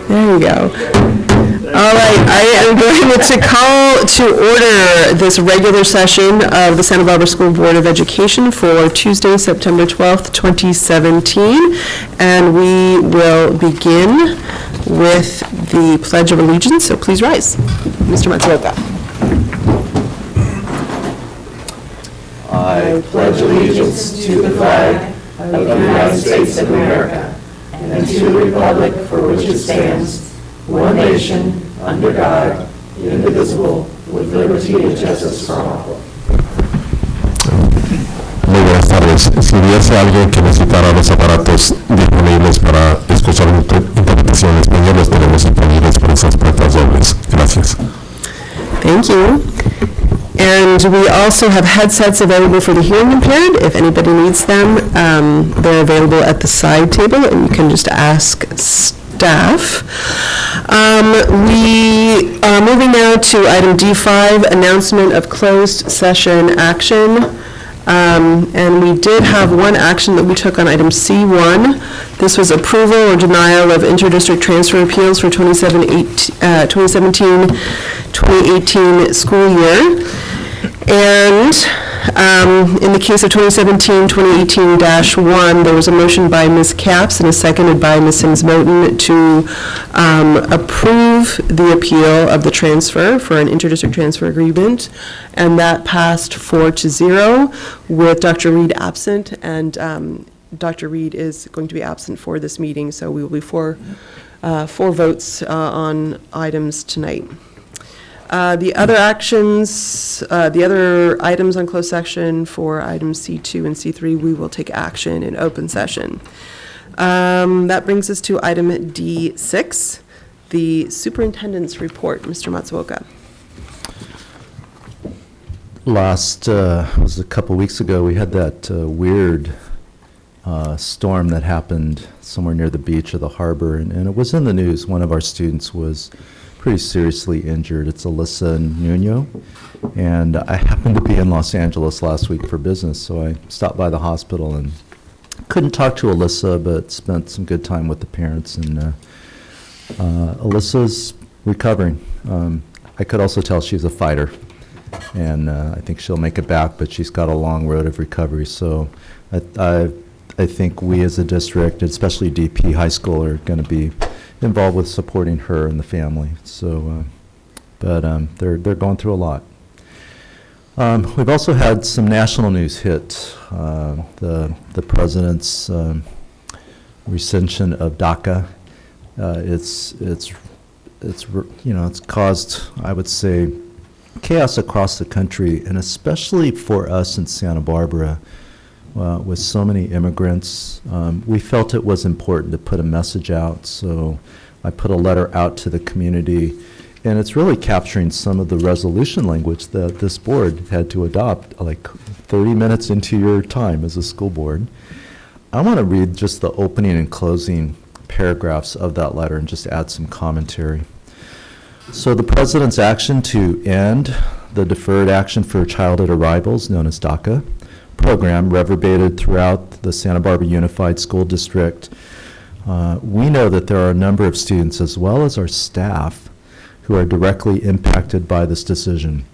There you go. All right, I am going to call to order this regular session of the Santa Barbara School Board of Education for Tuesday, September 12th, 2017. And we will begin with the Pledge of Allegiance, so please rise. Mr. Matsuoka. I pledge allegiance to the flag of the United States of America and to the republic for which it stands, one nation, under God, indivisible, with liberty and justice for all. Muy buenas tardes. Si hubiese alguien que necesitara los aparatos disponibles para escuchar interpretación en español, los tenemos disponibles por esas puertas dobles. Gracias. Thank you. And we also have headsets available for the hearing impaired. If anybody needs them, they're available at the side table, and you can just ask staff. We are moving now to item D5, announcement of closed session action. And we did have one action that we took on item C1. This was approval or denial of interdistrict transfer appeals for 2017-2018 school year. And in the case of 2017-2018-1, there was a motion by Ms. Capps and a seconded by Ms. Sims-Moten to approve the appeal of the transfer for an interdistrict transfer agreement, and that passed 4-0 with Dr. Reed absent, and Dr. Reed is going to be absent for this meeting, so we will be four votes on items tonight. The other actions, the other items on closed session for items C2 and C3, we will take action in open session. That brings us to item D6, the Superintendents Report. Mr. Matsuoka. It was a couple weeks ago, we had that weird storm that happened somewhere near the beach or the harbor, and it was in the news. One of our students was pretty seriously injured. It's Alyssa Nuno, and I happened to be in Los Angeles last week for business, so I stopped by the hospital and couldn't talk to Alyssa, but spent some good time with the parents, and Alyssa's recovering. I could also tell she's a fighter, and I think she'll make it back, but she's got a long road of recovery, so I think we as a district, especially DP High School, are going to be involved with supporting her and the family. So, but they're going through a lot. We've also had some national news hit. The president's rescission of DACA. It's caused, I would say, chaos across the country, and especially for us in Santa Barbara. With so many immigrants, we felt it was important to put a message out, so I put a letter out to the community, and it's really capturing some of the resolution language that this board had to adopt, like 30 minutes into your time as a school board. I want to read just the opening and closing paragraphs of that letter and just add some commentary. So the president's action to end the deferred action for childhood arrivals, known as DACA, program reverberated throughout the Santa Barbara Unified School District. We know that there are a number of students, as well as our staff, who are directly impacted by this decision.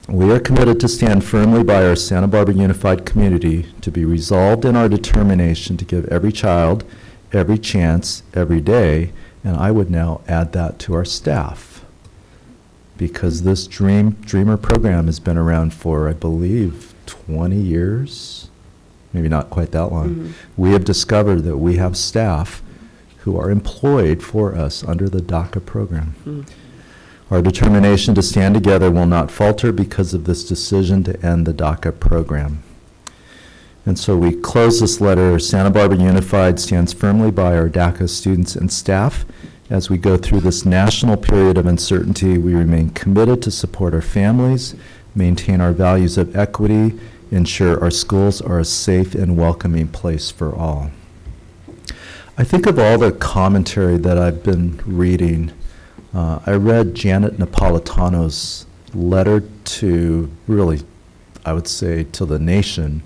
We are committed to stand firmly by our Santa Barbara Unified community, to be resolved in our determination to give every child every chance every day, and I would now add that to our staff, because this Dreamer program has been around for, I believe, 20 years, maybe not quite that long. Mm-hmm. We have discovered that we have staff who are employed for us under the DACA program. Mm-hmm. Our determination to stand together will not falter because of this decision to end the DACA program. And so we close this letter. Santa Barbara Unified stands firmly by our DACA students and staff. As we go through this national period of uncertainty, we remain committed to support our families, maintain our values of equity, ensure our schools are a safe and welcoming place for all. I think of all the commentary that I've been reading. I read Janet Napolitano's letter to, really, I would say, to the nation,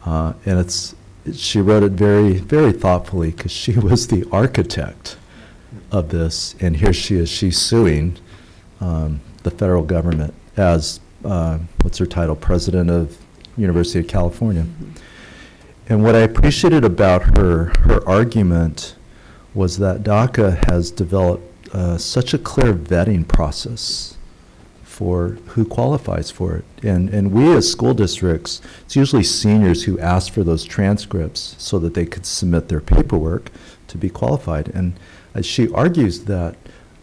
and she wrote it very, very thoughtfully because she was the architect of this, and here she is, she's suing the federal government as, what's her title, President of University of California. And what I appreciated about her argument was that DACA has developed such a clear vetting process for who qualifies for it. And we as school districts, it's usually seniors who ask for those transcripts so that they could submit their paperwork to be qualified. And she argues that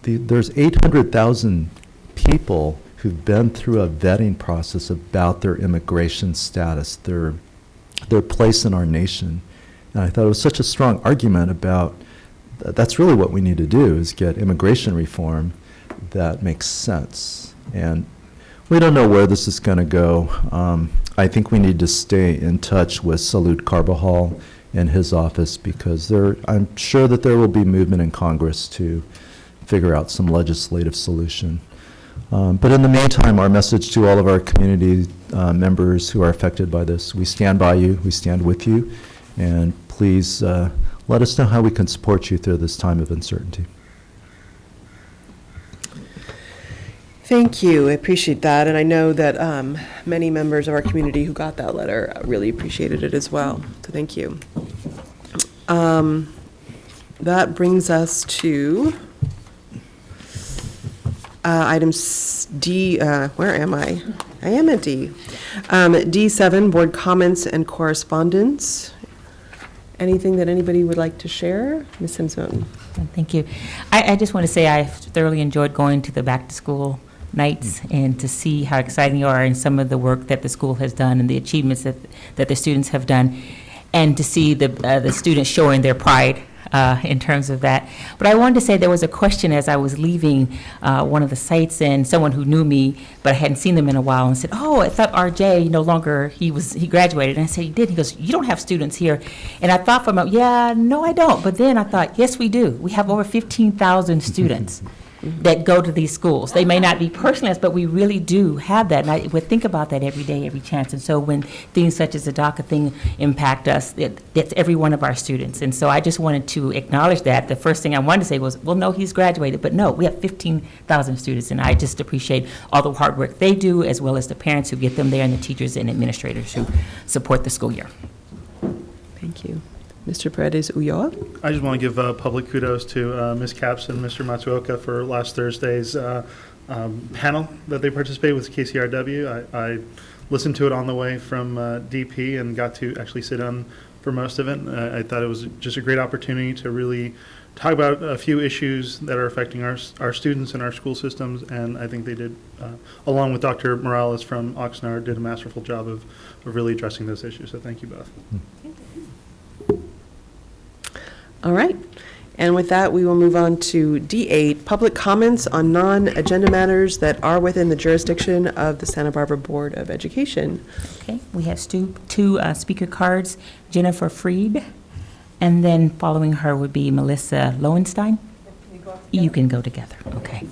there's 800,000 people who've been through a vetting process about their immigration status, their place in our nation. And I thought it was such a strong argument about that's really what we need to do, is get immigration reform that makes sense. And we don't know where this is going to go. I think we need to stay in touch with Salud Carbajal and his office, because I'm sure that there will be movement in Congress to figure out some legislative solution. But in the meantime, our message to all of our community members who are affected by this: we stand by you, we stand with you, and please let us know how we can support you through this time of uncertainty. Thank you. I appreciate that. And I know that many members of our community who got that letter really appreciated it as well. So thank you. That brings us to item D. Where am I? I am at D. D7, board comments and correspondence. Anything that anybody would like to share? Ms. Sims-Moten. Thank you. I just want to say I thoroughly enjoyed going to the back-to-school nights and to see how exciting you are and some of the work that the school has done and the achievements that the students have done, and to see the students showing their pride in terms of that. But I wanted to say there was a question as I was leaving one of the sites, and someone who knew me but I hadn't seen them in a while, and said, "Oh, I thought RJ no longer, he graduated." And I said, "He did." He goes, "You don't have students here." And I thought for a moment, yeah, no, I don't. But then I thought, yes, we do. We have over 15,000 students that go to these schools. They may not be personalized, but we really do have that. And I would think about that every day, every chance. And so when things such as the DACA thing impact us, that's every one of our students. And so I just wanted to acknowledge that. The first thing I wanted to say was, well, no, he's graduated. But no, we have 15,000 students. And I just appreciate all the hard work they do, as well as the parents who get them there and the teachers and administrators who support the school year. Thank you. Mr. Paredes Ulloa. I just want to give public kudos to Ms. Capps and Mr. Matsuoka for last Thursday's panel that they participated with KCRW. I listened to it on the way from DP and got to actually sit on for most of it. I thought it was just a great opportunity to really talk about a few issues that are affecting our students and our school systems, and I think they did, along with Dr. Morales from Oxnard, did a masterful job of really addressing those issues. So thank you both. All right. And with that, we will move on to D8, public comments on non-agenda matters that are within the jurisdiction of the Santa Barbara Board of Education. Okay, we have two speaker cards, Jennifer Freed, and then following her would be Melissa Lowenstein. You can go together, okay.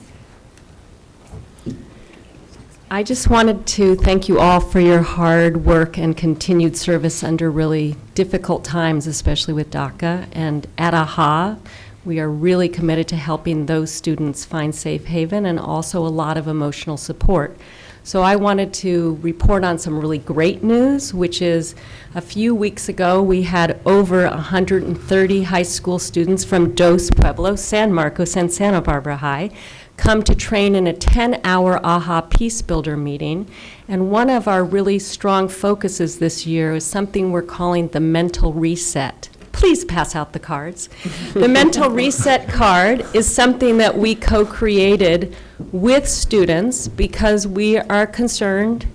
I just wanted to thank you all for your hard work and continued service under really difficult times, especially with DACA. And at AHA, we are really committed to helping those students find safe haven and also a lot of emotional support. So I wanted to report on some really great news, which is a few weeks ago we had over 130 high school students from Dos Pueblos, San Marcos, and Santa Barbara High come to train in a 10-hour AHA Peace Builder meeting. And one of our really strong focuses this year is something we're calling the mental reset. Please pass out the cards. The mental reset card is something that we co-created with students because we are concerned,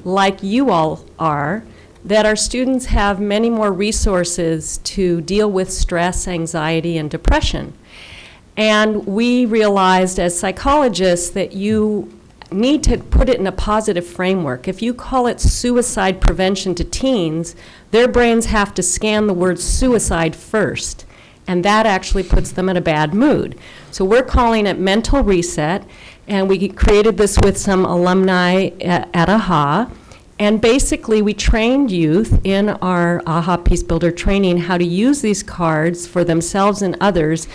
like you all are, that our students have many more resources to deal with stress, anxiety, and depression. And we realized as psychologists that you need to put it in a positive framework. If you call it suicide prevention to teens, their brains have to scan the word suicide first, and that actually puts them in a bad mood. So we're calling it mental reset, and we created this with some alumni at AHA, And basically, we trained youth in our AHA Peace Builder training how to use these cards for themselves and others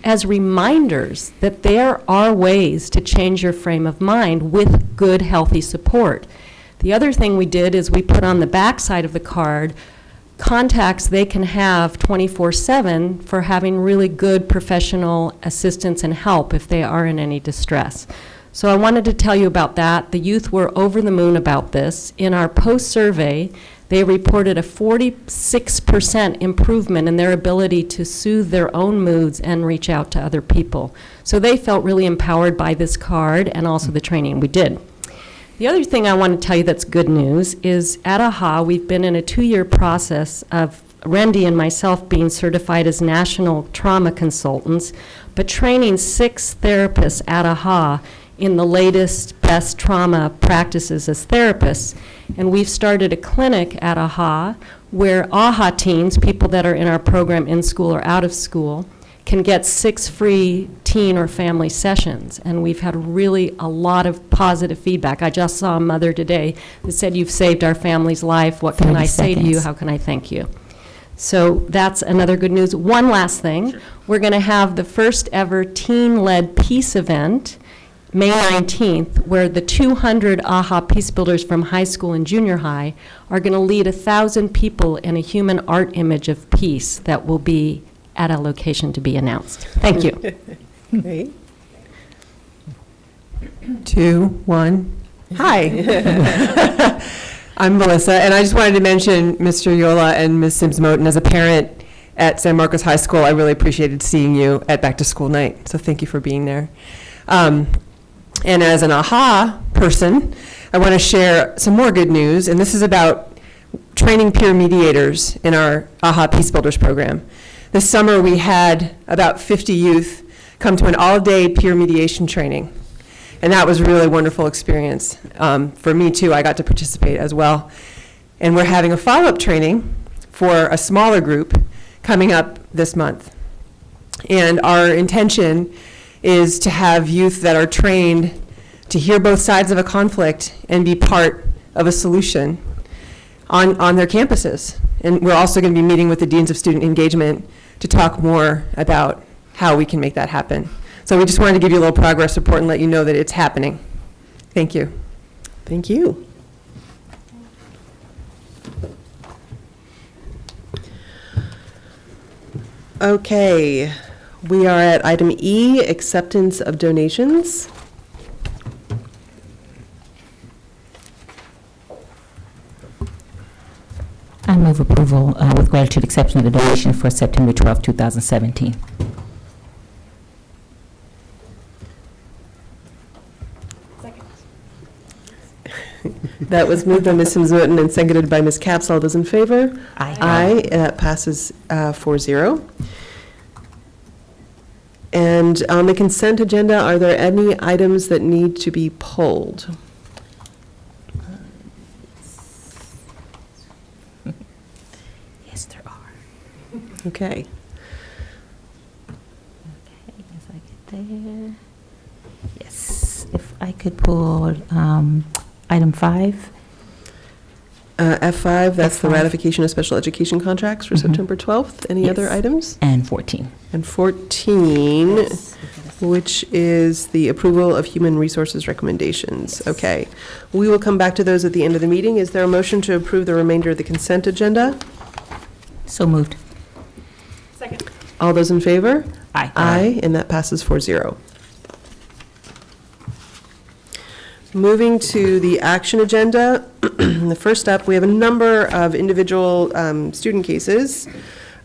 as reminders that there are ways to change your frame of mind with good, healthy support. The other thing we did is we put on the back side of the card contacts they can have 24/7 for having really good professional assistance and help if they are in any distress. So I wanted to tell you about that. The youth were over the moon about this. In our post-survey, they reported a 46% improvement in their ability to soothe their own moods and reach out to other people. So they felt really empowered by this card and also the training we did. The other thing I want to tell you that's good news is at AHA, we've been in a 2-year process of Randy and myself being certified as national trauma consultants, but training 6 therapists at AHA in the latest best trauma practices as therapists. And we've started a clinic at AHA where AHA teens, people that are in our program in school or out of school, can get 6 free teen or family sessions. And we've had really a lot of positive feedback. I just saw a mother today that said, "You've saved our family's life. What can I say to you? How can I thank you?" So that's another good news. One last thing. Sure. We're going to have the first ever teen-led peace event May 19th, where the 200 AHA Peace Builders from high school and junior high are going to lead 1,000 people in a human art image of peace that will be at a location to be announced. Thank you. Great. 2, 1. Hi. I'm Melissa, and I just wanted to mention Mr. Yola and Ms. Sims-Moten. As a parent at San Marcos High School, I really appreciated seeing you at Back to School Night, so thank you for being there. And as an AHA person, I want to share some more good news, and this is about training peer mediators in our AHA Peace Builders program. This summer, we had about 50 youth come to an all-day peer mediation training, and that was a really wonderful experience. For me, too, I got to participate as well. And we're having a follow-up training for a smaller group coming up this month. And our intention is to have youth that are trained to hear both sides of a conflict and be part of a solution on their campuses. And we're also going to be meeting with the Deans of Student Engagement to talk more about how we can make that happen. So we just wanted to give you a little progress report and let you know that it's happening. Thank you. Thank you. Okay, we are at item E, acceptance of donations. I move approval with gratitude acceptance of the donation for September 12, 2017. That was moved by Ms. Sims-Moten and seconded by Ms. Capps. All those in favor? Aye. Aye, and that passes 4-0. And on the consent agenda, are there any items that need to be pulled? Yes, there are. Okay. Okay, as I get there. Yes, if I could pull item 5. F5, that's the F5. ratification of special education contracts for September 12th. Any other Yes. items? And 14. And 14, which is the approval of human resources recommendations. Okay. We will come back to those at the end of the meeting. Is there a motion to approve the remainder of the consent agenda? So moved. All those in favor? Aye. Aye, and that passes 4-0. Moving to the action agenda, the first up, we have a number of individual student cases.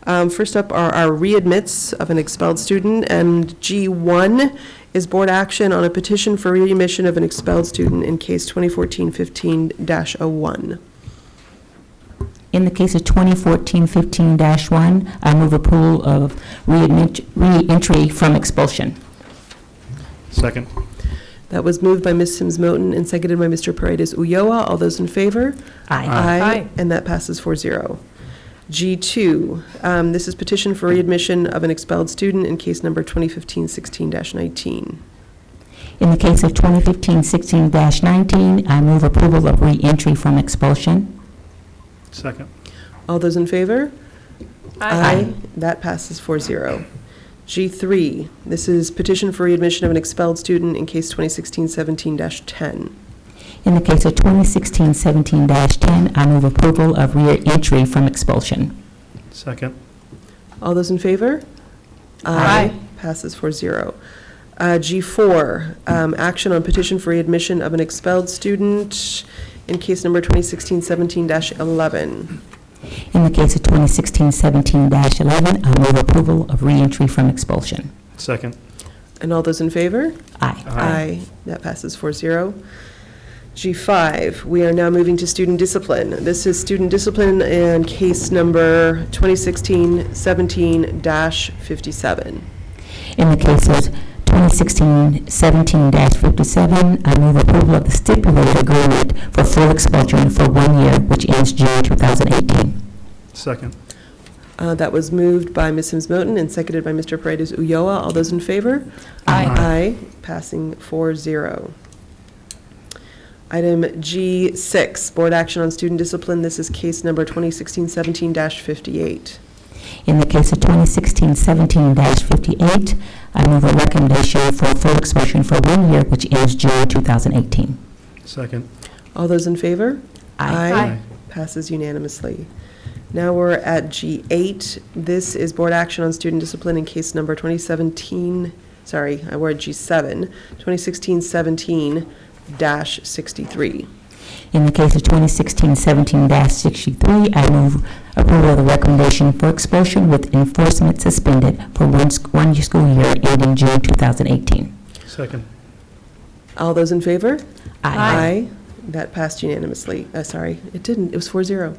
First up are our readmits of an expelled student, and G1 is board action on a petition for readmission of an expelled student in case 2014-15-01. In the case of 2014-15-1, I move approval of re-entry from expulsion. Second. That was moved by Ms. Sims-Moten and seconded by Mr. Paredes Ulloa. All those in favor? Aye. Aye. And that passes 4-0. G2, this is petition for readmission of an expelled student in case number 2015-16-19. In the case of 2015-16-19, I move approval of re-entry from expulsion. Second. All those in favor? Aye. That passes 4-0. G3, this is petition for readmission of an expelled student in case 2016-17-10. In the case of 2016-17-10, I move approval of re-entry from expulsion. Second. All those in favor? Aye. Passes 4-0. G4, action on petition for readmission of an expelled student in case number 2016-17-11. In the case of 2016-17-11, I move approval of re-entry from expulsion. Second. And all those in favor? Aye. Aye. That passes 4-0. G5, we are now moving to student discipline. This is student discipline in case number 2016-17-57. In the case of 2016-17-57, I move approval of the stipulated agreement for full expulsion for 1 year, which ends June 2018. Second. That was moved by Ms. Sims Moten and seconded by Mr. Paredes Ulloa. All those in favor? Aye. Aye, passing 4-0. Item G6, board action on student discipline. This is case number 2016-17-58. In the case of 2016-17-58, I move a recommendation for full expulsion for 1 year, which ends June 2018. Second. All those in favor? Aye. Passes unanimously. Now we're at G8. This is board action on student discipline in case number 2017, we're at G7, 2016-17-63. In the case of 2016-17-63, I move approval of the recommendation for expulsion with enforcement suspended for one school year ending June 2018. Second. All those in favor? Aye. That passed unanimously. Sorry, it didn't. It was 4-0.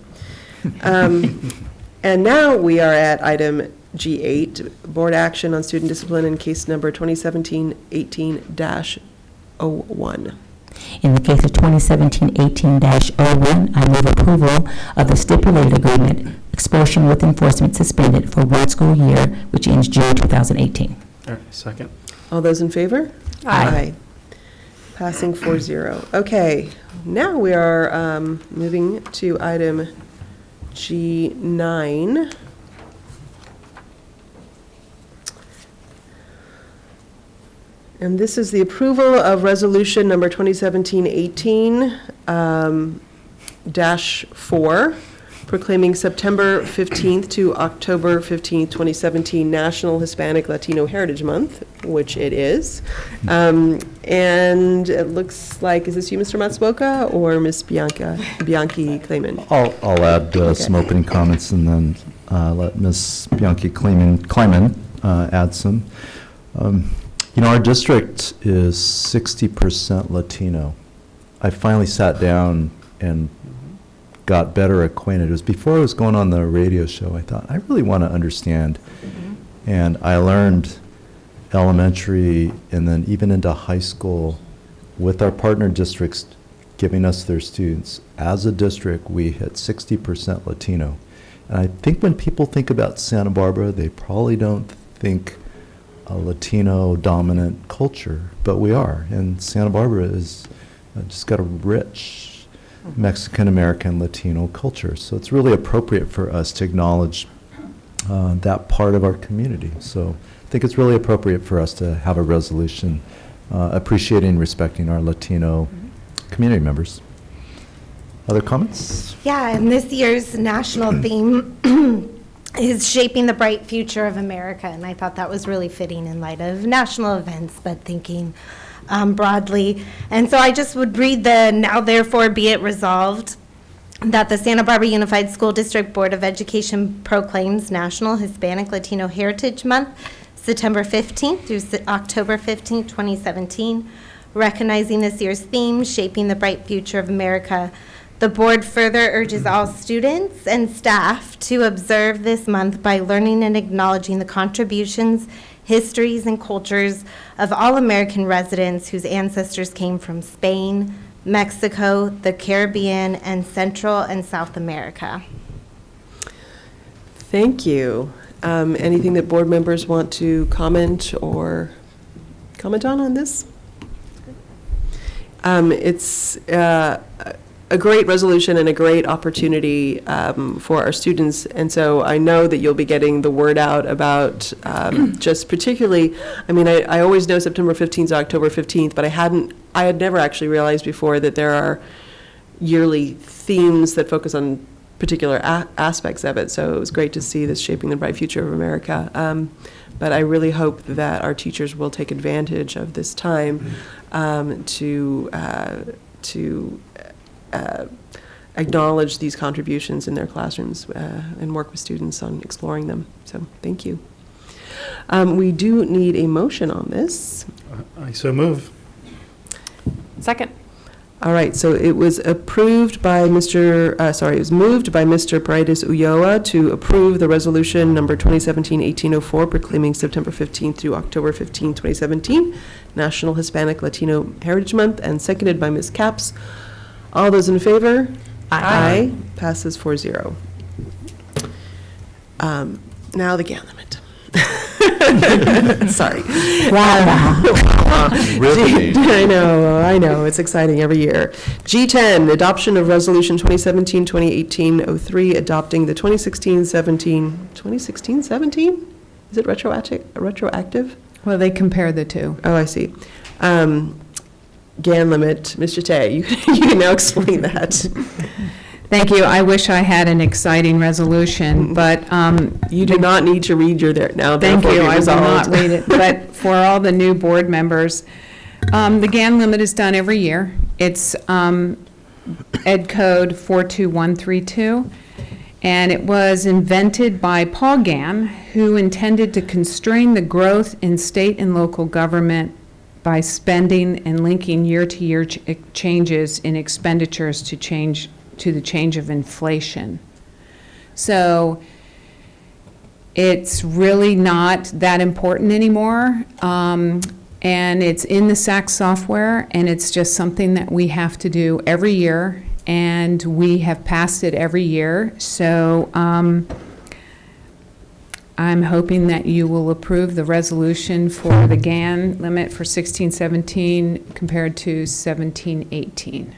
And now we are at item G8, board action on student discipline in case number 2017-18-01. In the case of 2017-18-01, I move approval of the stipulated agreement, expulsion with enforcement suspended for 1 school year, which ends June 2018. All right. Second. All those in favor? Aye. Passing 4-0. Okay, now we are moving to item G9. And this is the approval of resolution number 2017-18-4, proclaiming September 15th to October 15th, 2017 National Hispanic Latino Heritage Month, which it is. And it looks like, is this you, Mr. Matsuoka, or Ms. Bianchi Clayman? I'll add some opening comments and then let Ms. Bianchi Kleiman add some. Our district is 60% Latino. I finally sat down and got better acquainted. It was before I was going on the radio show. I thought, I really want to understand. And I learned elementary and then even into high school with our partner districts giving us their students. As a district, we hit 60% Latino. And I think when people think about Santa Barbara, they probably don't think a Latino-dominant culture, but we are. And Santa Barbara is just got a rich Mexican-American Latino culture. So it's really appropriate for us to acknowledge that part of our community. So I think it's really appropriate for us to have a resolution appreciating and respecting our Latino community members. Other comments? Yeah, and this year's national theme is Shaping the Bright Future of America, and I thought that was really fitting in light of national events, but thinking broadly. And so I just would read the now therefore be it resolved that the Santa Barbara Unified School District Board of Education proclaims National Hispanic Latino Heritage Month, September 15th through October 15th, 2017, recognizing this year's theme, Shaping the Bright Future of America. The board further urges all students and staff to observe this month by learning and acknowledging the contributions, histories, and cultures of all American residents whose ancestors came from Spain, Mexico, the Caribbean, and Central and South America. Thank you. Anything that board members want to comment on this? It's a great resolution and a great opportunity for our students. And so I know that you'll be getting the word out about just particularly, I mean, I always know September 15th is October 15th, but I had never actually realized before that there are yearly themes that focus on particular aspects of it. So it was great to see this Shaping the Bright Future of America. But I really hope that our teachers will take advantage of this time to acknowledge these contributions in their classrooms and work with students on exploring them. So thank you. We do need a motion on this. I so move. Second. All right, so it was approved by it was moved by Mr. Paredes Ulloa to approve the resolution number 2017-1804 proclaiming September 15th through October 15, 2017, National Hispanic Latino Heritage Month, and seconded by Ms. Capps. All those in favor? Aye. Passes 4-0. Now the GAN limit. Sorry. I know, it's exciting every year. G10, adoption of Resolution 2017-2018-03, adopting the 2016-17? Is it retroactive? Well, they compare the two. Oh, I see. GAN limit, Mr. Tay, you can now explain that. Thank you. I wish I had an exciting resolution, but you do not need to read your now. Thank you. I will not read it. But for all the new board members, the GAN limit is done every year. It's Ed Code 42132, and it was invented by Paul Gann, who intended to constrain the growth in state and local government by spending and linking year-to-year changes in expenditures to the change of inflation. So it's really not that important anymore, and it's in the SAC software, and it's just something that we have to do every year, and we have passed it every year. So I'm hoping that you will approve the resolution for the GAN limit for 16-17 compared to 17-18.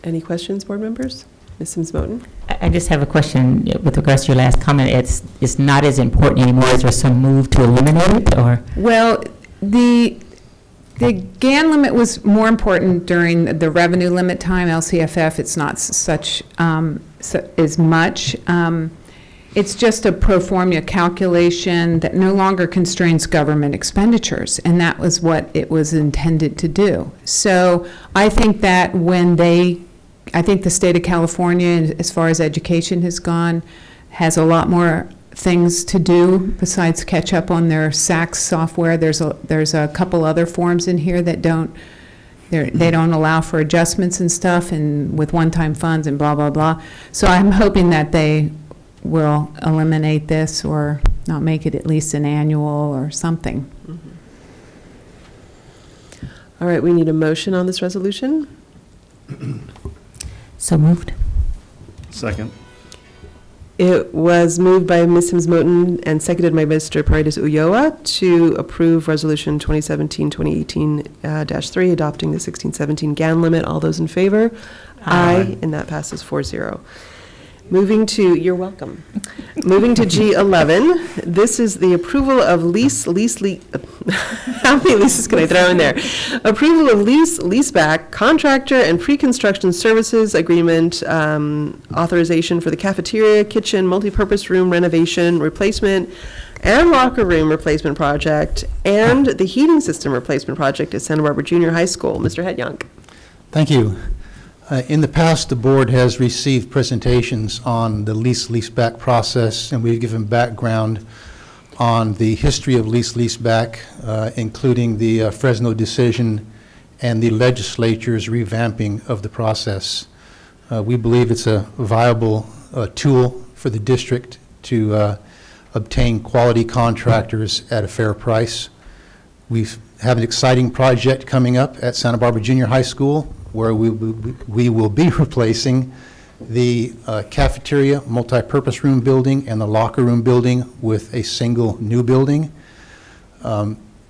Any questions, board members? Ms. Sims-Moten? I just have a question with regards to your last comment. It's not as important anymore. Is there some move to eliminate it, or? Well, the GAN limit was more important during the revenue limit time, LCFF. It's not such as much. It's just a pro forma calculation that no longer constrains government expenditures, and that was what it was intended to do. So I think that I think the state of California, as far as education has gone, has a lot more things to do besides catch up on their SAC software. There's a couple other forms in here that they don't allow for adjustments and stuff, and with one-time funds and blah, blah, blah. So I'm hoping that they will eliminate this or not make it at least an annual or something. Mm-hmm. All right, we need a motion on this resolution. So moved. Second. It was moved by Ms. Sims-Moten and seconded by Mr. Paredes Ulloa to approve Resolution 2017-2018-3, adopting the 16-17 GAN limit. All those in favor? Aye. And that passes 4-0. You're welcome. Moving to G11, this is the approval of how many leases can I throw in there? Approval of leaseback, contractor and pre-construction services agreement, authorization for the cafeteria, kitchen, multipurpose room renovation, replacement, and locker room replacement project, and the heating system replacement project at Santa Barbara Junior High School. Mr. Hedjonk. Thank you. In the past, the board has received presentations on the lease-leaseback process, and we've given background on the history of lease-leaseback, including the Fresno decision and the legislature's revamping of the process. We believe it's a viable tool for the district to obtain quality contractors at a fair price. We have an exciting project coming up at Santa Barbara Junior High School, where we will be replacing the cafeteria, multi-purpose room building, and the locker room building with a single new building.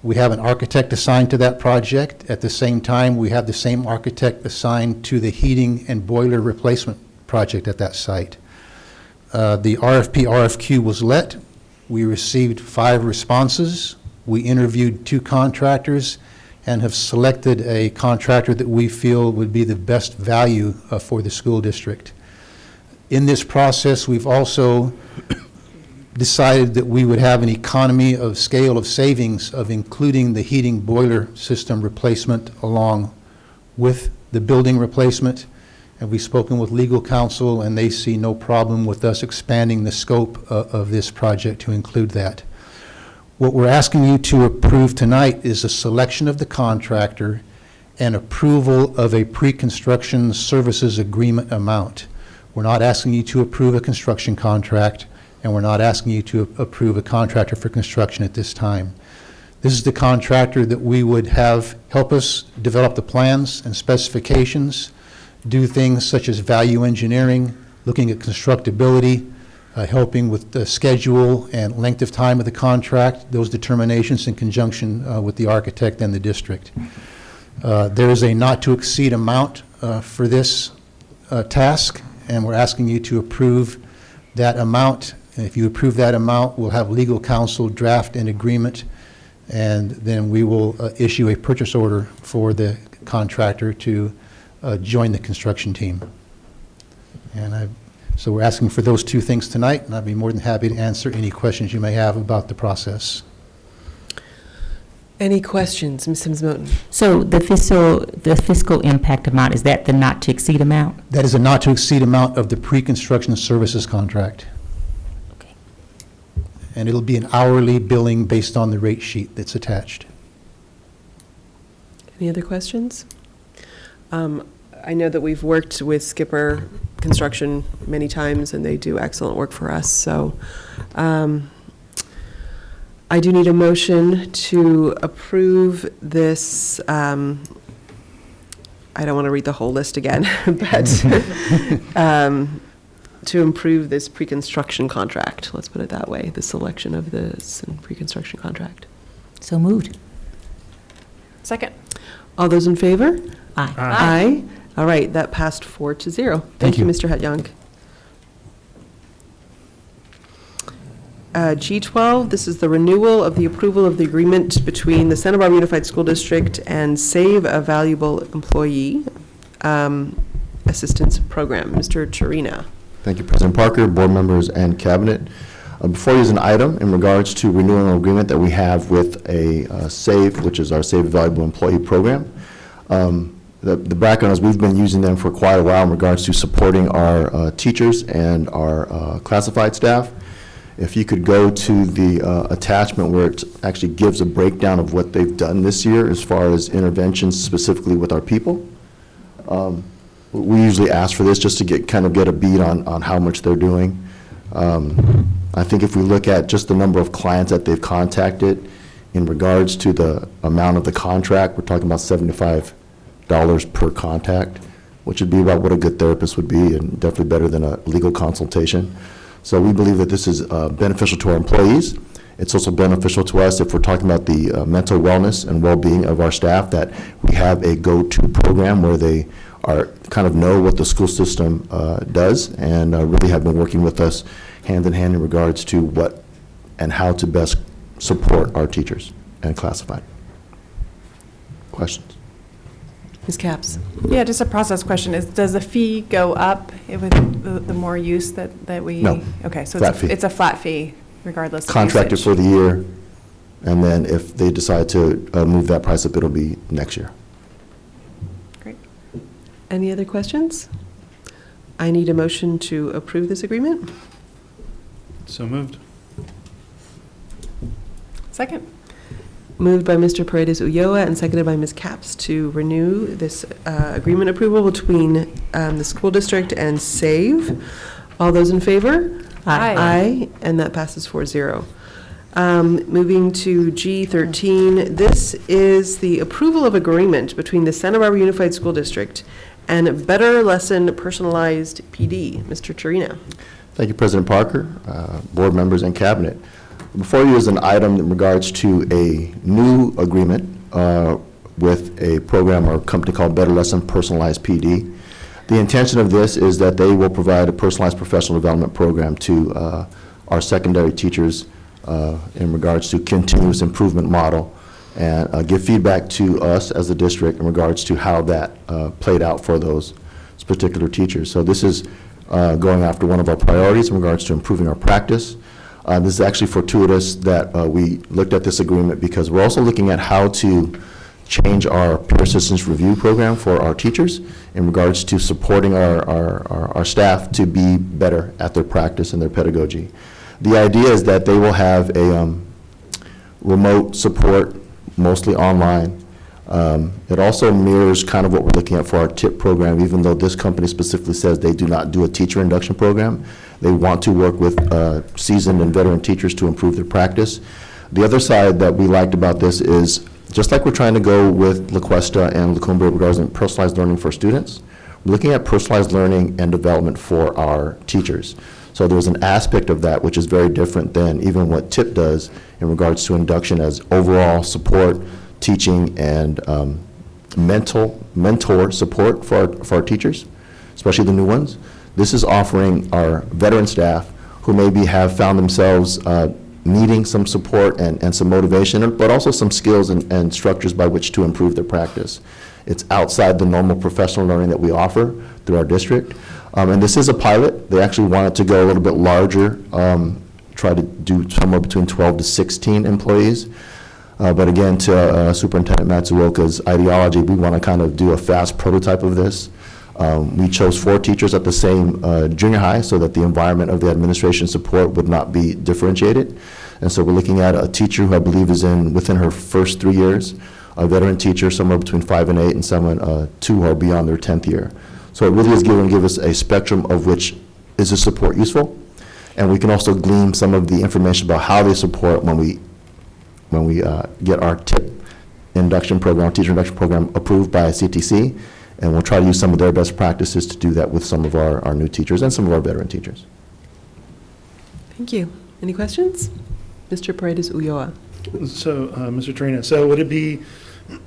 We have an architect assigned to that project. At the same time, we have the same architect assigned to the heating and boiler replacement project at that site. The RFP, RFQ was let. We received 5 responses. We interviewed 2 contractors and have selected a contractor that we feel would be the best value for the school district. In this process, we've also decided that we would have an economy of scale of savings of including the heating boiler system replacement along with the building replacement. And we've spoken with legal counsel, and they see no problem with us expanding the scope of this project to include that. What we're asking you to approve tonight is a selection of the contractor and approval of a pre-construction services agreement amount. We're not asking you to approve a construction contract, and we're not asking you to approve a contractor for construction at this time. This is the contractor that we would have help us develop the plans and specifications, do things such as value engineering, looking at constructability, helping with the schedule and length of time of the contract, those determinations in conjunction with the architect and the district. There is a not-to-exceed amount for this task, and we're asking you to approve that amount. And if you approve that amount, we'll have legal counsel draft an agreement, and then we will issue a purchase order for the contractor to join the construction team. And so we're asking for those 2 things tonight, and I'd be more than happy to answer any questions you may have about the process. Any questions, Ms. Sims-Moton? So the fiscal impact amount, is that the not-to-exceed amount? That is a not-to-exceed amount of the pre-construction services contract. Okay. And it'll be an hourly billing based on the rate sheet that's attached. Any other questions? I know that we've worked with Skipper Construction many times, and they do excellent work for us. So I do need a motion to approve this. I don't want to read the whole list again, but to improve this pre-construction contract. Let's put it that way, the selection of this pre-construction contract. So moved. Second. All those in favor? Aye. Aye. All right, that passed 4-0. Thank you, Mr. Hetjong. G12, this is the renewal of the approval of the agreement between the Santa Barbara Unified School District and Save a Valuable Employee Assistance Program. Mr. Chirina. Thank you, President Parker, board members, and cabinet. Before you is an item in regards to renewing an agreement that we have with a SAVE, which is our Save a Valuable Employee Program. The background is we've been using them for quite a while in regards to supporting our teachers and our classified staff. If you could go to the attachment where it actually gives a breakdown of what they've done this year as far as interventions specifically with our people. We usually ask for this just to get a beat on how much they're doing. I think if we look at just the number of clients that they've contacted in regards to the amount of the contract, we're talking about $75 per contact, which would be about what a good therapist would be, and definitely better than a legal consultation. So we believe that this is beneficial to our employees. It's also beneficial to us if we're talking about the mental wellness and well-being of our staff, that we have a go-to program where they are know what the school system does, and really have been working with us hand in hand in regards to what and how to best support our teachers and classified. Questions? Ms. Capps. Yeah, just a process question. Does the fee go up with the more use that we? No. Okay, so Flat fee. it's a flat fee regardless of Contracted usage. for the year, and then if they decide to move that price up, it'll be next year. Great. Any other questions? I need a motion to approve this agreement. So moved. Second. Moved by Mr. Paredes Ulloa and seconded by Ms. Capps to renew this agreement approval between the school district and SAVE. All those in favor? Aye. Aye, and that passes 4-0. Moving to G13, this is the approval of agreement between the Santa Barbara Unified School District and Better Lesson Personalized PD. Mr. Chirina. Thank you, President Parker, board members, and cabinet. Before you is an item in regards to a new agreement with a program or company called Better Lesson Personalized PD. The intention of this is that they will provide a personalized professional development program to our secondary teachers in regards to continuous improvement model, and give feedback to us as a district in regards to how that played out for those particular teachers. So this is going after one of our priorities in regards to improving our practice. This is actually fortuitous that we looked at this agreement because we're also looking at how to change our peer assistance review program for our teachers in regards to supporting our staff to be better at their practice and their pedagogy. The idea is that they will have a remote support, mostly online. It also mirrors kind of what we're looking at for our TIP program, even though this company specifically says they do not do a teacher induction program. They want to work with seasoned and veteran teachers to improve their practice. The other side that we liked about this is, just like we're trying to go with La Cuesta and Lacombe regarding personalized learning for students, we're looking at personalized learning and development for our teachers. So there's an aspect of that which is very different than even what TIP does in regards to induction as overall support, teaching, and mentor support for our teachers, especially the new ones. This is offering our veteran staff who maybe have found themselves needing some support and some motivation, but also some skills and structures by which to improve their practice. It's outside the normal professional learning that we offer through our district. And this is a pilot. They actually wanted to go a little bit larger, try to do somewhere between 12 to 16 employees. But again, to Superintendent Matsuoka's ideology, we want to kind of do a fast prototype of this. We chose 4 teachers at the same junior high so that the environment of the administration support would not be differentiated. And so we're looking at a teacher who I believe is within her first 3 years, a veteran teacher somewhere between 5 and 8, and someone 2 who are beyond their 10th year. So it really is going to give us a spectrum of which is the support useful, and we can also glean some of the information about how they support when we get our TIP induction program, our teacher induction program approved by CTC, and we'll try to use some of their best practices to do that with some of our new teachers and some of our veteran teachers. Thank you. Any questions? Mr. Paredes Ulloa. So, Mr. Torina, so would it be,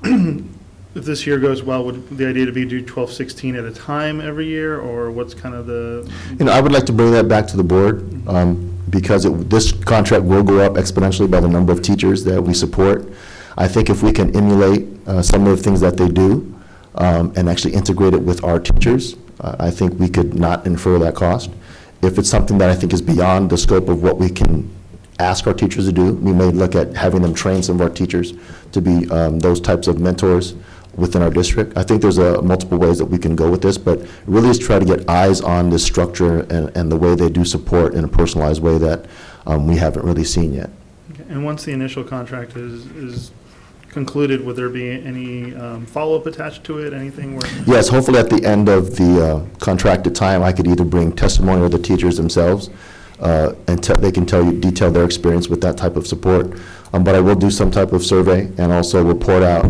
if this year goes well, would the idea to be do 12, 16 at a time every year, or what's kind of the? I would like to bring that back to the board because this contract will go up exponentially by the number of teachers that we support. I think if we can emulate some of the things that they do and actually integrate it with our teachers, I think we could not infer that cost. If it's something that I think is beyond the scope of what we can ask our teachers to do, we may look at having them train some of our teachers to be those types of mentors within our district. I think there's multiple ways that we can go with this, but really is try to get eyes on this structure and the way they do support in a personalized way that we haven't really seen yet. Okay. And once the initial contract is concluded, would there be any follow-up attached to it, anything where? Yes, hopefully at the end of the contracted time, I could either bring testimony of the teachers themselves and they can detail their experience with that type of support. But I will do some type of survey and also report out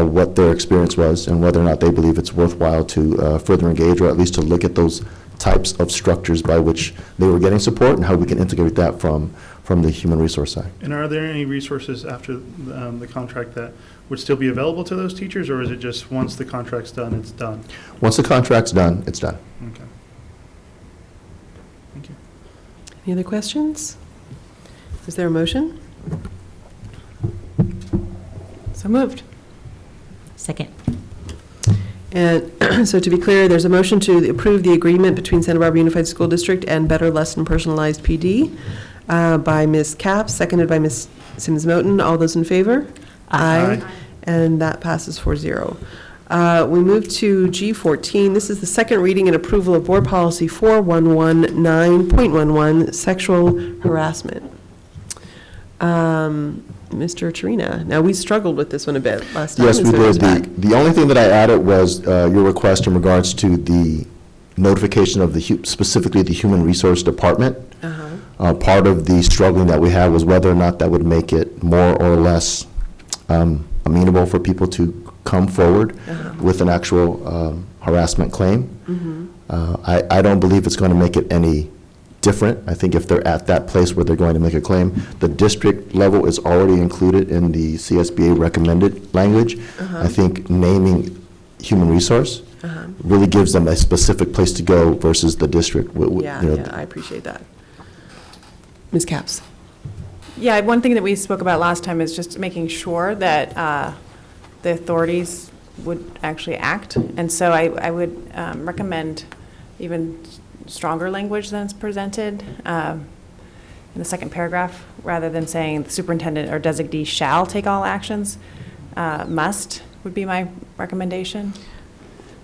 what their experience was and whether or not they believe it's worthwhile to further engage, or at least to look at those types of structures by which they were getting support and how we can integrate that from the human resource side. And are there any resources after the contract that would still be available to those teachers, or is it just once the contract's done, it's done? Once the contract's done, it's done. Okay. Thank you. Any other questions? Is there a motion? So moved. Second. And so to be clear, there's a motion to approve the agreement between Santa Barbara Unified School District and Better Lesson Personalized PD by Ms. Capps, seconded by Ms. Sims-Moten. All those in favor? Aye. And that passes 4-0. We move to G14. This is the second reading and approval of Board Policy 4119.11, sexual harassment. Mr. Torina, now we struggled with this one a bit last time. Yes, we did. The only thing that I added was your request in regards to the notification of specifically the Human Resource Department. Part of the struggling that we had was whether or not that would make it more or less amenable for people to come forward with an actual harassment claim. I don't believe it's going to make it any different. I think if they're at that place where they're going to make a claim, the district level is already included in the CSBA recommended language. I think naming human resource really gives them a specific place to go versus the district. Yeah, I appreciate that. Ms. Capps? Yeah, one thing that we spoke about last time is just making sure that the authorities would actually act. And so I would recommend even stronger language than is presented in the second paragraph, rather than saying the superintendent or designee shall take all actions. Must would be my recommendation,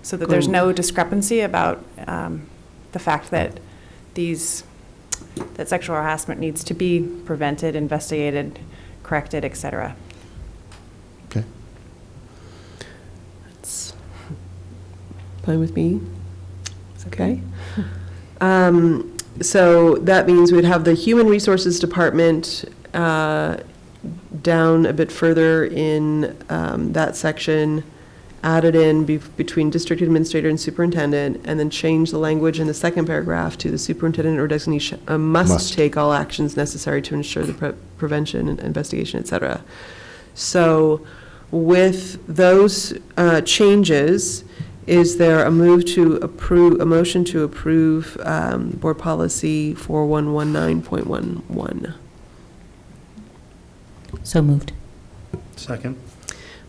so that there's no discrepancy about the fact that that sexual harassment needs to be prevented, investigated, corrected, et cetera. Okay. That's fine with me. Okay. So that means we'd have the Human Resources Department down a bit further in that section, added in between district administrator and superintendent, and then change the language in the second paragraph to the superintendent or designee must take all actions necessary to ensure the prevention and investigation, et cetera. So with those changes, is there a motion to approve board policy 4119.11? So moved. Second.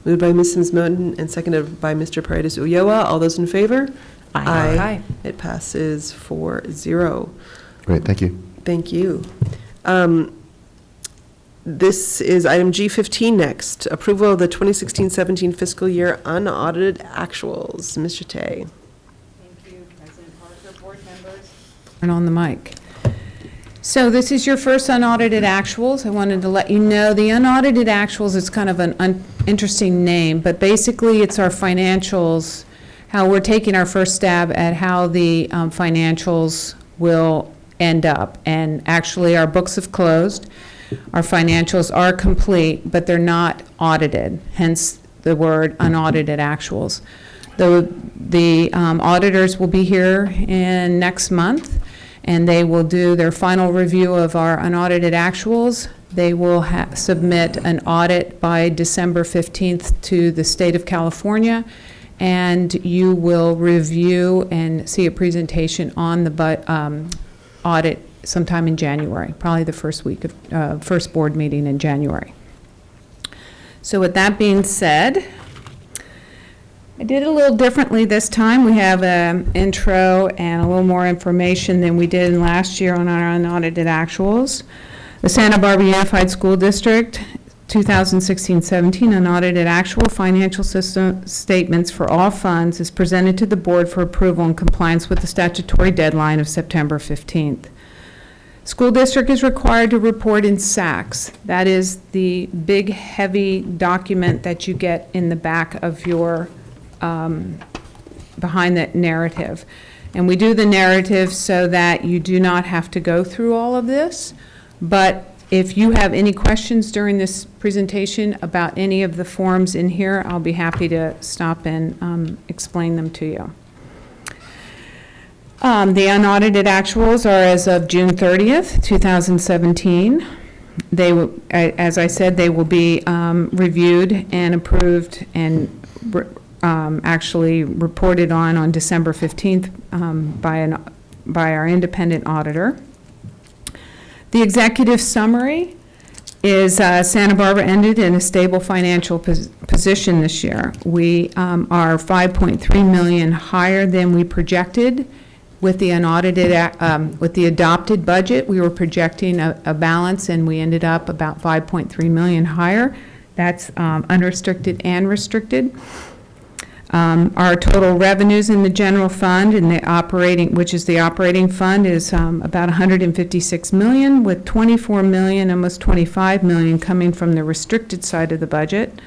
Moved by Mrs. Moten and seconded by Mr. Paredes Ulloa. All those in favor? Aye. Aye. It passes 4-0. Great, thank you. Thank you. This is item G15 next. Approval of the 2016-17 fiscal year unaudited actuals. Ms. Jate. Thank you, President Parker, board members. Turn on the mic. So this is your first unaudited actuals. I wanted to let you know the unaudited actuals is kind of an interesting name, but basically it's our financials, how we're taking our first stab at how the financials will end up. And actually our books have closed. Our financials are complete, but they're not audited, hence the word unaudited actuals. The auditors will be here in next month, and they will do their final review of our unaudited actuals. They will submit an audit by December 15th to the state of California, and you will review and see a presentation on the audit sometime in January, probably the first week of first board meeting in January. So with that being said, I did it a little differently this time. We have an intro and a little more information than we did last year on our unaudited actuals. The Santa Barbara Unified School District 2016-17 unaudited actual financial system statements for all funds is presented to the board for approval in compliance with the statutory deadline of September 15th. School district is required to report in SACs. That is the big, heavy document that you get in the back of your, behind that narrative. And we do the narrative so that you do not have to go through all of this. But if you have any questions during this presentation about any of the forms in here, I'll be happy to stop and explain them to you. The unaudited actuals are as of June 30th, 2017. They will, as I said, they will be reviewed and approved and actually reported on December 15th by our independent auditor. The executive summary is Santa Barbara ended in a stable financial position this year. We are $5.3 million higher than we projected. With the unaudited, with the adopted budget, we were projecting a balance, and we ended up about $5.3 million higher. That's unrestricted and restricted. Our total revenues in the general fund and the operating, which is the operating fund, is about $156 million, with $24 million, almost $25 million coming from the restricted side of the budget.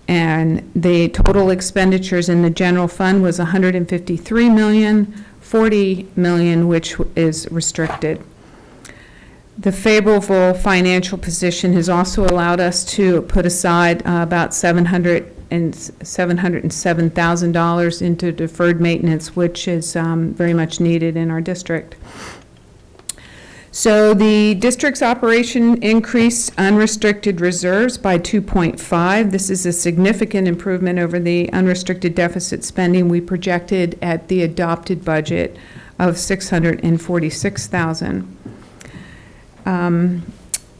And the total expenditures in the general fund was $153 million. $40 million, which is restricted. The favorable financial position has also allowed us to put aside about $707,000 into deferred maintenance, which is very much needed in our district. So the district's operation increased unrestricted reserves by 2.5. This is a significant improvement over the unrestricted deficit spending we projected at the adopted budget of $646,000.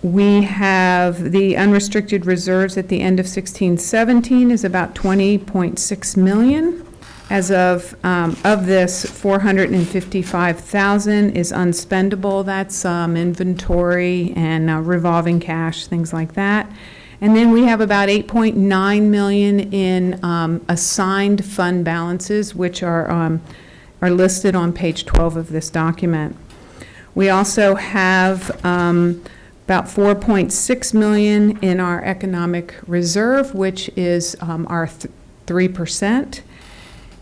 We have the unrestricted reserves at the end of 16-17 is about 20.6 million. As of this, 455,000 is unspendable. That's inventory and revolving cash, things like that. And then we have about 8.9 million in assigned fund balances, which are listed on page 12 of this document. We also have about 4.6 million in our economic reserve, which is our 3%.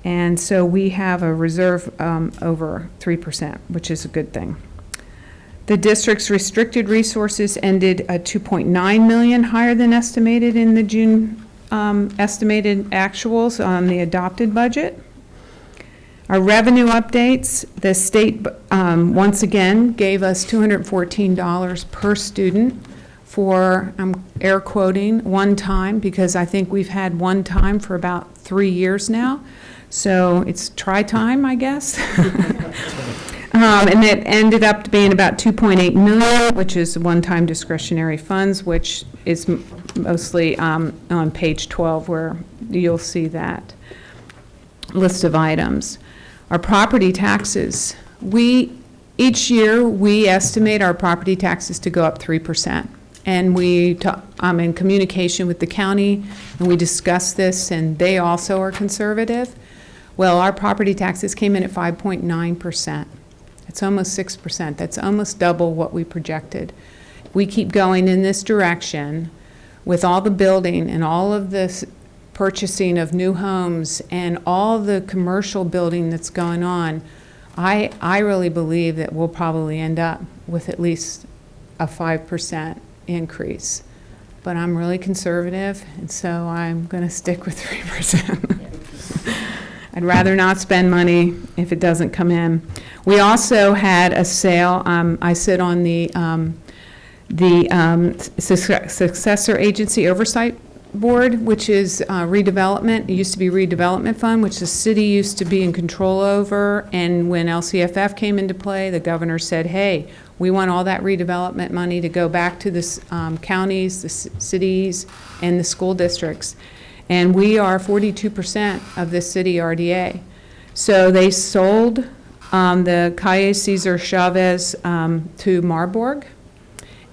And so we have a reserve over 3%, which is a good thing. The district's restricted resources ended at 2.9 million higher than estimated in the June estimated actuals on the adopted budget. Our revenue updates, the state once again gave us $214 per student for, I'm air quoting, one time, because I think we've had one time for about 3 years now. So it's try time, I guess. And it ended up being about 2.8 million, which is one-time discretionary funds, which is mostly on page 12 where you'll see that list of items. Our property taxes, each year we estimate our property taxes to go up 3%. And I'm in communication with the county, and we discuss this, and they also are conservative. Well, our property taxes came in at 5.9%. It's almost 6%. That's almost double what we projected. We keep going in this direction with all the building and all of this purchasing of new homes and all the commercial building that's going on. I really believe that we'll probably end up with at least a 5% increase. But I'm really conservative, and so I'm going to stick with 3%. I'd rather not spend money if it doesn't come in. We also had a sale. I sit on the Successor Agency Oversight Board, which is redevelopment. It used to be redevelopment fund, which the city used to be in control over. And when LCFF came into play, the governor said, hey, we want all that redevelopment money to go back to the counties, the cities, and the school districts. And we are 42% of the city RDA. So they sold the Calle Cesar Chavez to Marburg,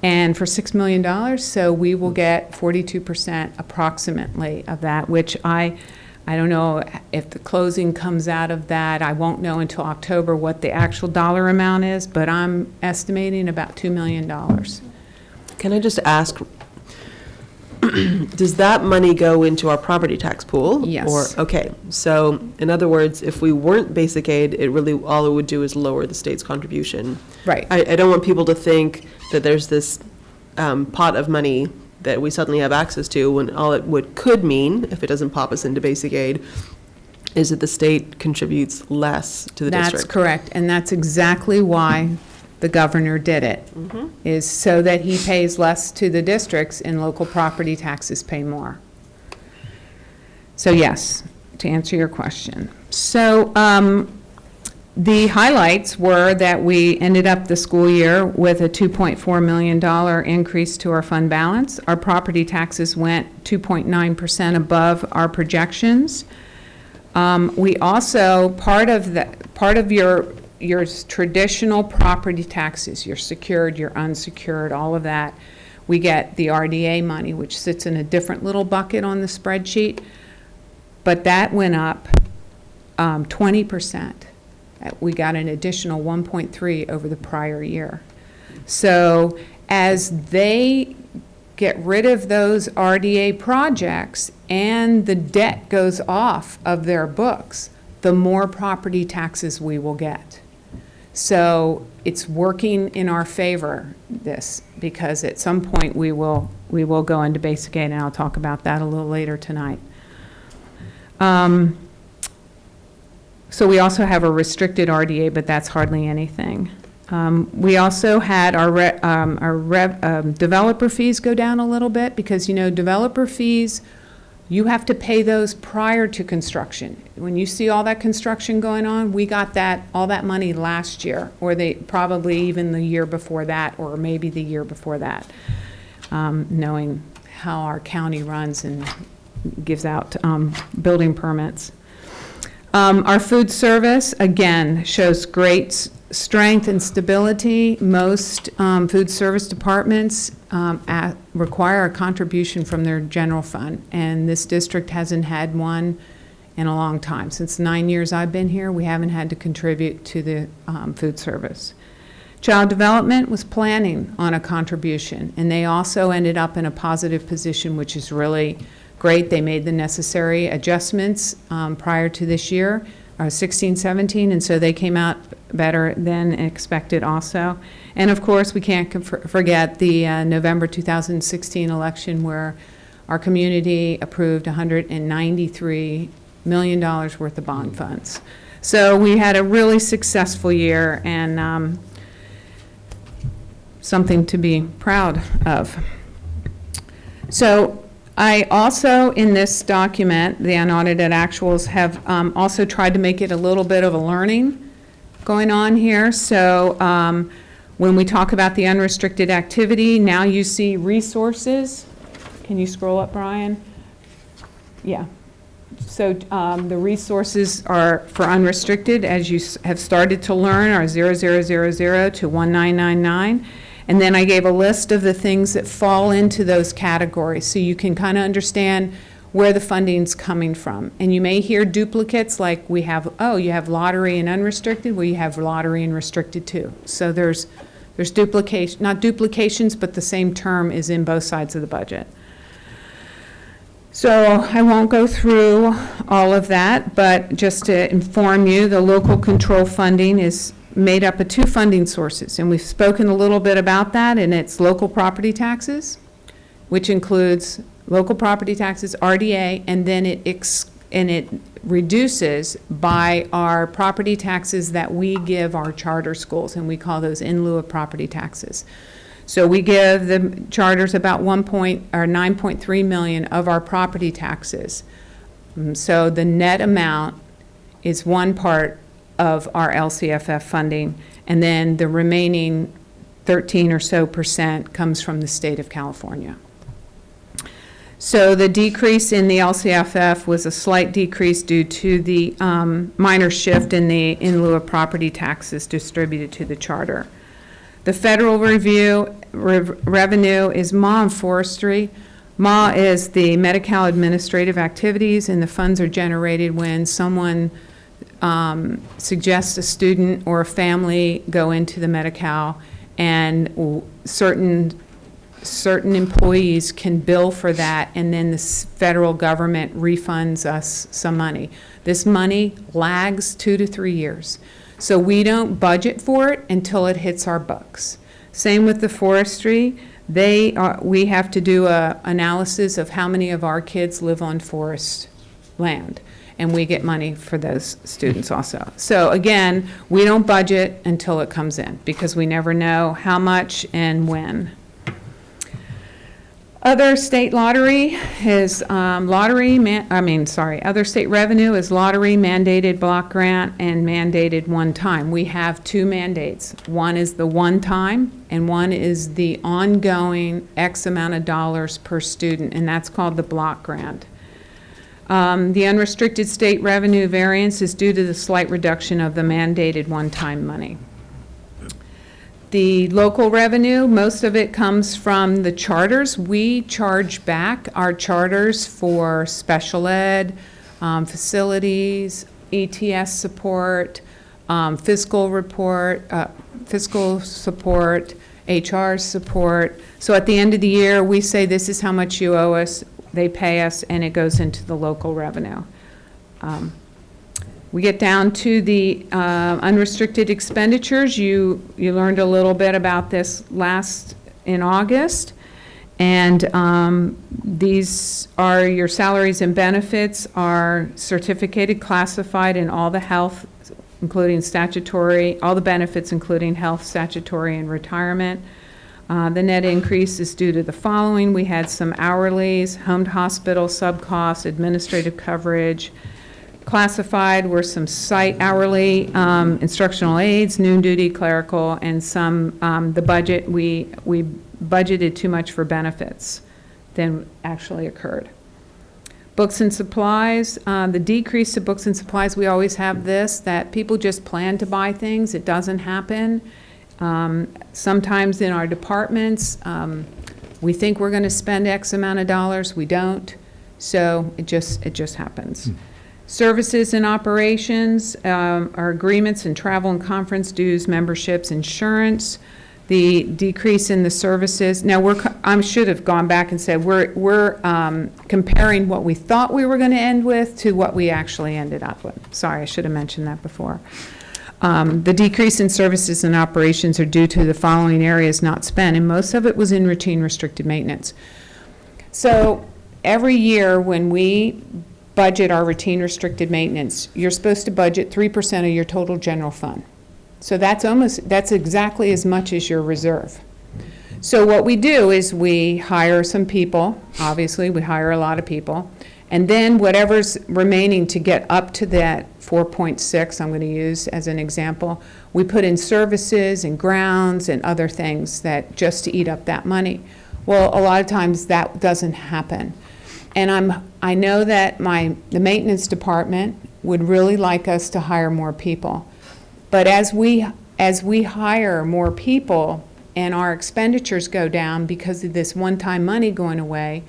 and for $6 million, so we will get 42% approximately of that, which I don't know if the closing comes out of that. I won't know until October what the actual dollar amount is, but I'm estimating about $2 million. Can I just ask, does that money go into our property tax pool? Yes. Or, okay, so in other words, if we weren't basic aid, it really, all it would do is lower the state's contribution. Right. I don't want people to think that there's this pot of money that we suddenly have access to, when all it could mean, if it doesn't pop us into basic aid, is that the state contributes less to the district. That's correct, and that's exactly why the governor did it, is so that he pays less to the districts and local property taxes pay more. So yes, to answer your question. So the highlights were that we ended up the school year with a $2.4 million increase to our fund balance. Our property taxes went 2.9% above our projections. We also, part of your traditional property taxes, your secured, your unsecured, all of that, we get the RDA money, which sits in a different little bucket on the spreadsheet, but that went up 20%. We got an additional 1.3 over the prior year. So as they get rid of those RDA projects and the debt goes off of their books, the more property taxes we will get. So it's working in our favor, this, because at some point we will go into basic aid, and I'll talk about that a little later tonight. So we also have a restricted RDA, but that's hardly anything. We also had our developer fees go down a little bit because, developer fees, you have to pay those prior to construction. When you see all that construction going on, we got all that money last year, or probably even the year before that, or maybe the year before that, knowing how our county runs and gives out building permits. Our food service, again, shows great strength and stability. Most food service departments require a contribution from their general fund, and this district hasn't had one in a long time. Since 9 years I've been here, we haven't had to contribute to the food service. Child Development was planning on a contribution, and they also ended up in a positive position, which is really great. They made the necessary adjustments prior to this year, 16-17, and so they came out better than expected also. And of course, we can't forget the November 2016 election, where our community approved $193 million worth of bond funds. So we had a really successful year, and something to be proud of. So I also, in this document, the Unaudited Actuals, have also tried to make it a little bit of a learning going on here. So when we talk about the unrestricted activity, now you see resources. Can you scroll up, Brian? Yeah. So the resources are for unrestricted, as you have started to learn, are 0000 to 1999. And then I gave a list of the things that fall into those categories, so you can kind of understand where the funding's coming from. And you may hear duplicates, like we have, you have lottery and unrestricted, well, you have lottery and restricted too. So there's duplication, not duplications, but the same term is in both sides of the budget. So I won't go through all of that, but just to inform you, the local control funding is made up of two funding sources, and we've spoken a little bit about that, and it's local property taxes, which includes local property taxes, RDA, and then it reduces by our property taxes that we give our charter schools, and we call those in lieu of property taxes. So we give the charters about 9.3 million of our property taxes. So the net amount is one part of our LCFF funding, and then the remaining 13% or so comes from the state of California. So the decrease in the LCFF was a slight decrease due to the minor shift in the in lieu of property taxes distributed to the charter. The federal revenue is MA and forestry. MA is the Medi-Cal administrative activities, and the funds are generated when someone suggests a student or a family go into the Medi-Cal, and certain employees can bill for that, and then the federal government refunds us some money. This money lags 2 to 3 years. So we don't budget for it until it hits our books. Same with the forestry. We have to do an analysis of how many of our kids live on forest land, and we get money for those students also. So again, we don't budget until it comes in, because we never know how much and when. Other state lottery is other state revenue is lottery, mandated block grant, and mandated one time. We have two mandates. One is the one time, and one is the ongoing X amount of dollars per student, and that's called the block grant. The unrestricted state revenue variance is due to the slight reduction of the mandated one-time money. The local revenue, most of it comes from the charters. We charge back our charters for special ed, facilities, ETS support, fiscal support, HR support. So at the end of the year, we say, this is how much you owe us. They pay us, and it goes into the local revenue. We get down to the unrestricted expenditures. You learned a little bit about this in August. And these are your salaries and benefits are certificated, classified in all the health including statutory, all the benefits including health, statutory, and retirement. The net increase is due to the following. We had some hourlies, home to hospital, sub-costs, administrative coverage. Classified were some site hourly, instructional aides, noon duty, clerical, and some, the budget, we budgeted too much for benefits than actually occurred. Books and supplies, the decrease of books and supplies, we always have this, that people just plan to buy things. It doesn't happen. Sometimes in our departments, we think we're going to spend X amount of dollars. We don't. So it just happens. Services and operations are agreements and travel and conference dues, memberships, insurance. The decrease in the services. Now I should have gone back and said we're comparing what we thought we were going to end with to what we actually ended up with. Sorry, I should have mentioned that before. The decrease in services and operations are due to the following areas not spent, and most of it was in routine restricted maintenance. So every year when we budget our routine restricted maintenance, you're supposed to budget 3% of your total general fund. So that's exactly as much as your reserve. So what we do is we hire some people, obviously we hire a lot of people, and then whatever's remaining to get up to that 4.6, I'm going to use as an example, we put in services and grounds and other things that just to eat up that money. Well, a lot of times that doesn't happen. And I know that the maintenance department would really like us to hire more people. But as we hire more people and our expenditures go down because of this one-time money going away,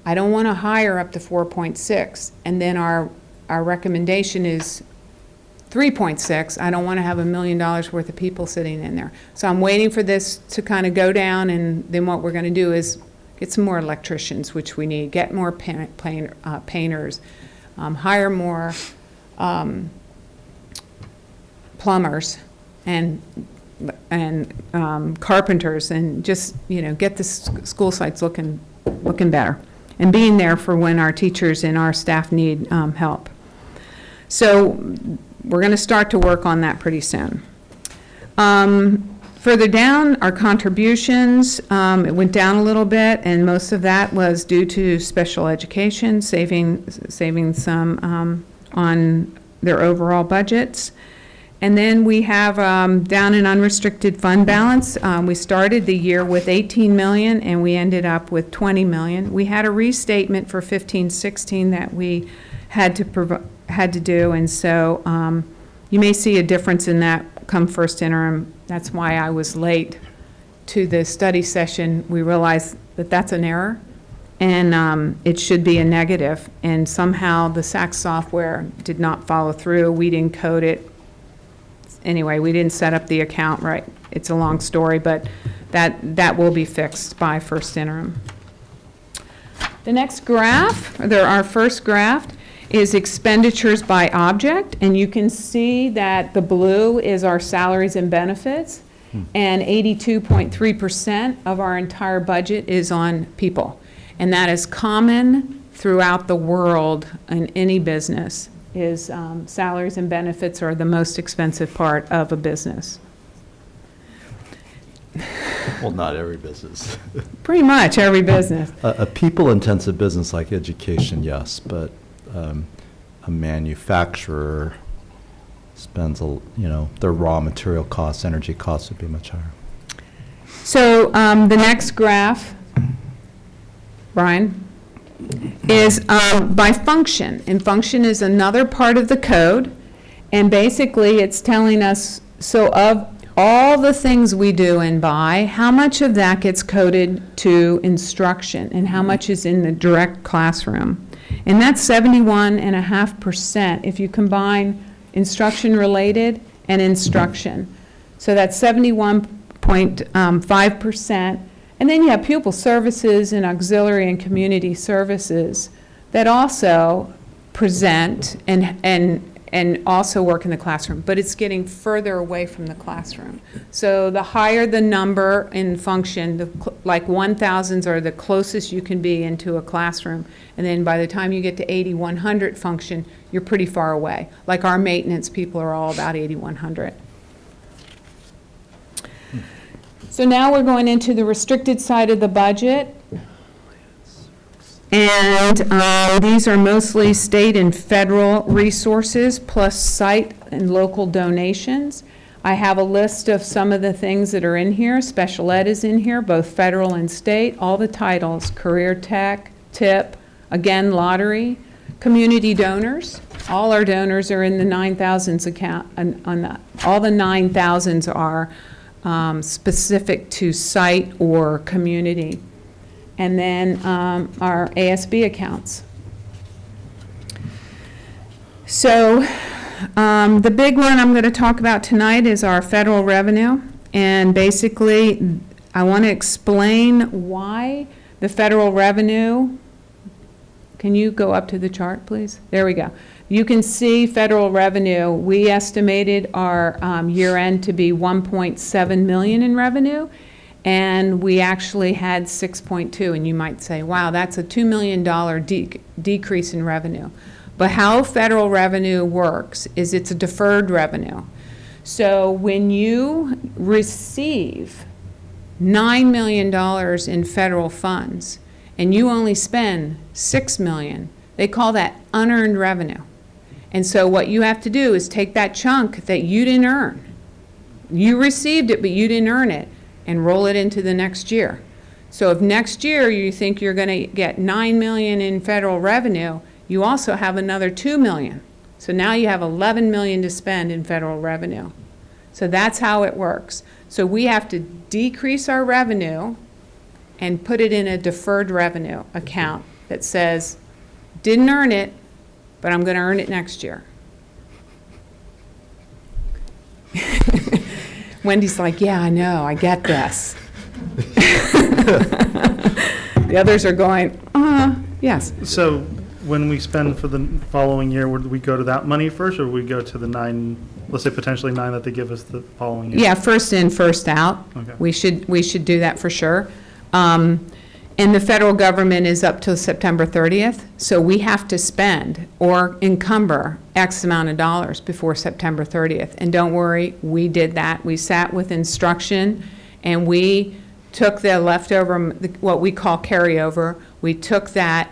I don't want to hire up to 4.6. And then our recommendation is 3.6. I don't want to have $1 million worth of people sitting in there. So I'm waiting for this to kind of go down, and then what we're going to do is get some more electricians, which we need, get more painters, hire more plumbers and carpenters, and just get the school sites looking better, and being there for when our teachers and our staff need help. So we're going to start to work on that pretty soon. Further down, our contributions, it went down a little bit, and most of that was due to special education, saving some on their overall budgets. And then we have down in unrestricted fund balance, we started the year with 18 million and we ended up with 20 million. We had a restatement for 15-16 that we had to do, and so you may see a difference in that come first interim. That's why I was late to the study session. We realized that that's an error, and it should be a negative, and somehow the SAC software did not follow through. We didn't code it. Anyway, we didn't set up the account right. It's a long story, but that will be fixed by first interim. The next graph, our first graph, is expenditures by object, and you can see that the blue is our salaries and benefits, and 82.3% of our entire budget is on people. And that is common throughout the world in any business, is salaries and benefits are the most expensive part of a business. Well, not every business. Pretty much every business. A people-intensive business like education, yes, but a manufacturer spends, their raw material costs, energy costs would be much higher. So the next graph, Brian, is by function. And function is another part of the code. And basically it's telling us, so of all the things we do and buy, how much of that gets coded to instruction and how much is in the direct classroom. And that's 71.5% if you combine instruction related and instruction. So that's 71.5%. And then you have pupil services and auxiliary and community services that also present and and also work in the classroom, but it's getting further away from the classroom. So the higher the number in function, like 1,000s are the closest you can be into a classroom, and then by the time you get to 8,100 function, you're pretty far away. Like our maintenance people are all about 8,100. So now we're going into the restricted side of the budget. And these are mostly state and federal resources plus site and local donations. I have a list of some of the things that are in here. Special ed is in here, both federal and state. All the titles, career tech, TIP, again, lottery, community donors. All our donors are in the 9,000s account. All the 9,000s are specific to site or community. And then our ASB accounts. So the big one I'm going to talk about tonight is our federal revenue. And basically, I want to explain why the federal revenue. Can you go up to the chart, please? There we go. You can see federal revenue. We estimated our year end to be 1.7 million in revenue. And we actually had 6.2, and you might say, wow, that's a $2 million decrease in revenue. But how federal revenue works is it's a deferred revenue. So when you receive $9 million in federal funds, and you only spend $6 million, they call that unearned revenue. And so what you have to do is take that chunk that you didn't earn. You received it, but you didn't earn it, and roll it into the next year. So if next year you think you're going to get $9 million in federal revenue, you also have another $2 million. So now you have $11 million to spend in federal revenue. So that's how it works. So we have to decrease our revenue and put it in a deferred revenue account that says, didn't earn it, but I'm going to earn it next year. Wendy's like, yeah, I know, I get this. The others are going, yes. So when we spend for the following year, would we go to that money first, or would we go to the 9, let's say potentially 9 that they give us the following year? Yeah, first in, first out. Okay. We should do that for sure. And the federal government is up till September 30th, so we have to spend or encumber X amount of dollars before September 30th. And don't worry, we did that. We sat with instruction, and we took the leftover, what we call carryover. We took that.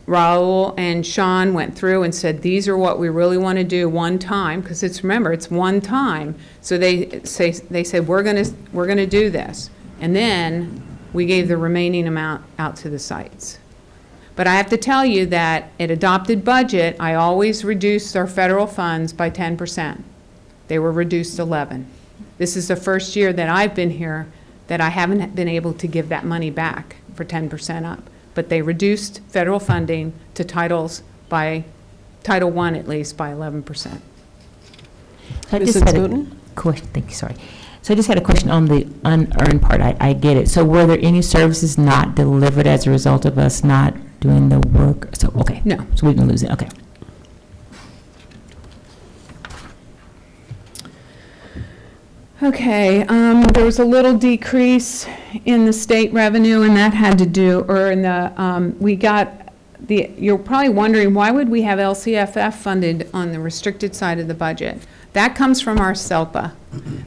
Raul and Sean went through and said, these are what we really want to do one time, because remember, it's one time. So they said, we're gonna do this. And then we gave the remaining amount out to the sites. But I have to tell you that at adopted budget, I always reduced our federal funds by 10%. They were reduced 11. This is the first year that I've been here that I haven't been able to give that money back for 10% up. But they reduced federal funding to titles by, Title I at least, by 11%. I just had a question. Thank you, sorry. So I just had a question on the unearned part. I get it. So were there any services not delivered as a result of us not doing the work? So, okay. No. So we didn't lose it. Okay. Okay, there was a little decrease in the state revenue, and that had to do, or in the, we got the, you're probably wondering, why would we have LCFF funded on the restricted side of the budget? That comes from our SELPA.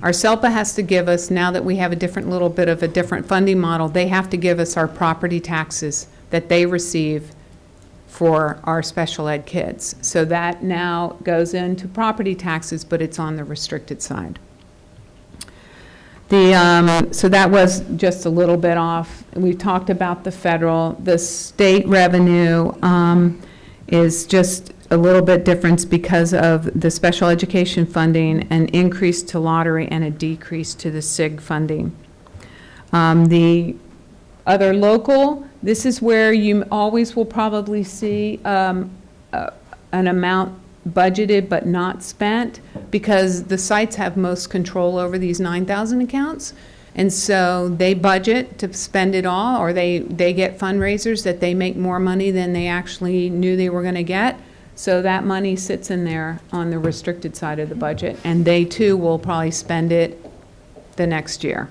Our SELPA has to give us, now that we have a different little bit of a different funding model, they have to give us our property taxes that they receive for our special ed kids. So that now goes into property taxes, but it's on the restricted side. So that was just a little bit off. We talked about the federal. The state revenue is just a little bit different because of the special education funding, an increase to lottery and a decrease to the SIG funding. The other local, this is where you always will probably see an amount budgeted but not spent, because the sites have most control over these 9,000 accounts. And so they budget to spend it all, or they get fundraisers that they make more money than they actually knew they were going to get. So that money sits in there on the restricted side of the budget, and they too will probably spend it the next year.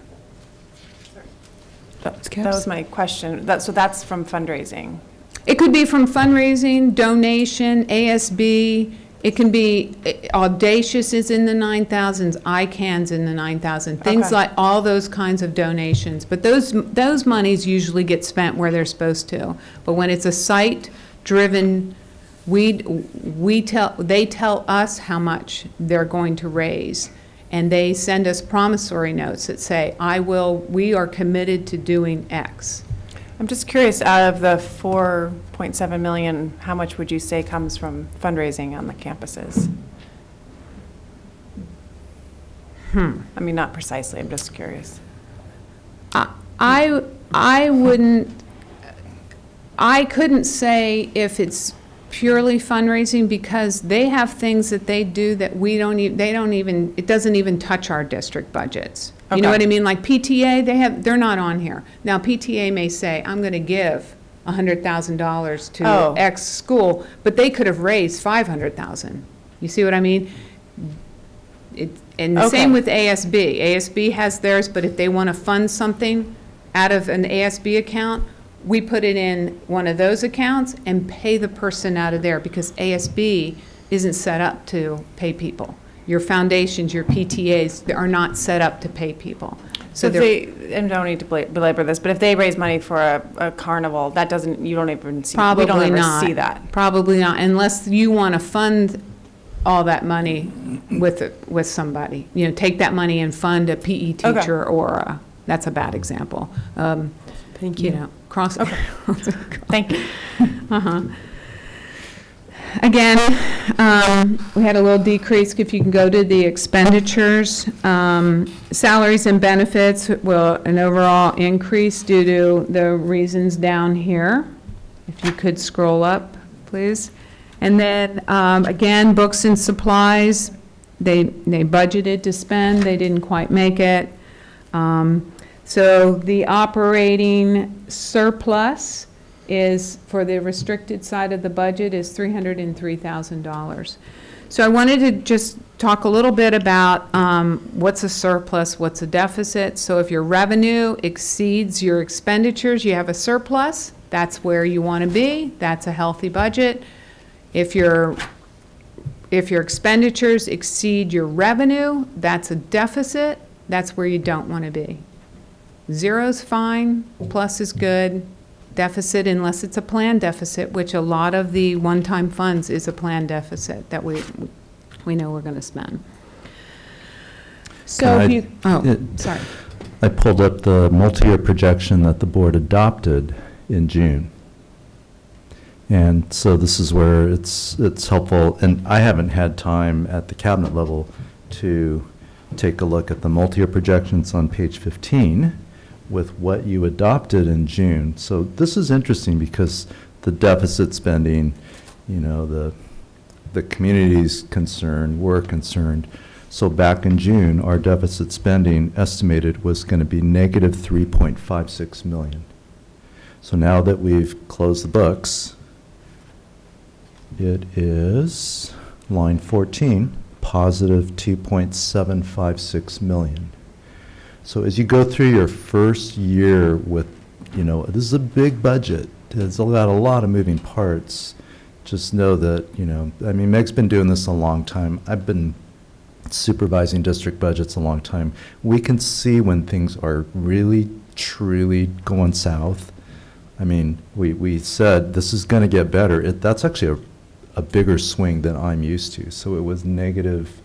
That was my question. So that's from fundraising. It could be from fundraising, donation, ASB. It can be, Audacious is in the 9,000s, ICANN's in the 9,000, things Okay. like all those kinds of donations. But those monies usually get spent where they're supposed to. But when it's a site-driven, they tell us how much they're going to raise. And they send us promissory notes that say, we are committed to doing X. I'm just curious, out of the 4.7 million, how much would you say comes from fundraising on the campuses? I mean, not precisely, I'm just curious. I couldn't say if it's purely fundraising, because they have things that they do that it doesn't even touch our district budgets. You know Okay. what I mean? Like PTA, they're not on here. Now, PTA may say, I'm going to give $100,000 to Oh. X school, but they could have raised $500,000. You see what I mean? And the same Okay. with ASB. ASB has theirs, but if they want to fund something out of an ASB account, we put it in one of those accounts and pay the person out of there, because ASB isn't set up to pay people. Your foundations, your PTAs, they are not set up to pay people. So if they, and I don't need to belabor this, but if they raise money for a carnival, that doesn't, you don't even see, we don't Probably ever not. see that. Probably not, unless you want to fund all that money with somebody. You know, take that money and fund a PE teacher, or that's a bad example. Thank You you. know, cross. Thank you. Again, we had a little decrease. If you can go to the expenditures, salaries and benefits will an overall increase due to the reasons down here. If you could scroll up, please. And then, again, books and supplies, they budgeted to spend, they didn't quite make it. So the operating surplus is, for the restricted side of the budget, is $303,000. So I wanted to just talk a little bit about what's a surplus, what's a deficit. So if your revenue exceeds your expenditures, you have a surplus. That's where you want to be. That's a healthy budget. If your expenditures exceed your revenue, that's a deficit. That's where you don't want to be. Zero's fine, plus is good. Deficit, unless it's a planned deficit, which a lot of the one-time funds is a planned deficit that we know we're going to spend. So if you, sorry. I pulled up the multi-year projection that the board adopted in June. And so this is where it's helpful, and I haven't had time at the cabinet level to take a look at the multi-year projections on page 15 with what you adopted in June. So this is interesting because the deficit spending, you know, the community's concerned, we're concerned. So back in June, our deficit spending estimated was going to be negative 3.56 million. So now that we've closed the books, it is line 14, positive 2.756 million. So as you go through your first year with, you know, this is a big budget. It's got a lot of moving parts. Just know that, you know, I mean, Meg's been doing this a long time. I've been supervising district budgets a long time. We can see when things are really, truly going south. I mean, we said this is going to get better. That's actually a bigger swing than I'm used to. So it was negative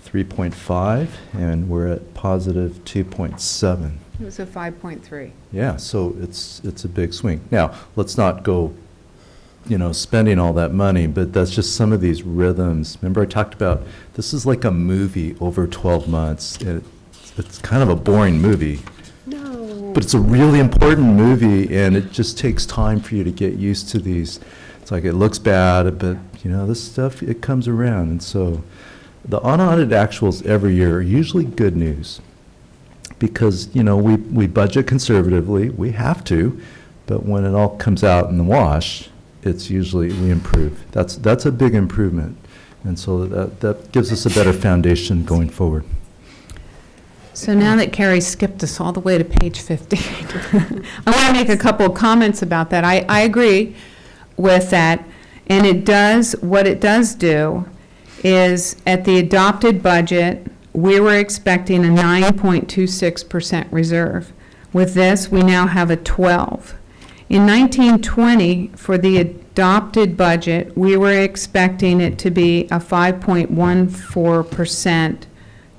3.5, and we're at positive 2.7. It was a 5.3. Yeah, so it's a big swing. Now, let's not go, you know, spending all that money, but that's just some of these rhythms. Remember I talked about, this is like a movie over 12 months. It's kind of a boring movie. No. But it's a really important movie, and it just takes time for you to get used to these. It's like it looks bad, but, you know, this stuff, it comes around. And so the unaudited actuals every year are usually good news because, you know, we budget conservatively. We have to. But when it all comes out in the wash, it's usually, we improve. That's a big improvement. And so that gives us a better foundation going forward. So now that Carrie skipped us all the way to page 15, I want to make a couple of comments about that. I agree with that, and what it does do is, at the adopted budget, we were expecting a 9.26% reserve. With this, we now have a 12. In 1920, for the adopted budget, we were expecting it to be a 5.14%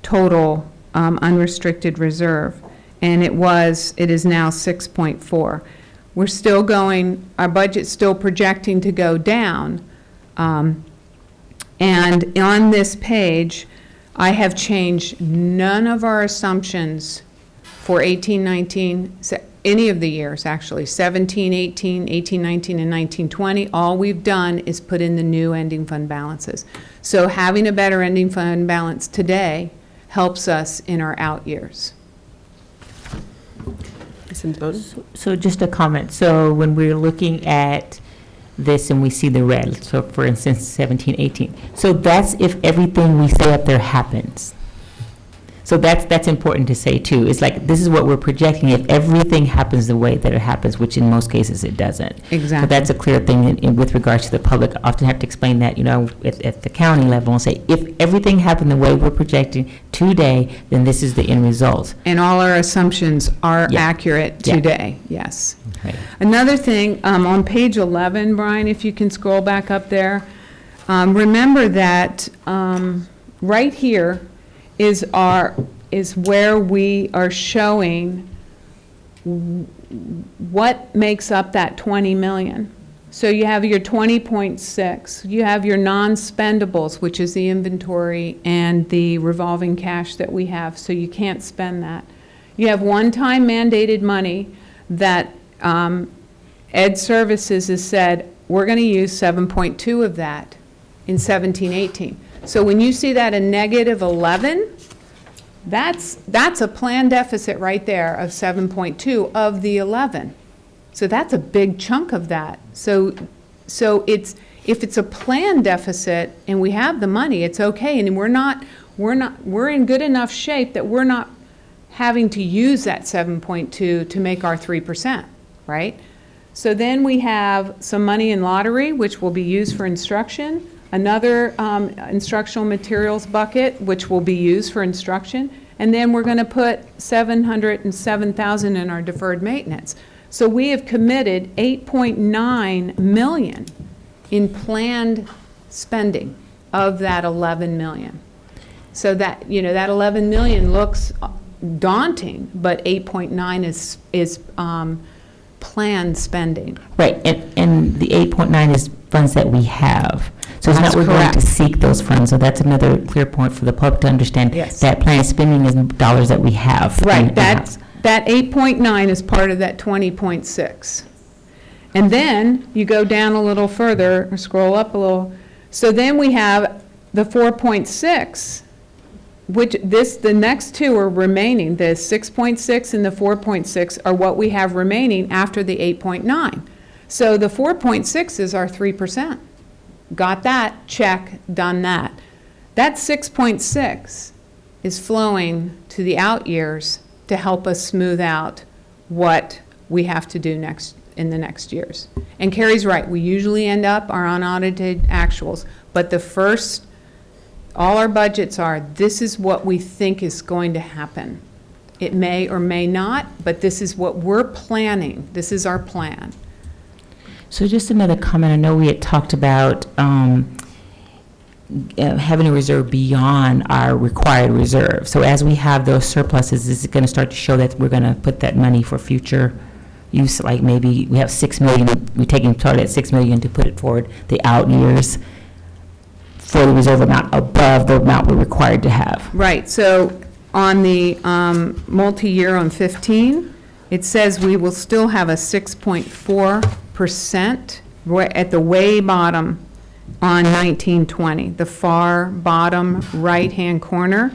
total unrestricted reserve, and it is now 6.4. We're still going, our budget's still projecting to go down, and on this page, I have changed none of our assumptions for 18, 19, any of the years, actually, 17, 18, 18, 19, and 19, 20. All we've done is put in the new ending fund balances. So having a better ending fund balance today helps us in our out years. So just a comment. So when we're looking at this and we see the red, so for instance, 17, 18. So that's if everything we say up there happens. So that's important to say too. It's like, this is what we're projecting if everything happens the way that it happens, which in most cases it doesn't. Exactly. So that's a clear thing with regards to the public. I often have to explain that, at the county level, and say, if everything happened the way we're projecting today, then this is the end result. And all our assumptions are Yeah. accurate Yeah. today, yes. Right. Another thing, on page 11, Brian, if you can scroll back up there, remember that right here is where we are showing what makes up that 20 million. So you have your 20.6, you have your non-spendables, which is the inventory and the revolving cash that we have, so you can't spend that. You have one-time mandated money that Ed Services has said, we're going to use 7.2 of that in 17-18. So when you see that a negative 11, that's a planned deficit right there of 7.2 of the 11. So that's a big chunk of that. So if it's a planned deficit and we have the money, it's okay. And we're in good enough shape that we're not having to use that 7.2 to make our 3%, right? So then we have some money in lottery, which will be used for instruction. Another instructional materials bucket, which will be used for instruction, and then we're going to put $707,000 in our deferred maintenance. So we have committed $8.9 million in planned spending of that $11 million. So that, that $11 million looks daunting, but 8.9 is planned spending. Right, and the 8.9 is funds that we have. So it's That's not we're going to correct. seek those funds. So that's another clear point for the public to understand. Yes. That planned spending is dollars that we have. Right, in the that house. 8.9 is part of that 20.6. And then you go down a little further, or scroll up a little. So then we have the 4.6, which the next two are remaining. The 6.6 and the 4.6 are what we have remaining after the 8.9. So the 4.6 is our 3%. Got that, check, done that. That 6.6 is flowing to the out years to help us smooth out what we have to do in the next years. And Carrie's right, we usually end up our unaudited actuals, but all our budgets this is what we think is going to happen. It may or may not, but this is what we're planning. This is our plan. So just another comment. I know we had talked about having a reserve beyond our required reserve. So as we have those surpluses, is it going to start to show that we're going to put that money for future use? Like maybe we have $6 million, we're taking part of that $6 million to put it forward the out years for the reserve amount above the amount we're required to have. Right, so on the multi-year on 15, it says we will still have a 6.4% at the way bottom on 1920, the far bottom right-hand corner.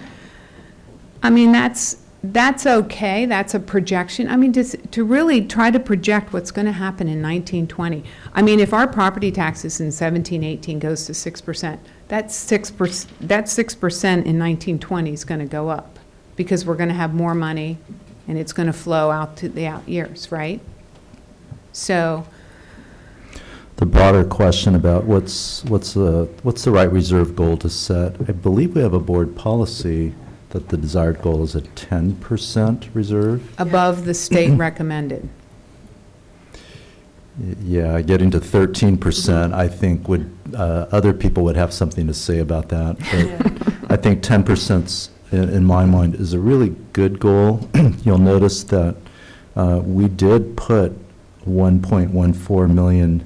I mean, that's that's okay, that's a projection. I mean, to really try to project what's going to happen in 1920. I mean, if our property taxes in 1718 goes to 6%, that's 6% in 1920 is going to go up because we're going to have more money and it's going to flow out to the out years, right? So The broader question about what's the right reserve goal to set, I believe we have a board policy that the desired goal is a 10% reserve. above the state recommended. Yeah, getting to 13%, I think would, other people would have something to say about that. But I think 10%, in my mind, is a really good goal. You'll notice that we did put 1.14 million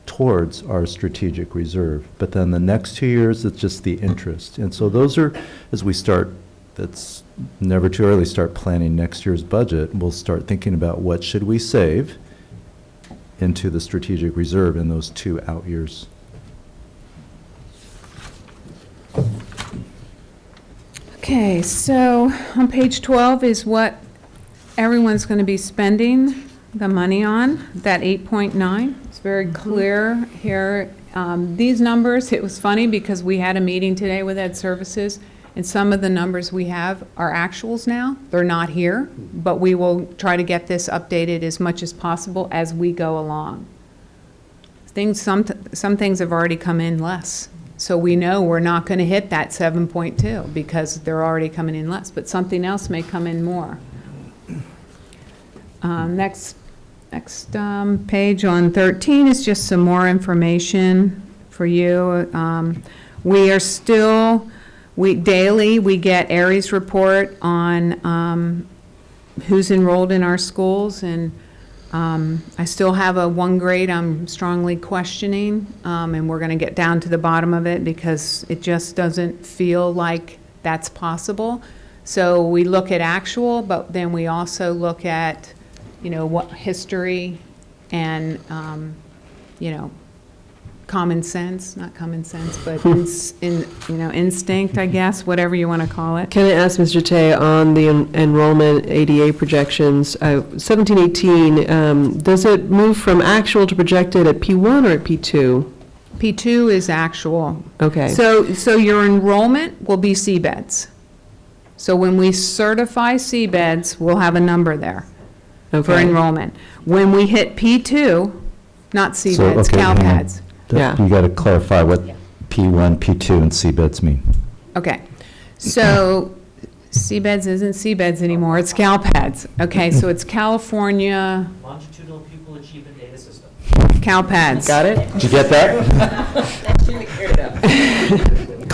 towards our strategic reserve. But then the next 2 years, it's just the interest. And so those are, as we start, that's never too early, start planning next year's budget, we'll start thinking about what should we save into the strategic reserve in those 2 out years. Okay, so on page 12 is what everyone's going to be spending the money on, that 8.9. It's very clear here. These numbers, it was funny because we had a meeting today with Ed Services, and some of the numbers we have are actuals now. They're not here, but we will try to get this updated as much as possible as we go along. Some things have already come in less. So we know we're not going to hit that 7.2 because they're already coming in less, but something else may come in more. Next page on 13 is just some more information for you. We are still, daily we get Aries report on who's enrolled in our schools, and I still have a 1 grade I'm strongly questioning, and we're going to get down to the bottom of it because it just doesn't feel like that's possible. So we look at actual, but then we also look at, what history and, common sense, not common sense, but instinct, I guess, whatever you want to call it. Can I ask Mr. Tay on the enrollment ADA projections, 1718, does it move from actual to projected at P1 or at P2? P2 is actual. Okay. So your enrollment will be C-beds. So when we certify C-beds, we'll have a number there for Okay. enrollment. When we hit P2, not C-beds, hang on. CalPADS. Yeah. You got to clarify what P1, P2, and C-beds mean. Okay, so C-beds isn't C-beds anymore, it's CalPADS. Okay, so it's California Longitudinal Pupil Achievement Data System. CalPADS. Got it? Did you get that?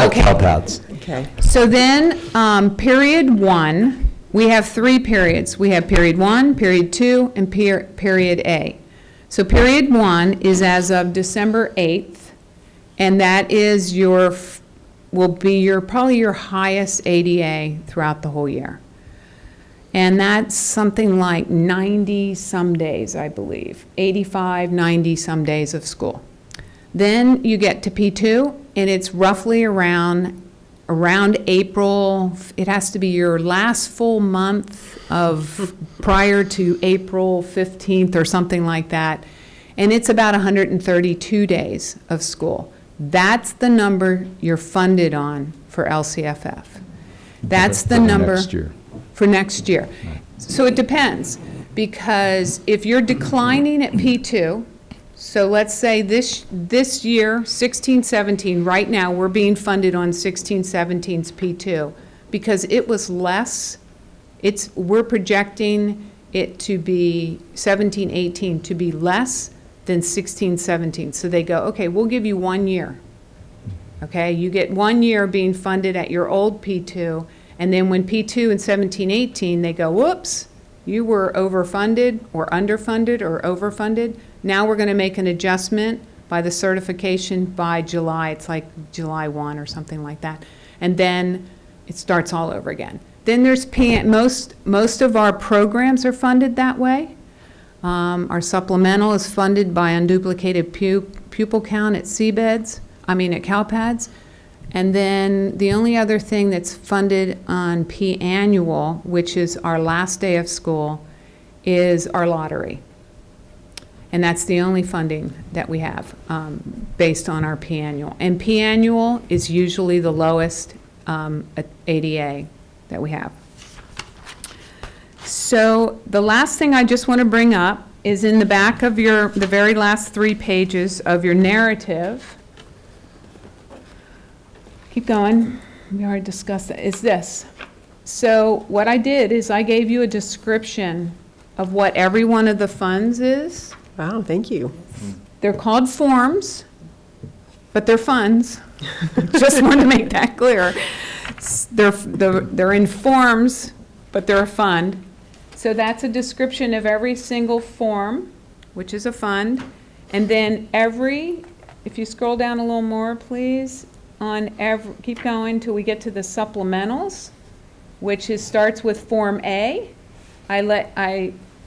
Okay. CalPADS. Okay. So then, period 1, we have 3 periods. We have period 1, period 2, and period A. So period 1 is as of December 8th, and that is will be probably your highest ADA throughout the whole year. And that's something like 90-some days, I believe, 85, 90-some days of school. Then you get to P2, and it's roughly around April. It has to be your last full month of prior to April 15th or something like that. And it's about 132 days of school. That's the number you're funded on for LCFF. That's the number Next year. for next year. So it depends, because if you're declining at P2, so let's say this year, 16-17, right now, we're being funded on 16-17's P2 because it was less. We're projecting it to be 17-18 to be less than 16-17. So they go, okay, we'll give you 1 year. Okay, you get 1 year being funded at your old P2, and then when P2 and 17-18, they go, whoops, you were overfunded or underfunded or overfunded. Now we're going to make an adjustment by the certification by July. It's like July 1 or something like that. And then it starts all over again. Then there's most of our programs are funded that way. Our supplemental is funded by unduplicated pupil count at CBEDS, at CalPADS. And then the only other thing that's funded on P-annual, which is our last day of school, is our lottery. And that's the only funding that we have based on our P-annual. And P-annual is usually the lowest ADA that we have. So the last thing I just want to bring up is in the back of the very last 3 pages of your narrative. Keep going. We already discussed that. Is this. So what I did is I gave you a description of what every one of the funds is. Wow, thank you. They're called forms, but they're funds. Just want to make that clear. They're in forms, but they're a fund. So that's a description of every single form, which is a fund. And then if you scroll down a little more, please, keep going till we get to the supplementals, which starts with Form A.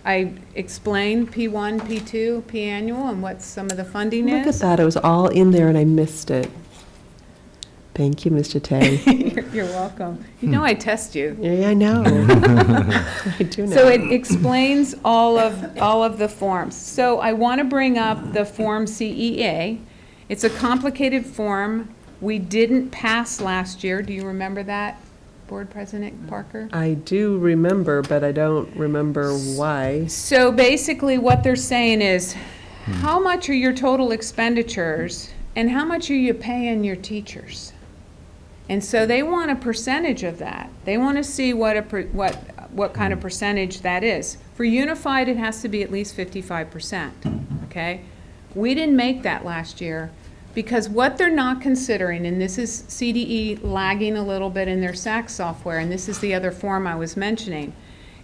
I explained P1, P2, P-annual, and what some of the funding Look at is. that, it was all in there and I missed it. Thank you, Mr. Tay. You're welcome. You know I test you. Yeah, I know. I do know. So it explains all of the forms. So I want to bring up the Form CEA. It's a complicated form. We didn't pass last year. Do you remember that, Board President Parker? I do remember, but I don't remember why. So basically what they're saying is, how much are your total expenditures and how much are you paying your teachers? And so they want a percentage of that. They want to see what kind of percentage that is. For unified, it has to be at least 55%, okay? We didn't make that last year because what they're not considering, and this is CDE lagging a little bit in their SAC software, and this is the other form I was mentioning,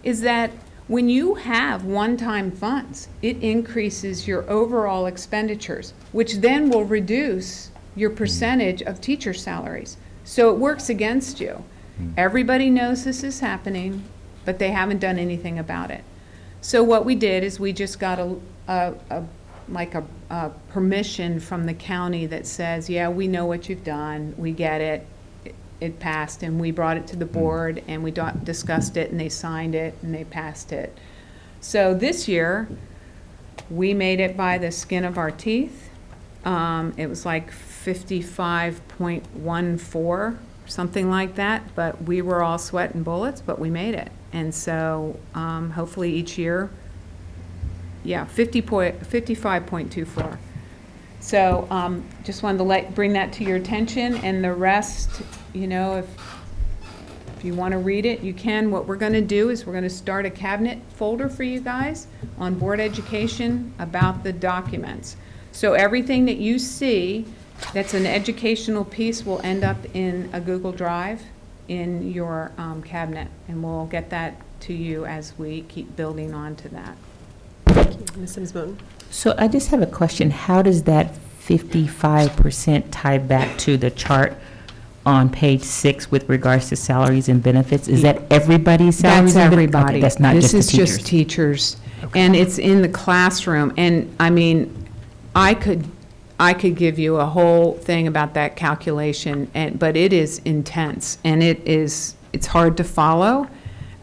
is that when you have one-time funds, it increases your overall expenditures, which then will reduce your percentage of teacher salaries. So it works against you. Everybody knows this is happening, but they haven't done anything about it. So what we did is we just got a permission from the county that says, yeah, we know what you've done, we get it, it passed, and we brought it to the board, and we discussed it, and they signed it, and they passed it. So this year, we made it by the skin of our teeth. It was like 55.14, something like that, but we were all sweating bullets, but we made it. And so hopefully each year, yeah, 55.24. So just wanted to bring that to your attention, and the rest, you know, if you want to read it, you can. What we're going to do is we're going to start a cabinet folder for you guys on board education about the documents. So everything that you see that's an educational piece will end up in a Google Drive in your cabinet, and we'll get that to you as we keep building on to that. Thank you. Ms. Sims-Moton. So I just have a question. How does that 55% tie back to the chart on page 6 with regards to salaries and benefits? Is that everybody's salaries? That's and benefits? everybody. Okay, that's not this just the is teachers. just teachers, and it's in the classroom. And I mean, I could give you a whole thing about that calculation, but it is intense, and it's hard to follow.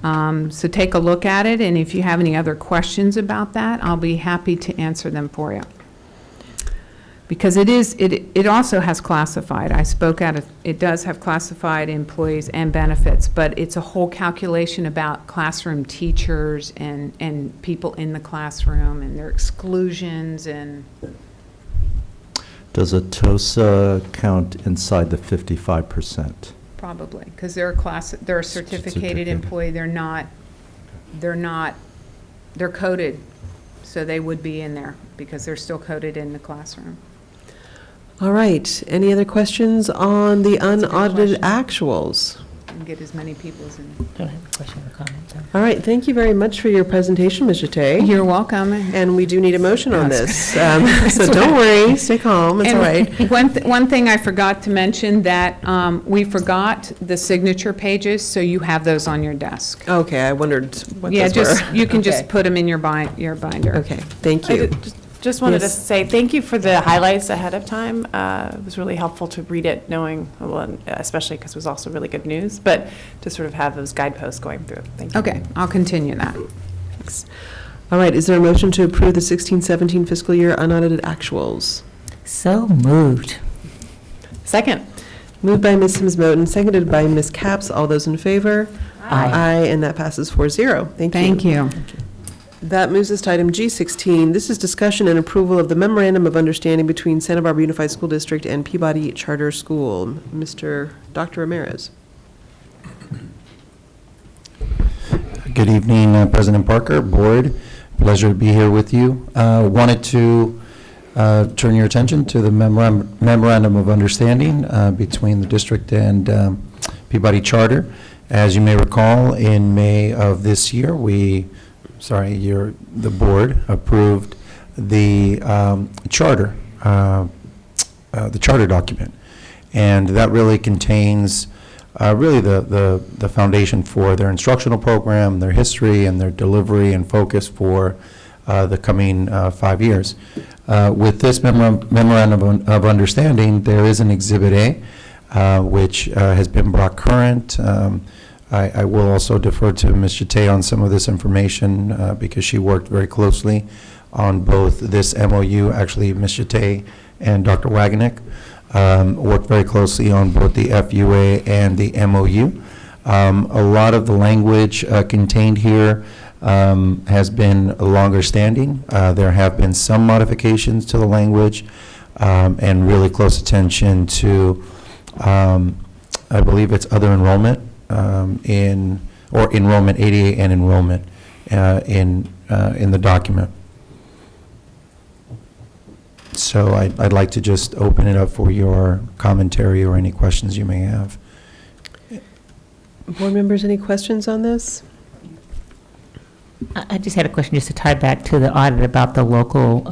So take a look at it, and if you have any other questions about that, I'll be happy to answer them for you. Because it also has classified. I spoke at it does have classified employees and benefits, but it's a whole calculation about classroom teachers and people in the classroom and their exclusions and. Does a TOSA count inside the 55%? Probably, because they're a certificated employee. They're coded, so they would be in there because they're still coded in the classroom. All right, any other questions on the unaudited actuals? And get as many people as in. Don't have a question or comment. though. All right, thank you very much for your presentation, Mr. Tay. You're welcome. And we do need a motion on this, so don't worry, stay calm, it's all right. One thing I forgot to mention, that we forgot the signature pages, so you have those on your desk. Okay, I wondered what Yeah, those were. you can just Okay. put them in your binder. Okay, thank you. Just wanted to Yes. say thank you for the highlights ahead of time. It was really helpful to read it knowing, well, especially because it was also really good news, but to sort of have those guideposts going through. Thank you. Okay, I'll continue that. Thanks. All right, is there a motion to approve the 16-17 fiscal year unaudited actuals? So moved. Second. Moved by Ms. Sims Moten, seconded by Ms. Capps. All those in favor? Aye. Aye, and that passes 4-0. Thank you. Thank you. That moves us to item G16. This is discussion and approval of the memorandum of understanding between Santa Barbara Unified School District and Peabody Charter School. Dr. Ramirez. Good evening, President Parker, Board. Pleasure to be here with you. Wanted to turn your attention to the memorandum of understanding between the district and Peabody Charter. As you may recall, in May of this year, the board approved the charter document, and that really contains really the foundation for their instructional program, their history, and their delivery and focus for the coming 5 years. With this memorandum of understanding, there is an Exhibit A, which has been brought current. I will also defer to Ms. Jate on some of this information because she worked very closely on both this MOU. Actually, Ms. Jate and Dr. Waganek worked very closely on both the FUA and the MOU. A lot of the language contained here has been longer standing. There have been some modifications to the language and really close attention to, I believe it's other enrollment enrollment, ADA and enrollment in the document. So I'd like to just open it up for your commentary or any questions you may have. Board members, any questions on this? I just had a question just to tie back to the audit about the local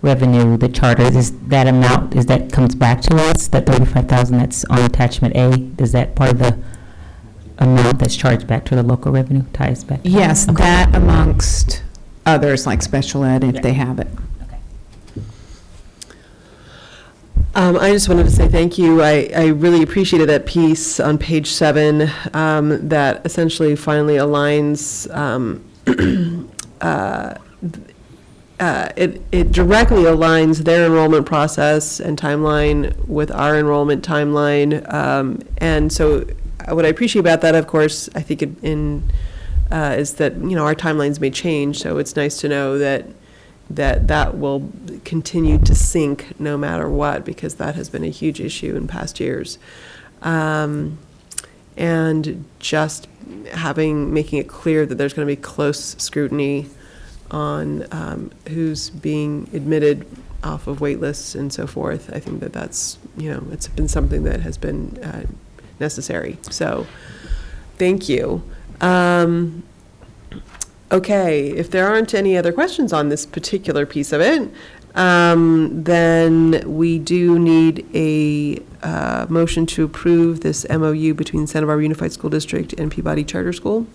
revenue, the charter. Is that amount, that comes back to us, that 35,000 that's on attachment A? Is that part of the amount that's charged back to the local revenue, ties back to Yes, Okay. that amongst others, like special ed, if they have it. I just wanted to say thank you. I really appreciated that piece on page 7 that essentially finally aligns, it directly aligns their enrollment process and timeline with our enrollment timeline. And so what I appreciate about that, of course, I think is that, our timelines may change. So it's nice to know that will continue to sync no matter what, because that has been a huge issue in past years. And just making it clear that there's going to be close scrutiny on who's being admitted off of wait lists and so forth. I think that's, it's been something that has been necessary. So thank you. Okay, if there aren't any other questions on this particular piece of it, then we do need a motion to approve this MOU between Santa Barbara Unified School District and Peabody Charter School.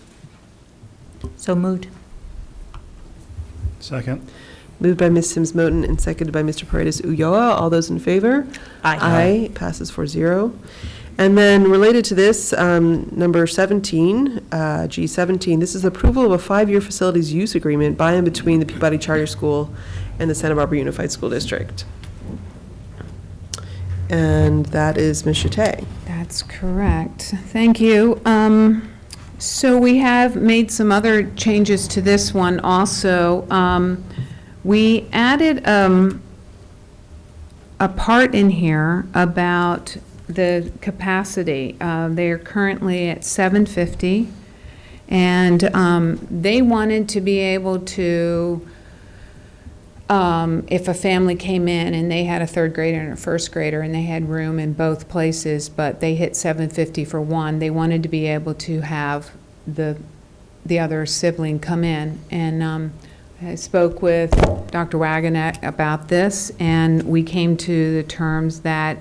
So moved. Second. Moved by Ms. Sims Moten and seconded by Mr. Paredes Ulloa. All those in favor? Aye. Aye, passes 4-0. And then related to this, number 17, G17, this is approval of a 5-year facilities use agreement by and between the Peabody Charter School and the Santa Barbara Unified School District. And that is Ms. Jate. That's correct. Thank you. So we have made some other changes to this one also. We added a part in here about the capacity. They're currently at 750, and they wanted to be able to, if a family came in and they had a 3rd grader and a 1st grader and they had room in both places, but they hit 750 for one, they wanted to be able to have the other sibling come in. And I spoke with Dr. Waganek about this, and we came to the terms that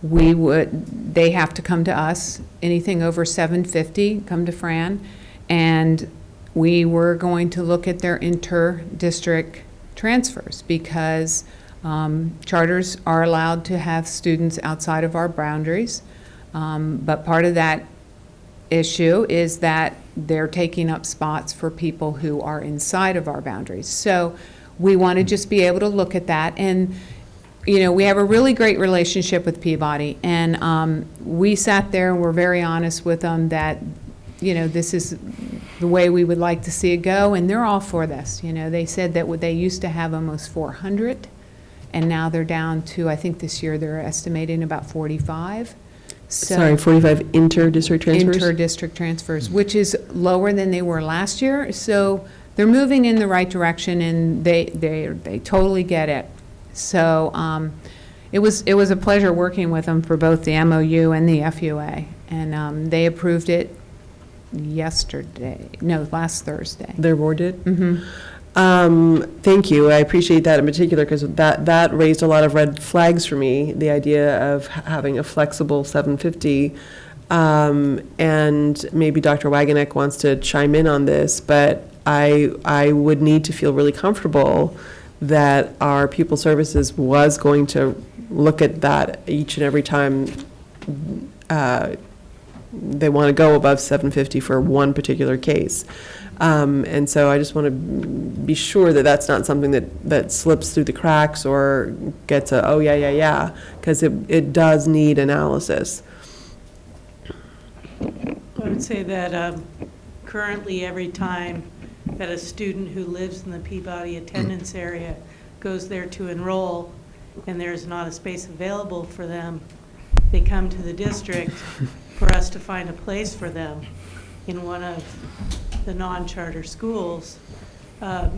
they have to come to us. Anything over 750, come to Fran. And we were going to look at their inter-district transfers, because charters are allowed to have students outside of our boundaries. But part of that issue is that they're taking up spots for people who are inside of our boundaries. So we want to just be able to look at that. And, you know, we have a really great relationship with Peabody. And we sat there and were very honest with them that, you know, this is the way we would like to see it go. And they're all for this. You know, they said that they used to have almost 400. And now they're down to, I think this year they're estimating about 45. So Sorry, 45 inter-district transfers? Inter-district transfers, which is lower than they were last year. So they're moving in the right direction, and they totally get it. So it was a pleasure working with them for both the MOU and the FUA. And they approved it last Thursday. Their board did? Mm-hmm. Thank you. I appreciate that in particular, because that raised a lot of red flags for me, the idea of having a flexible 750. And maybe Dr. Wagenek wants to chime in on this, but I would need to feel really comfortable that our Pupil Services was going to look at that each and every time they want to go above 750 for one particular case. And so I just want to be sure that that's not something that slips through the cracks or gets a, oh, yeah, because it does need analysis. I would say that currently every time that a student who lives in the Peabody attendance area goes there to enroll and there's not a space available for them, they come to the district for us to find a place for them in one of the non-charter schools.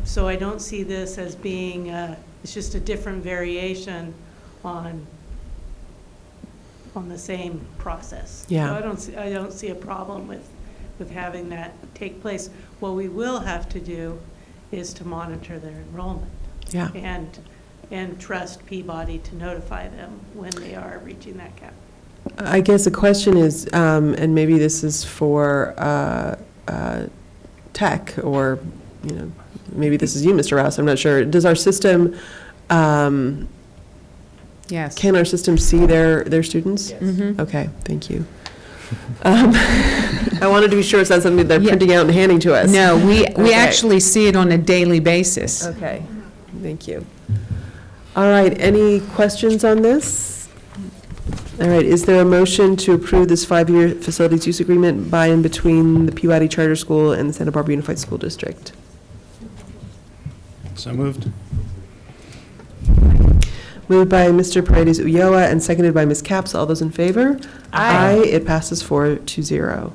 So I don't see this as being, it's just a different variation on the same process. Yeah. So I don't see a problem with having that take place. What we will have to do is to monitor their enrollment. Yeah. And trust Peabody to notify them when they are reaching that cap. I guess the question is, and maybe this is for tech, or, you know, maybe this is you, Mr. Rouse, I'm not sure. Does our system, Yes. can our system see their students? Yes. Mm-hmm. Okay, thank you. I wanted to be sure it's not something they're Yeah. printing out and handing to us. No, we Okay. actually see it on a daily basis. Okay, thank you. All right, any questions on this? All right, is there a motion to approve this 5-year facilities use agreement by and between the Peabody Charter School and the Santa Barbara Unified School District? So moved. Moved by Mr. Paredes Ulloa and seconded by Ms. Capps. All those in favor? Aye. It passes 4-0. All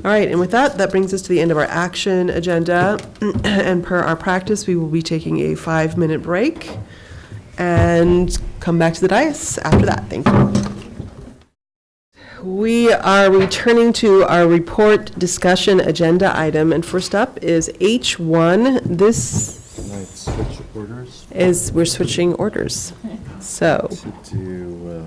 right, and with that, that brings us to the end of our action agenda. And per our practice, we will be taking a 5-minute break and come back to the dais after that. Thank you. We are returning to our report discussion agenda item, and first up is H1. This Switch orders is, we're switching orders. So, to do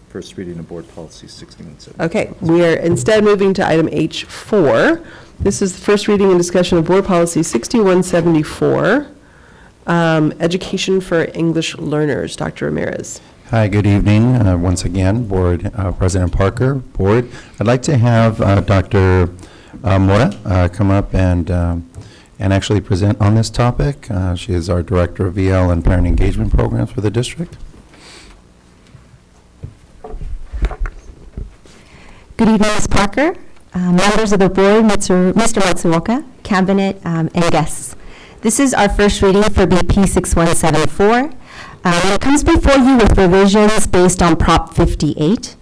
first reading of board policy 6170. okay, we are instead moving to item H4. This is the first reading and discussion of board policy 6174, education for English learners. Dr. Ramirez. Hi, good evening. Once again, Board President Parker, Board. I'd like to have Dr. Mora come up and actually present on this topic. She is our Director of VL and Parent Engagement Programs for the district. Good evening, Ms. Parker, members of the board, Mr. Matsuoka, cabinet, and guests. This is our first reading for BP 6174. It comes before you with revisions based on Prop 58.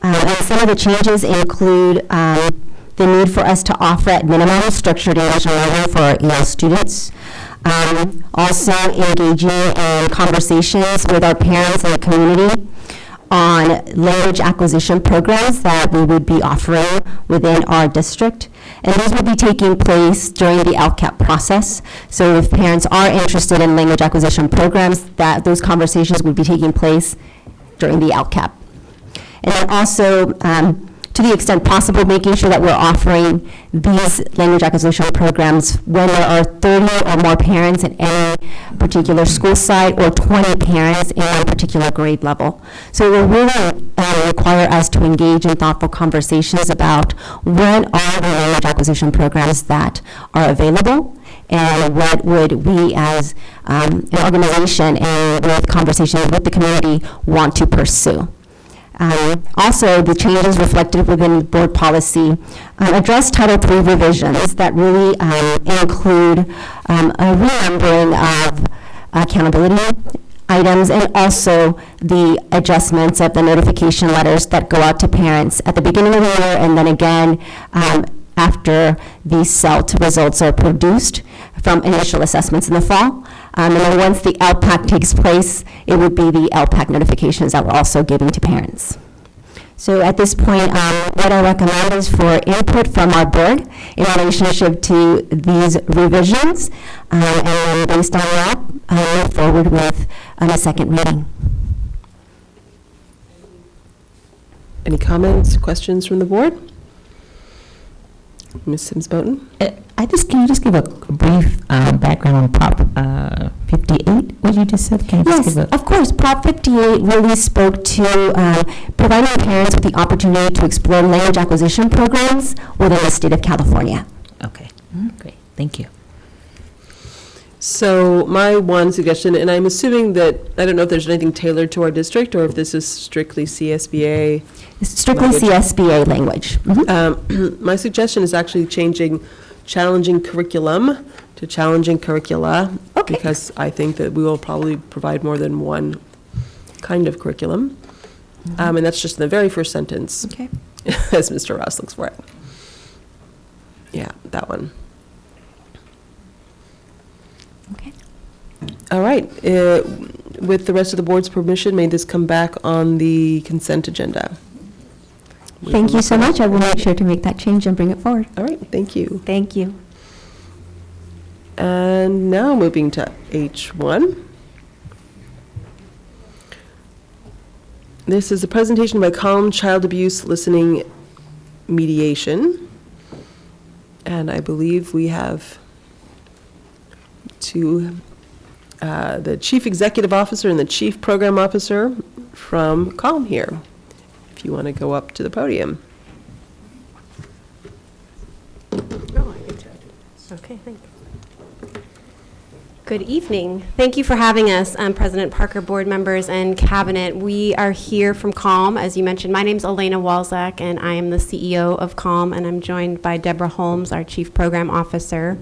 And some of the changes include the need for us to offer at minimum structured English learning for our EL students. Also engaging in conversations with our parents and the community on language acquisition programs that we would be offering within our district. And these will be taking place during the LCAP process. So if parents are interested in language acquisition programs, that those conversations would be taking place during the LCAP. And then also to the extent possible, making sure that we're offering these language acquisition programs when there are 30 or more parents at any particular school site or 20 parents in a particular grade level. So it will really require us to engage in thoughtful conversations about what are the language acquisition programs that are available, and what would we as an organization and with conversations with the community want to pursue. Also, the changes reflected within board policy address Title III revisions that really include a renumbering of accountability items, and also the adjustments of the notification letters that go out to parents at the beginning of the year, and then again after the CELT results are produced from initial assessments in the fall. And then once the LPAC takes place, it would be the LPAC notifications that we're also giving to parents. So at this point, what I recommend is for input from our board in relationship to these revisions, and then based on that, move forward with a second reading. Any comments, questions from the board? Ms. Sims-Boughton? Can you just give a brief background on Prop 58, what you just said? Can you just Yes, give of course. Prop 58 really spoke to providing parents with the opportunity to explore language acquisition programs within the state of California. Okay, great, thank you. So my one suggestion, and I'm assuming that, I don't know if there's anything tailored to our district or if this is strictly CSBA. It's strictly language. CSBA language. My suggestion is actually changing challenging curriculum to challenging curricula. Okay. Because I think that we will probably provide more than one kind of curriculum. And that's just in the very first sentence. Okay. As Mr. Ross looks for it. Yeah, that one. Okay. All right. With the rest of the board's permission, may this come back on the consent agenda? Thank you so much. I will make sure to make that change and bring it forward. All right, thank you. Thank you. And now moving to H1. This is a presentation by Calm Child Abuse Listening Mediation. And I believe we have the Chief Executive Officer and the Chief Program Officer from Calm here. If you want to go up to the podium. Okay, thanks. Good evening. Thank you for having us, President Parker, board members, and cabinet. We are here from Calm. As you mentioned, my name's Elena Walzak, and I am the CEO of Calm, and I'm joined by Deborah Holmes, our Chief Program Officer.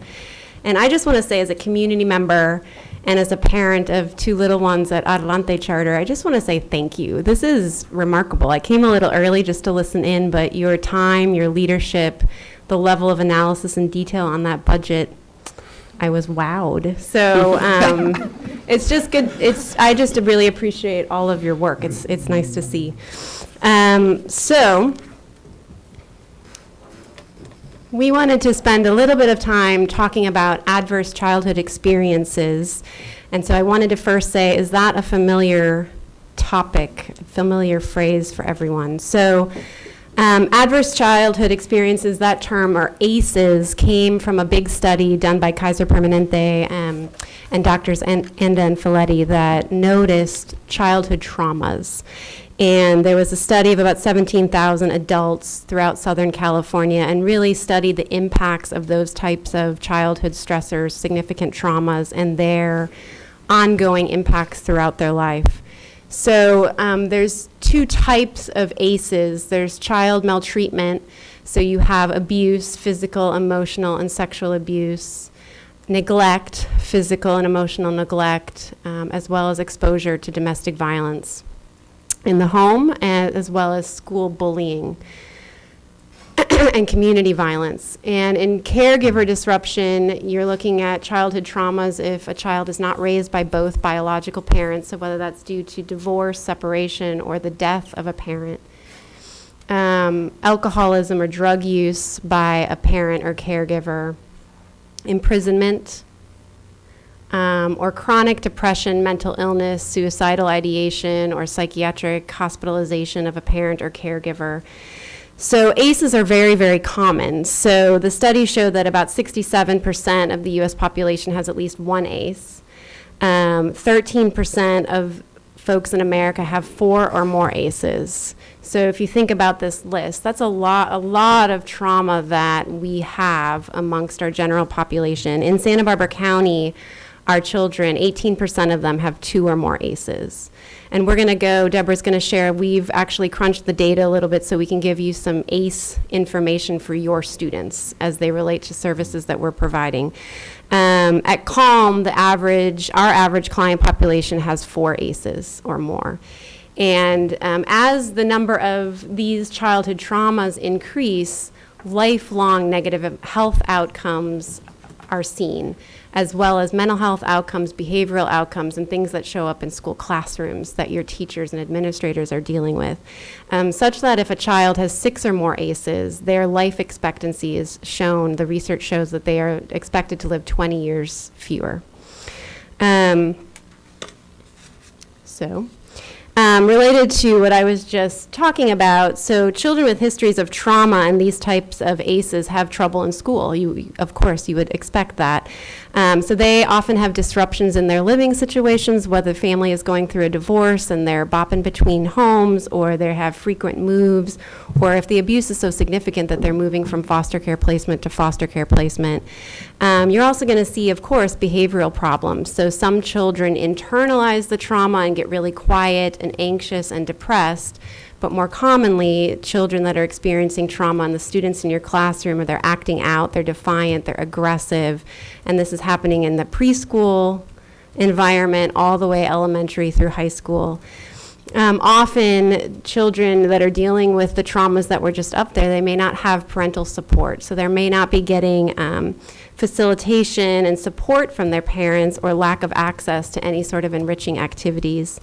And I just want to say, as a community member and as a parent of two little ones at Adelante Charter, I just want to say thank you. This is remarkable. I came a little early just to listen in, but your time, your leadership, the level of analysis and detail on that budget, I was wowed. So it's just good. I just really appreciate all of your work. It's nice to see. So we wanted to spend a little bit of time talking about adverse childhood experiences. And so I wanted to first say, is that a familiar topic, familiar phrase for everyone? So adverse childhood experiences, that term, or ACEs, came from a big study done by Kaiser Permanente and doctors Enda and Folletti that noticed childhood traumas. And there was a study of about 17,000 adults throughout Southern California and really studied the impacts of those types of childhood stressors, significant traumas, and their ongoing impacts throughout their life. So there's two types of ACEs. There's child maltreatment, so you have abuse, physical, emotional, and sexual abuse. Neglect, physical and emotional neglect, as well as exposure to domestic violence in the home, as well as school bullying and community violence. And in caregiver disruption, you're looking at childhood traumas if a child is not raised by both biological parents, so whether that's due to divorce, separation, or the death of a parent. Alcoholism or drug use by a parent or caregiver. Imprisonment, or chronic depression, mental illness, suicidal ideation, or psychiatric hospitalization of a parent or caregiver. So ACEs are very, very common. So the study showed that about 67% of the U.S. population has at least one ACE. 13% of folks in America have 4 or more ACEs. So if you think about this list, that's a lot of trauma that we have amongst our general population. In Santa Barbara County, our children, 18% of them have 2 or more ACEs. And we're going to go, Deborah's going to share, we've actually crunched the data a little bit so we can give you some ACE information for your students as they relate to services that we're providing. At Calm, our average client population has 4 ACEs or more. And as the number of these childhood traumas increase, lifelong negative health outcomes are seen, as well as mental health outcomes, behavioral outcomes, and things that show up in school classrooms that your teachers and administrators are dealing with. Such that if a child has 6 or more ACEs, their life expectancy is shown, the research shows that they are expected to live 20 years fewer. Related to what I was just talking about, so children with histories of trauma and these types of ACEs have trouble in school. Of course, you would expect that. So they often have disruptions in their living situations, whether the family is going through a divorce and they're bopping between homes, or they have frequent moves, or if the abuse is so significant that they're moving from foster care placement to foster care placement. You're also going to see, of course, behavioral problems. So some children internalize the trauma and get really quiet and anxious and depressed, but more commonly, children that are experiencing trauma and the students in your classroom, they're acting out, they're defiant, they're aggressive, and this is happening in the preschool environment all the way elementary through high school. Often children that are dealing with the traumas that were just up there, they may not have parental support, so they may not be getting facilitation and support from their parents, or lack of access to any sort of enriching activities.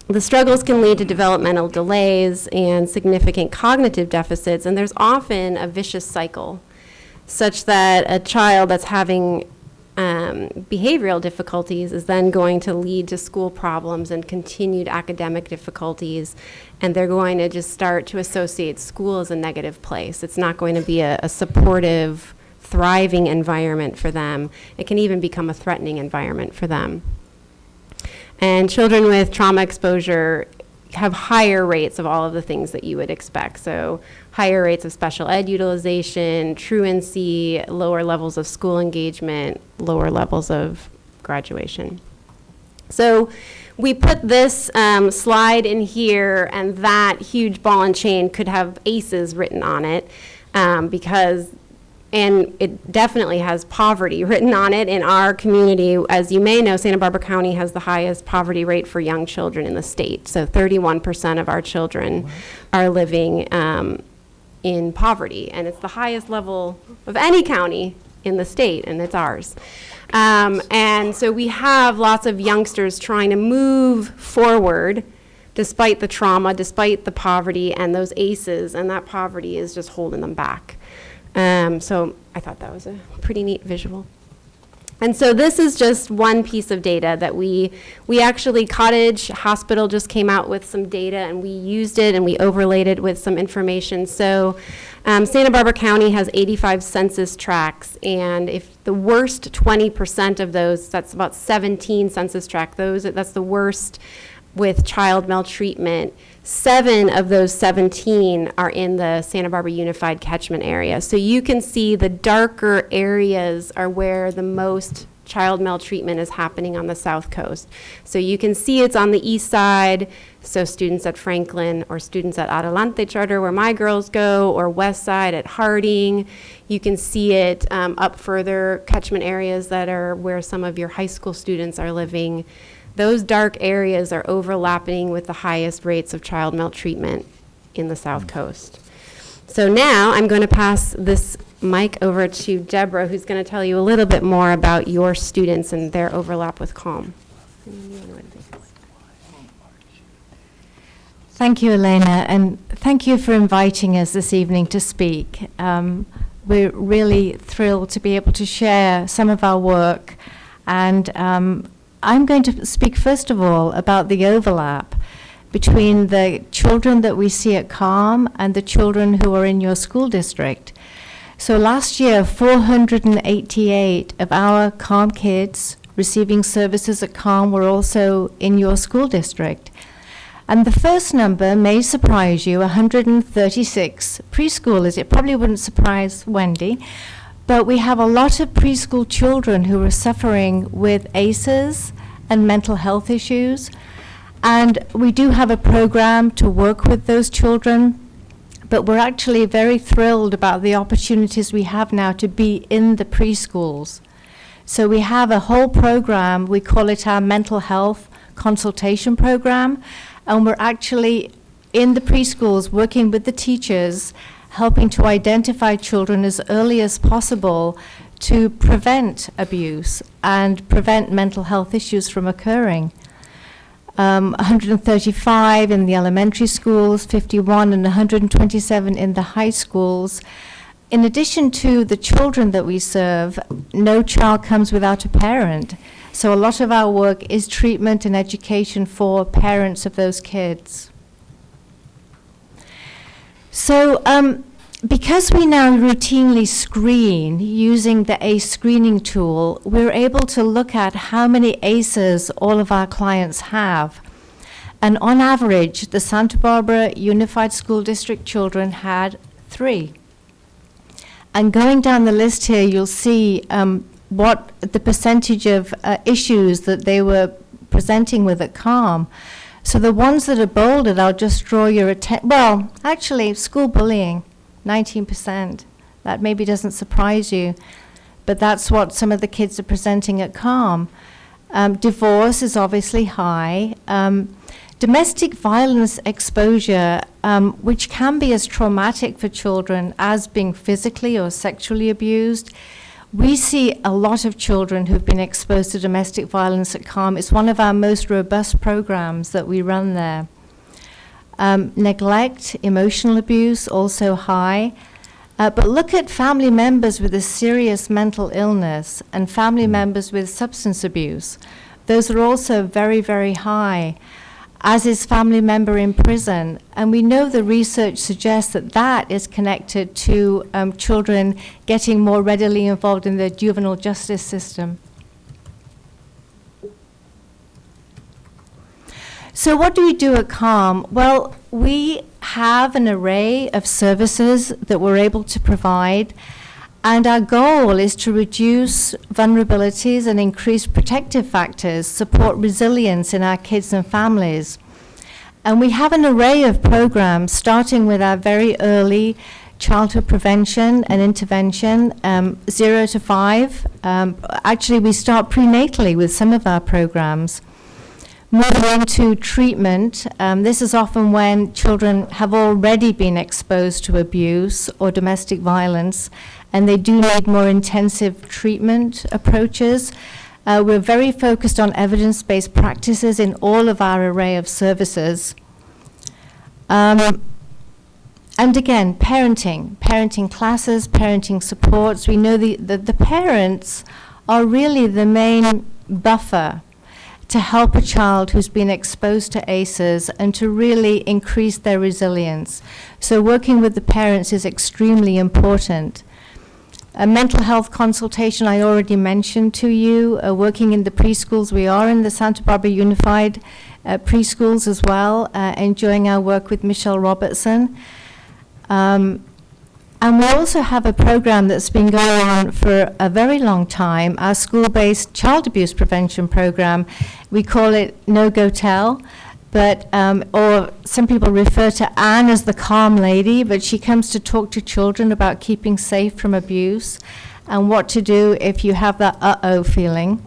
The struggles can lead to developmental delays and significant cognitive deficits, and there's often a vicious cycle, such that a child that's having behavioral difficulties is then going to lead to school problems and continued academic difficulties, and they're going to just start to associate school as a negative place. It's not going to be a supportive, thriving environment for them. It can even become a threatening environment for them. And children with trauma exposure have higher rates of all of the things that you would expect. So higher rates of special ed utilization, truancy, lower levels of school engagement, lower levels of graduation. So we put this slide in here, and that huge ball and chain could have ACEs written on it, and it definitely has poverty written on it in our community. As you may know, Santa Barbara County has the highest poverty rate for young children in the state. So 31% of our children are living in poverty, and it's the highest level of any county in the state, and it's ours. And so we have lots of youngsters trying to move forward despite the trauma, despite the poverty and those ACEs, and that poverty is just holding them back. So I thought that was a pretty neat visual. And so this is just one piece of data that we actually, Cottage Hospital just came out with some data, and we used it and we overlaid it with some information. So Santa Barbara County has 85 census tracts, and if the worst 20% of those, that's about 17 census tracts, that's the worst with child maltreatment. 7 of those 17 are in the Santa Barbara Unified Catchment Area. So you can see the darker areas are where the most child maltreatment is happening on the South Coast. So you can see it's on the east side, so students at Franklin or students at Adelante Charter, where my girls go, or west side at Harding. You can see it up further, catchment areas that are where some of your high school students are living. Those dark areas are overlapping with the highest rates of child maltreatment in the South Coast. So now I'm going to pass this mic over to Deborah, who's going to tell you a little bit more about your students and their overlap with CALM. Thank you, Elena, and thank you for inviting us this evening to speak. We're really thrilled to be able to share some of our work, and I'm going to speak first of all about the overlap, between the children that we see at CALM and the children who are in your school district. So last year, 488 of our CALM kids receiving services at CALM were also in your school district. And the first number may surprise you, 136 preschoolers. It probably wouldn't surprise Wendy, but we have a lot of preschool children who are suffering with ACEs and mental health issues. And we do have a program to work with those children, but we're actually very thrilled about the opportunities we have now to be in the preschools. So we have a whole program, we call it our mental health consultation program, and we're actually in the preschools working with the teachers, helping to identify children as early as possible to prevent abuse and prevent mental health issues from occurring. 135 in the elementary schools, 51 and 127 in the high schools. In addition to the children that we serve, no child comes without a parent. So a lot of our work is treatment and education for parents of those kids. So because we now routinely screen using the ACE screening tool, we're able to look at how many ACEs all of our clients have. And on average, the Santa Barbara Unified School District children had 3. And going down the list here, you'll see what the percentage of issues that they were presenting with at CALM. So the ones that are bolded, I'll just draw your attention. Well, actually, school bullying, 19%. That maybe doesn't surprise you, but that's what some of the kids are presenting at CALM. Divorce is obviously high. Domestic violence exposure, which can be as traumatic for children as being physically or sexually abused. We see a lot of children who've been exposed to domestic violence at CALM. It's one of our most robust programs that we run there. Neglect, emotional abuse, also high. But look at family members with a serious mental illness and family members with substance abuse. Those are also very, very high, as is family member in prison. And we know the research suggests that that is connected to children getting more readily involved in the juvenile justice system. So what do we do at CALM? Well, we have an array of services that we're able to provide, and our goal is to reduce vulnerabilities and increase protective factors, support resilience in our kids and families. And we have an array of programs, starting with our very early childhood prevention and intervention, 0 to 5. Actually, we start prenatally with some of our programs. Moving into treatment, this is often when children have already been exposed to abuse or domestic violence, and they do need more intensive treatment approaches. We're very focused on evidence-based practices in all of our array of services. And again, parenting classes, parenting supports. We know the parents are really the main buffer to help a child who's been exposed to ACEs and to really increase their resilience. So working with the parents is extremely important. A mental health consultation I already mentioned to you. Working in the preschools, we are in the Santa Barbara Unified preschools as well, enjoying our work with Michelle Robertson. And we also have a program that's been going on for a very long time, our school-based child abuse prevention program. We call it No Go Tell, but or some people refer to Anne as the calm lady, but she comes to talk to children about keeping safe from abuse and what to do if you have that uh-oh feeling.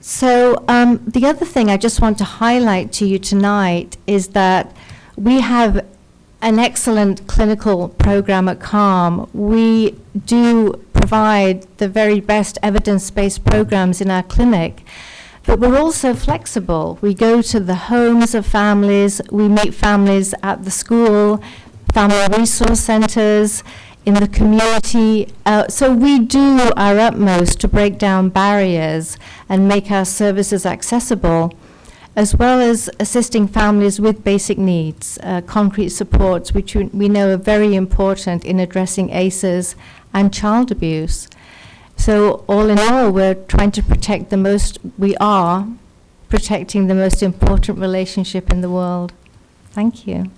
So the other thing I just want to highlight to you tonight is that we have an excellent clinical program at CALM. We do provide the very best evidence-based programs in our clinic, but we're also flexible. We go to the homes of families, we meet families at the school, family resource centers, in the community. So we do our utmost to break down barriers and make our services accessible, as well as assisting families with basic needs, concrete supports, which we know are very important in addressing ACEs and child abuse. So all in all, we're trying to protect protecting the most important relationship in the world. Thank you.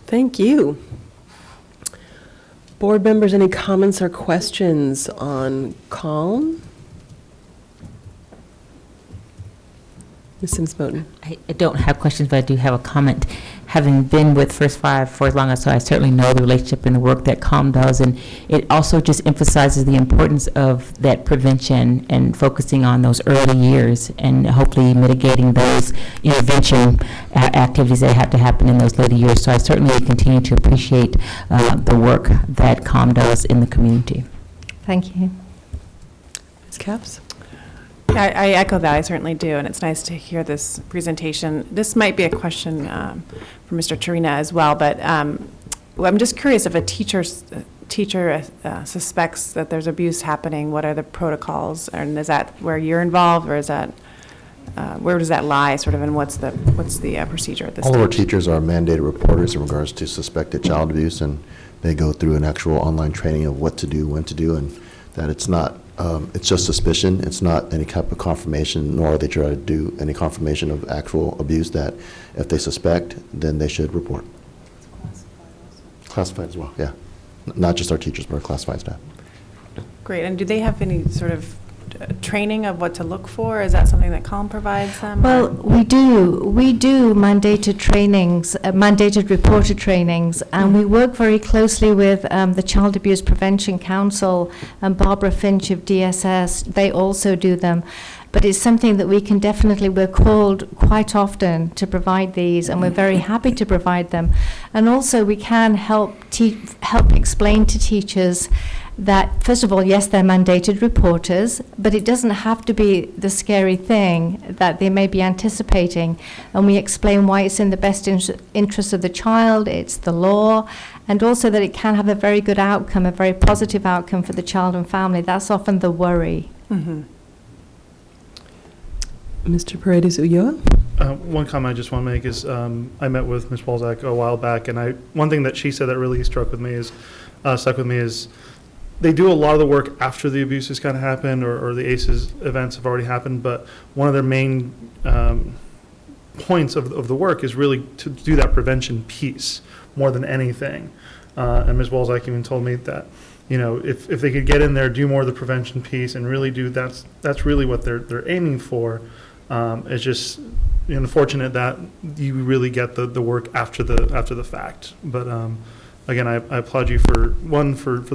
Thank you. Board members, any comments or questions on CALM? Ms. Sims-Moten. I don't have questions, but I do have a comment. Having been with First Five for as long as so, I certainly know the relationship and the work that CALM does, and it also just emphasizes the importance of that prevention and focusing on those early years and hopefully mitigating those intervention activities that have to happen in those later years. So I certainly continue to appreciate the work that CALM does in the community. Thank you. Ms. Capps? I echo that, I certainly do, and it's nice to hear this presentation. This might be a question for Mr. Turina as well, but well, I'm just curious if a teacher suspects that there's abuse happening, what are the protocols, and is that where you're involved, or is that, where does that lie, sort of, and what's the procedure at this stage? All of our teachers are mandated reporters in regards to suspected child abuse, and they go through an actual online training of what to do, when to do, and that it's not, it's just suspicion. It's not any type of confirmation, nor are they try to do any confirmation of actual abuse, that if they suspect, then they should report. Classified as well, yeah. Not just our teachers, but our classified staff. Great, and do they have any sort of training of what to look for? Is that something that CALM provides them? Well, we do mandated trainings, mandated reporter trainings, and we work very closely with the Child Abuse Prevention Council and Barbara Finch of DSS. They also do them. But it's something that we can definitely, we're called quite often to provide these, and we're very happy to provide them. And also we can help explain to teachers that, first of all, yes, they're mandated reporters, but it doesn't have to be the scary thing that they may be anticipating. And we explain why it's in the best interest of the child, it's the law, and also that it can have a very good outcome, a very positive outcome for the child and family. That's often the worry. Mm-hmm. Mr. Paredes Ulloa? One comment I just want to make is I met with Ms. Walzak a while back, and one thing that she said that really stuck with me is they do a lot of the work after the abuses kind of happen or the ACEs events have already happened, but one of their main points of the work is really to do that prevention piece more than anything. And Ms. Walzak even told me that, you know, if they could get in there, do more of the prevention piece and really do that's really what they're aiming for. It's just unfortunate that you really get the work after the fact. But again, I applaud you for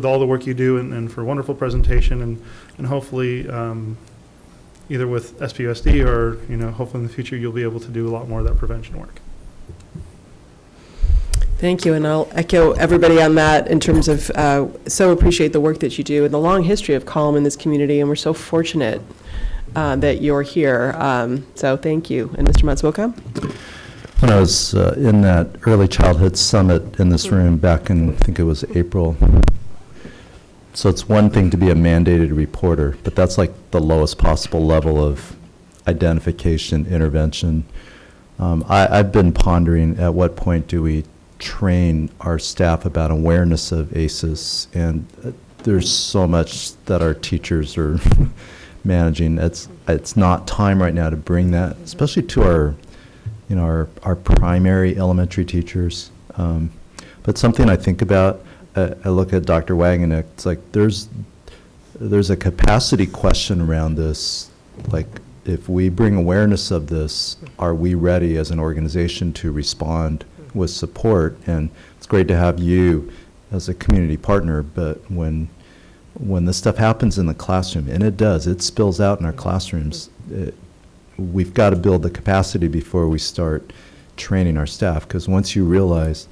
all the work you do and for a wonderful presentation and hopefully either with SPUSD or hopefully in the future you'll be able to do a lot more of that prevention work. Thank you, and I'll echo everybody on that in terms of so appreciate the work that you do and the long history of CALM in this community, and we're so fortunate that you're here. So thank you. And Mr. Matsuoka? When I was in that early childhood summit in this room back in, I think it was April, so it's one thing to be a mandated reporter, but that's like the lowest possible level of identification, intervention. I've been pondering at what point do we train our staff about awareness of ACEs, and there's so much that our teachers are managing. It's not time right now to bring that, especially to our primary elementary teachers. But something I think about, I look at Dr. Wang, and it's like there's a capacity question around this. Like, if we bring awareness of this, are we ready as an organization to respond with support? And it's great to have you as a community partner, but when this stuff happens in the classroom, and it spills out in our classrooms, we've got to build the capacity before we start training our staff, because once you realize,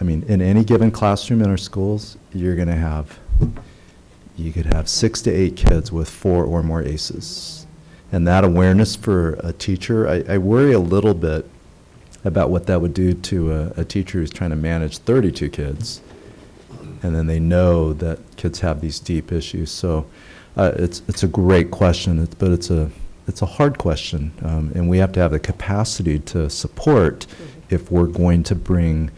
I mean, in any given classroom in our schools, you could have 6 to 8 kids with 4 or more ACEs. And that awareness for a teacher, I worry a little bit about what that would do to a teacher who's trying to manage 32 kids. and then they know that kids have these deep issues. So it's a great question, but it's a hard question, and we have to have the capacity to support if we're going to bring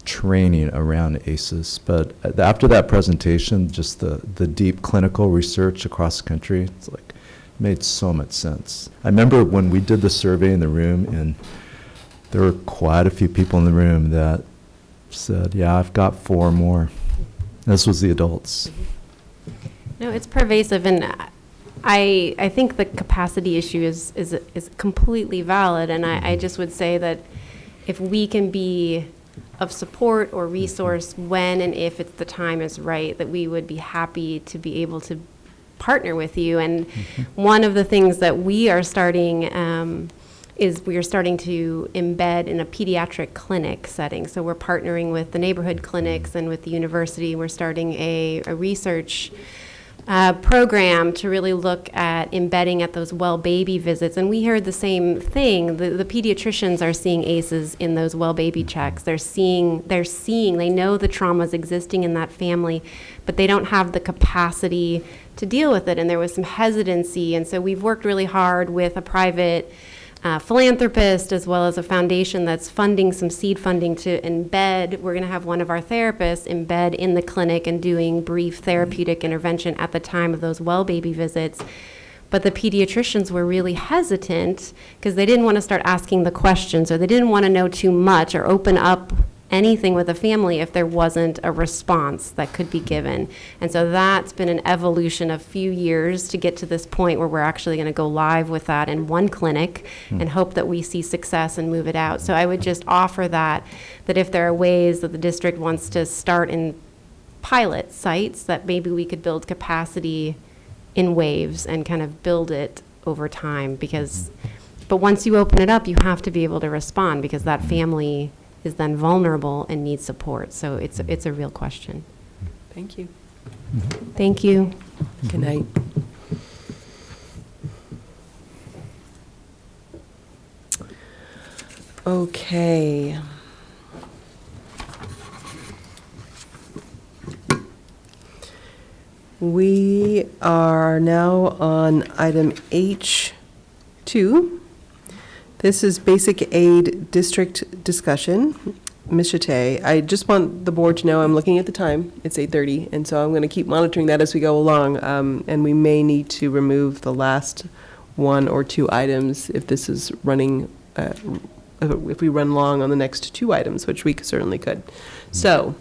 training around ACEs. But after that presentation, just the deep clinical research across the country, it's like made so much sense. I remember when we did the survey in the room, and there were quite a few people in the room that said, yeah, I've got 4 more. This was the adults. No, it's pervasive, and I think the capacity issue is completely valid, and I just would say that if we can be of support or resource when and if it's the time is right, that we would be happy to be able to partner with you. And one of the things that we are starting is we are starting to embed in a pediatric clinic setting. So we're partnering with the neighborhood clinics and with the university. We're starting a research program to really look at embedding at those well baby visits. And we heard the same thing. The pediatricians are seeing ACEs in those well baby checks. They know the trauma's existing in that family, but they don't have the capacity to deal with it. And there was some hesitancy. And so we've worked really hard with a private philanthropist as well as a foundation that's funding some seed funding to embed. We're going to have one of our therapists embed in the clinic and doing brief therapeutic intervention at the time of those well baby visits. But the pediatricians were really hesitant because they didn't want to start asking the questions, or they didn't want to know too much or open up anything with a family if there wasn't a response that could be given. And so that's been an evolution of few years to get to this point where we're actually going to go live with that in one clinic and hope that we see success and move it out. So I would just offer that if there are ways that the district wants to start in pilot sites, that maybe we could build capacity in waves and kind of build it over time. But once you open it up, you have to be able to respond, because that family is then vulnerable and needs support. So it's a real question. Thank you. Thank you. Good night. Okay. We are now on item H2. This is basic aid district discussion. Ms. Chate, I just want the board to know I'm looking at the time. It's 8:30, and so I'm going to keep monitoring that as we go along. And we may need to remove the last 1 or 2 items if this is running, if we run long on the next 2 items, which we certainly could. So,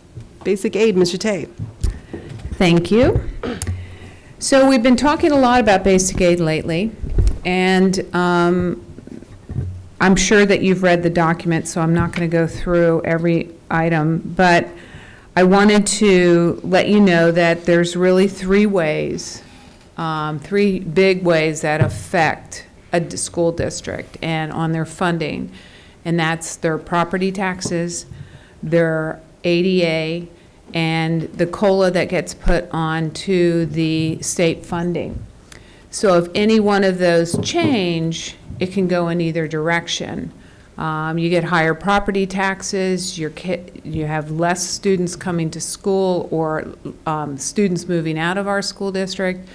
basic aid, Ms. Chate. Thank you. So we've been talking a lot about basic aid lately, and I'm sure that you've read the document, so I'm not going to go through every item, but I wanted to let you know that there's really 3 ways, 3 big ways that affect a school district and on their funding, and that's their property taxes, their ADA, and the COLA that gets put on to the state funding. So if any one of those change, it can go in either direction. You get higher property taxes, you have less students coming to school, or students moving out of our school district,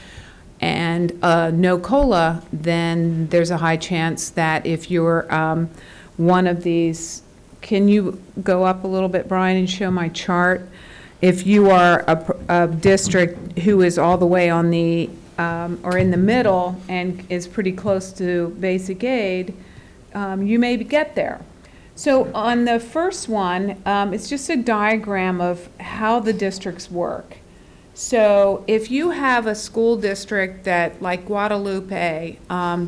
and no COLA, then there's a high chance that if you're one of these, can you go up a little bit, Brian, and show my chart? If you are a district who is all the way on the or in the middle and is pretty close to basic aid, you may get there. So on the first one, it's just a diagram of how the districts work. So if you have a school district that, like Guadalupe,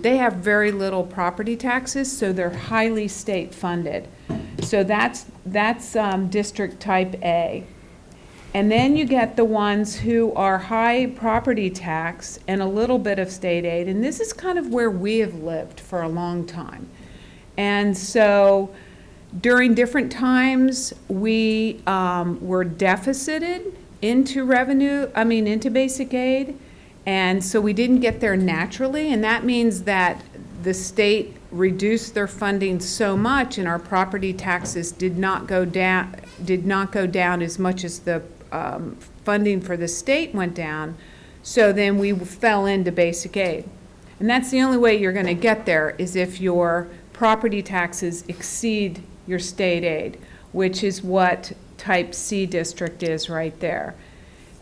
they have very little property taxes, so they're highly state funded. So that's district type A. And then you get the ones who are high property tax and a little bit of state aid. And this is kind of where we have lived for a long time. And so during different times, we were deficited into into basic aid. And so we didn't get there naturally. And that means that the state reduced their funding so much, and our property taxes did not go down as much as the funding for the state went down, so then we fell into basic aid. And that's the only way you're going to get there, is if your property taxes exceed your state aid, which is what type C district is right there.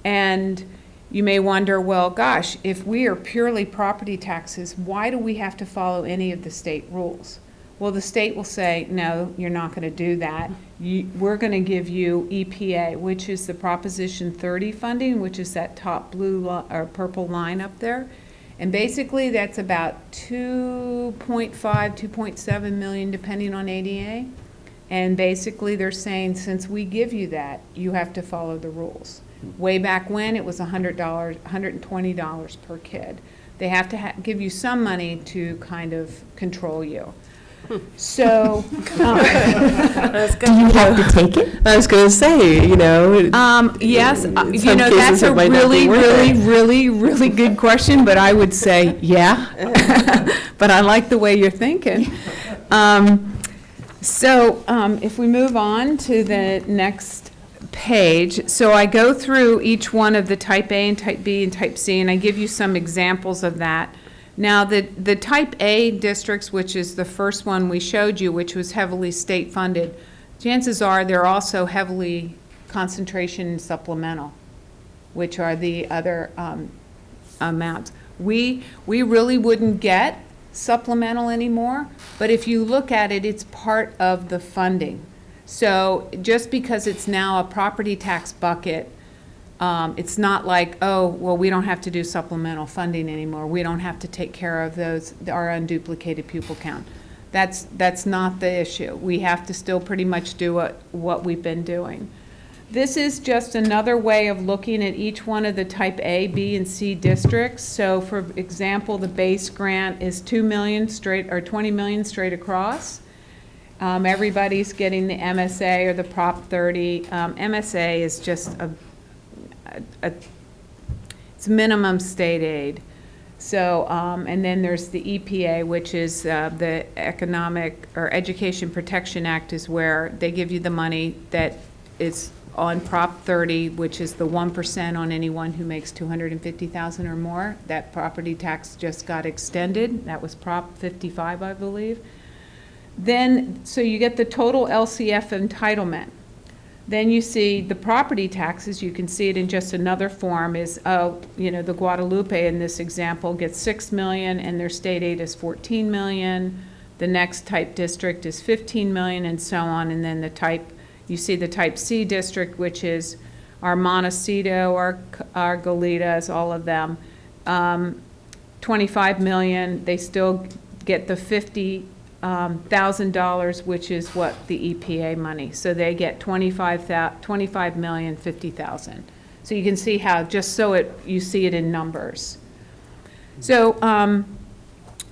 And you may wonder, well, gosh, if we are purely property taxes, why do we have to follow any of the state rules? Well, the state will say, no, you're not going to do that. We're going to give you EPA, which is the Proposition 30 funding, which is that top blue or purple line up there. And basically, that's about 2.5, 2.7 million, depending on ADA. And basically, they're saying, since we give you that, you have to follow the rules. Way back when, it was $100, $120 per kid. They have to give you some money to kind of control you. So, do you have to take it? I was going to say, you know. Yes, in you some know, cases that's a it might not be really, worth really, it. really, really good question, but I would say, yeah. But I like the way you're thinking. If we move on to the next page, so I go through each one of the type A and type B and type C, and I give you some examples of that. Now, the type A districts, which is the first one we showed you, which was heavily state funded, chances are they're also heavily concentration in supplemental, which are the other amounts. We really wouldn't get supplemental anymore, but if you look at it, it's part of the funding. So just because it's now a property tax bucket, it's not like, oh, well, we don't have to do supplemental funding anymore. We don't have to take care of our unduplicated pupil count. That's not the issue. We have to still pretty much do what we've been doing. This is just another way of looking at each one of the type A, B, and C districts. So for example, the base grant is $2 million straight, or $20 million straight across. Everybody's getting the MSA or the Prop 30. MSA is just it's minimum state aid. So, and then there's the EPA, which is the Economic or Education Protection Act, is where they give you the money that is on Prop 30, which is the 1% on anyone who makes $250,000 or more. That property tax just got extended. That was Prop 55, I believe. Then, so you get the total LCF entitlement. Then you see the property taxes. You can see it in just another form is, the Guadalupe in this example gets $6 million and their state aid is $14 million. The next type district is $15 million and so on. And then you see the type C district, which is our Montecito, our Golitas, all of them. $25 million, they still get the $50,000, which is what the EPA money. So they get $25 million, $50,000. So you can see how, just so you see it in numbers. So,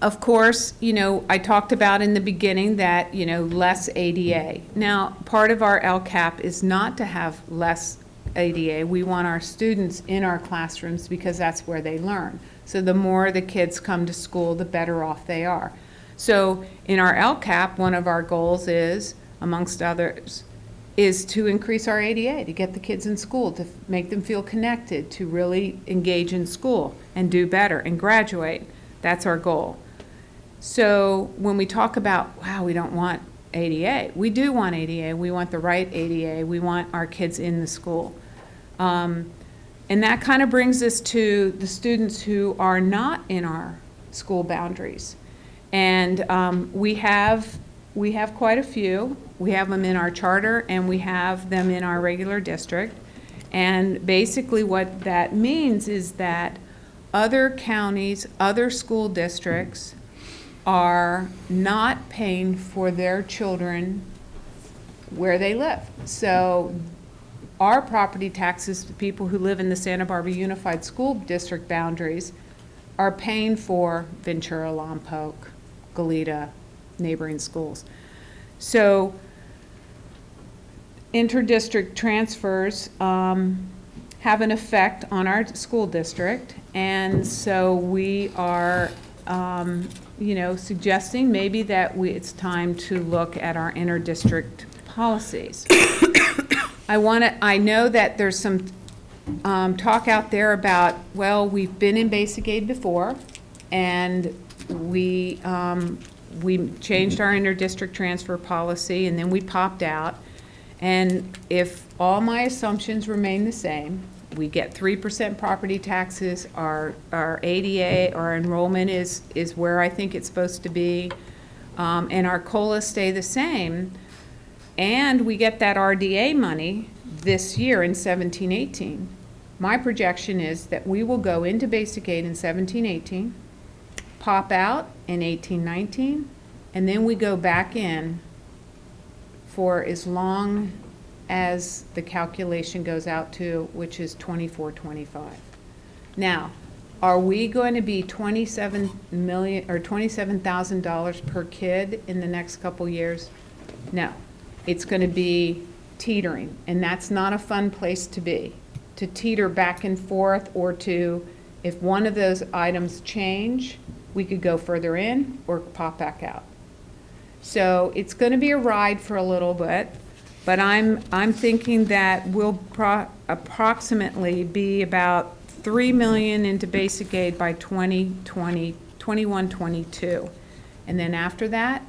of course, I talked about in the beginning that, less ADA. Now, part of our LCAP is not to have less ADA. We want our students in our classrooms because that's where they learn. So the more the kids come to school, the better off they are. So in our LCAP, one of our goals is, amongst others, is to increase our ADA, to get the kids in school, to make them feel connected, to really engage in school and do better and graduate. That's our goal. So when we talk about, wow, we don't want ADA, we do want ADA. We want the right ADA. We want our kids in the school. And that kind of brings us to the students who are not in our school boundaries. And we have quite a few. We have them in our charter and we have them in our regular district. And basically what that means is that other counties, other school districts are not paying for their children where they live. So our property taxes to people who live in the Santa Barbara Unified School District boundaries are paying for Ventura, Lompoc, Goleta, neighboring schools. So interdistrict transfers have an effect on our school district, and so we are suggesting maybe that it's time to look at our interdistrict policies. I know that there's some talk out there about, well, we've been in basic aid before, and we changed our inter-district transfer policy, and then we popped out. And if all my assumptions remain the same, we get 3% property taxes, our ADA, our enrollment is where I think it's supposed to be, and our COLAs stay the same, and we get that RDA money this year in 17-18, my projection is that we will go into basic aid in 17-18, pop out in 18-19, and then we go back in for as long as the calculation goes out to, which is 24-25. Now, are we going to be $27 million or $27,000 per kid in the next couple years? No, it's going to be teetering, and that's not a fun place to be, to teeter back and forth, or to, if one of those items change, we could go further in or pop back out. So it's going to be a ride for a little bit, but I'm thinking that we'll approximately be about $3 million into basic aid by 2020, 21, 22. And then after that,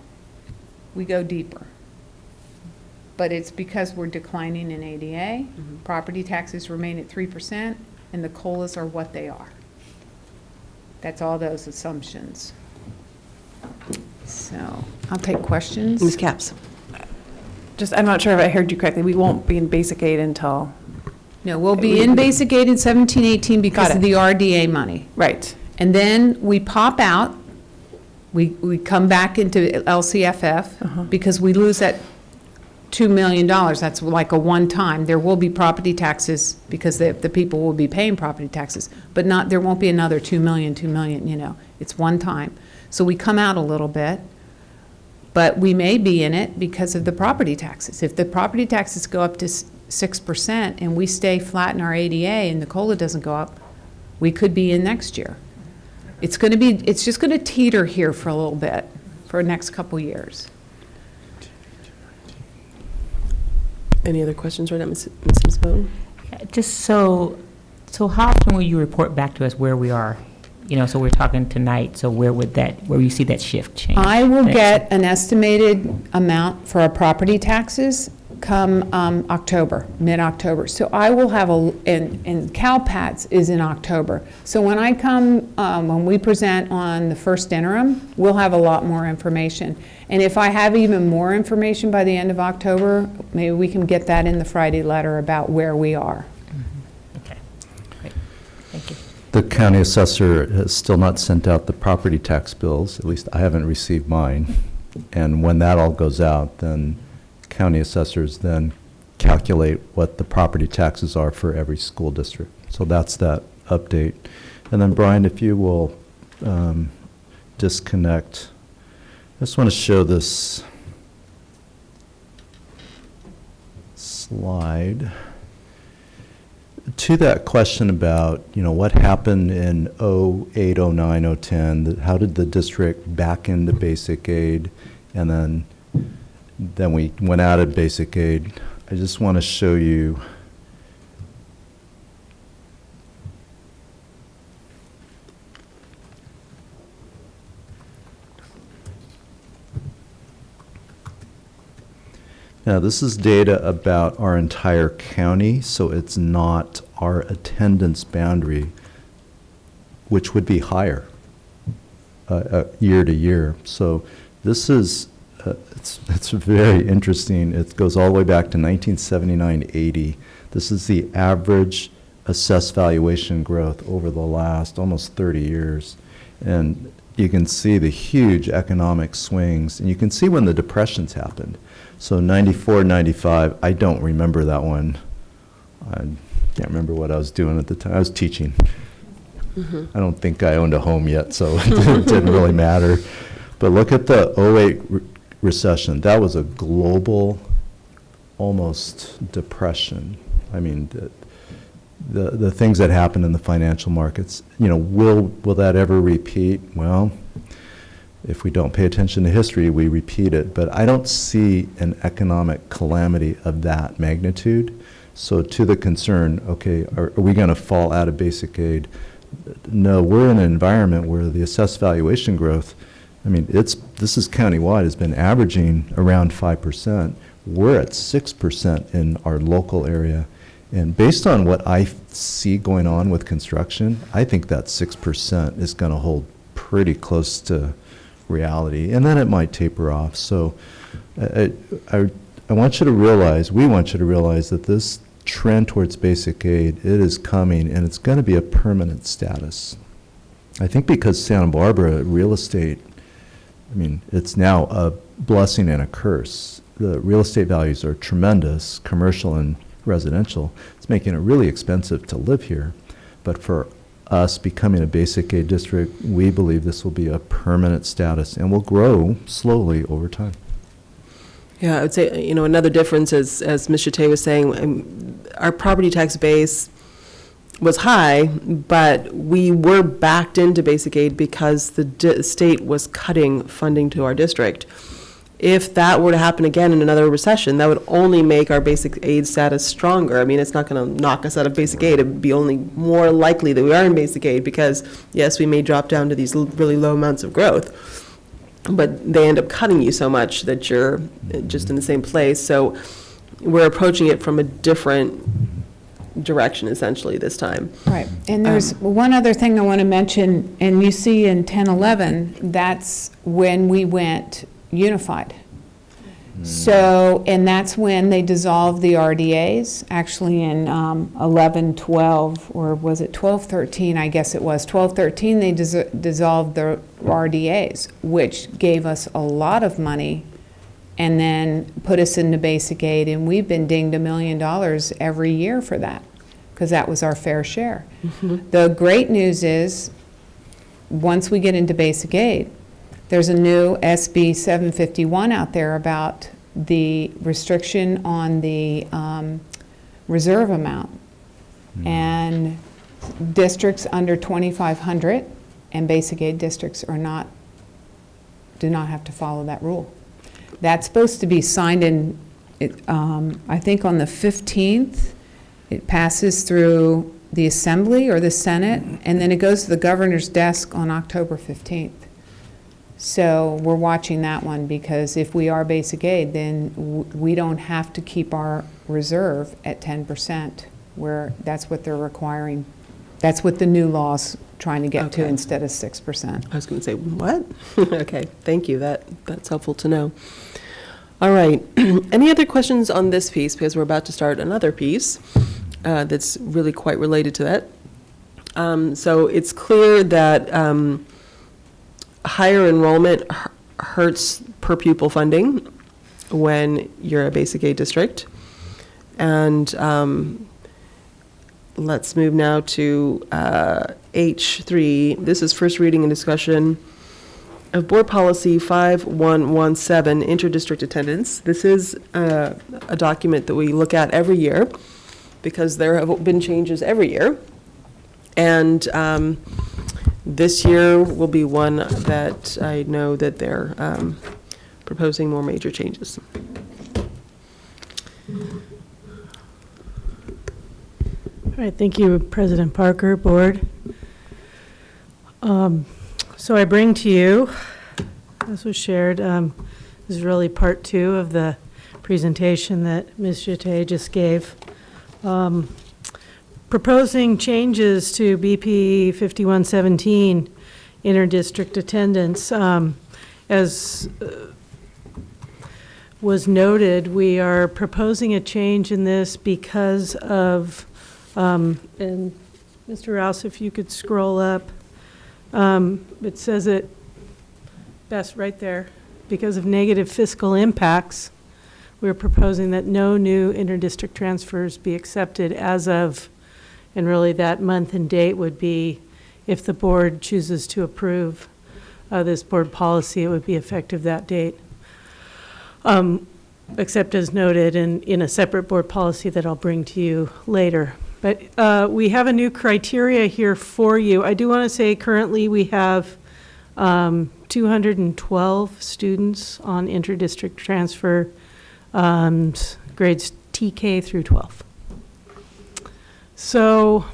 we go deeper. But it's because we're declining in ADA, property taxes remain at 3%, and the COLAs are what they are. That's all those assumptions. So I'll take questions. Ms. Capps? Just, I'm not sure if I heard you correctly. We won't be in basic aid until... No, we'll be in basic aid in 17-18 because of the RDA money. Right. And then we pop out, we come back into LCFF because we lose that $2 million. That's like a one-time. There will be property taxes because the people will be paying property taxes, but not, there won't be another $2 million, you know. It's one time. So we come out a little bit, but we may be in it because of the property taxes. If the property taxes go up to 6% and we stay flat in our ADA and the COLA doesn't go up, we could be in next year. It's going to be, it's just going to teeter here for a little bit for the next couple years. Any other questions right now, Ms. Bowden? Just so how often will you report back to us where we are? You know, so we're talking tonight, so where you see that shift change? I will get an estimated amount for our property taxes come October, mid-October. So I will have and CalPATS is in October. So when I come, when we present on the first interim, we'll have a lot more information. And if I have even more information by the end of October, maybe we can get that in the Friday letter about where we are. Okay, great, thank you. The county assessor has still not sent out the property tax bills, at least I haven't received mine. And when that all goes out, then county assessors then calculate what the property taxes are for every school district. So that's that update. And then Brian, if you will disconnect. I just want to show this slide. To that question about, you know, what happened in 08, 09, 010, how did the district back into basic aid, and then we went out of basic aid. I just want to show you now, this is data about our entire county, so it's not our attendance boundary, which would be higher year to year. So this is, it's very interesting. It goes all the way back to 1979-80. This is the average assessed valuation growth over the last almost 30 years. And you can see the huge economic swings, and you can see when the depressions happened. So 94, 95, I don't remember that one. I can't remember what I was doing at the time. I was teaching. I don't think I owned a home yet, so it didn't really matter. But look at the 08 recession. That was a global, almost depression. I mean, the things that happened in the financial markets, you know, will that ever repeat? Well, if we don't pay attention to history, we repeat it. But I don't see an economic calamity of that magnitude. So to the concern, okay, are we going to fall out of basic aid? No, we're in an environment where the assessed valuation growth, I mean, this is countywide, has been averaging around 5%. We're at 6% in our local area. And based on what I see going on with construction, I think that 6% is going to hold pretty close to reality. And then it might taper off. So I want you to realize, we want you to realize that this trend towards basic aid, it is coming, and it's going to be a permanent status. I think because Santa Barbara real estate, I mean, it's now a blessing and a curse. The real estate values are tremendous, commercial and residential. It's making it really expensive to live here. But for us becoming a basic aid district, we believe this will be a permanent status and will grow slowly over time. Yeah, I would say, another difference is, as Ms. Chate was saying, our property tax base was high, but we were backed into basic aid because the state was cutting funding to our district. If that were to happen again in another recession, that would only make our basic aid status stronger. I mean, it's not going to knock us out of basic aid. It would be only more likely that we are in basic aid because, yes, we may drop down to these really low amounts of growth, but they end up cutting you so much that you're just in the same place. So we're approaching it from a different direction, essentially, this time. Right. And there's one other thing I want to mention, and you see in 1011, that's when we went unified. So, and that's when they dissolved the RDAs, actually in 11-12, or was it 12-13, I guess it was. 12-13, they dissolved the RDAs, which gave us a lot of money and then put us into basic aid, and we've been dinged $1 million every year for that, because that was our fair share. Mm-hmm. The great news is, once we get into basic aid, there's a new SB 751 out there about the restriction on the reserve amount. And districts under 2,500 and basic aid districts do not have to follow that rule. That's supposed to be signed in, I think on the 15th. It passes through the Assembly or the Senate, and then it goes to the governor's desk on October 15th. So we're watching that one, because if we are basic aid, then we don't have to keep our reserve at 10%, where that's what they're requiring. That's what the new law's trying to get to instead of 6%. I was going to say, what? Okay, thank you. That's helpful to know. All right. Any other questions on this piece? Because we're about to start another piece that's really quite related to that. So it's clear that higher enrollment hurts per pupil funding when you're a basic aid district. And let's move now to H3. This is first reading and discussion of Board Policy 5117, Interdistrict Attendance. This is a document that we look at every year because there have been changes every year. And this year will be one that I know that they're proposing more major changes. All right, thank you, President Parker, Board. So I bring to you, as was shared, this is really part 2 of the presentation that Ms. Chate just gave. Proposing changes to BP 5117, interdistrict attendance. As was noted, we are proposing a change in this because of, and Mr. Rouse, if you could scroll up, it says it best right there. Because of negative fiscal impacts, we're proposing that no new interdistrict transfers be accepted as of, and really that month and date would be, if the board chooses to approve this board policy, it would be effective that date. Except as noted in a separate board policy that I'll bring to you later. But we have a new criteria here for you. I do want to say currently we have 212 students on interdistrict transfer, grades TK through 12. So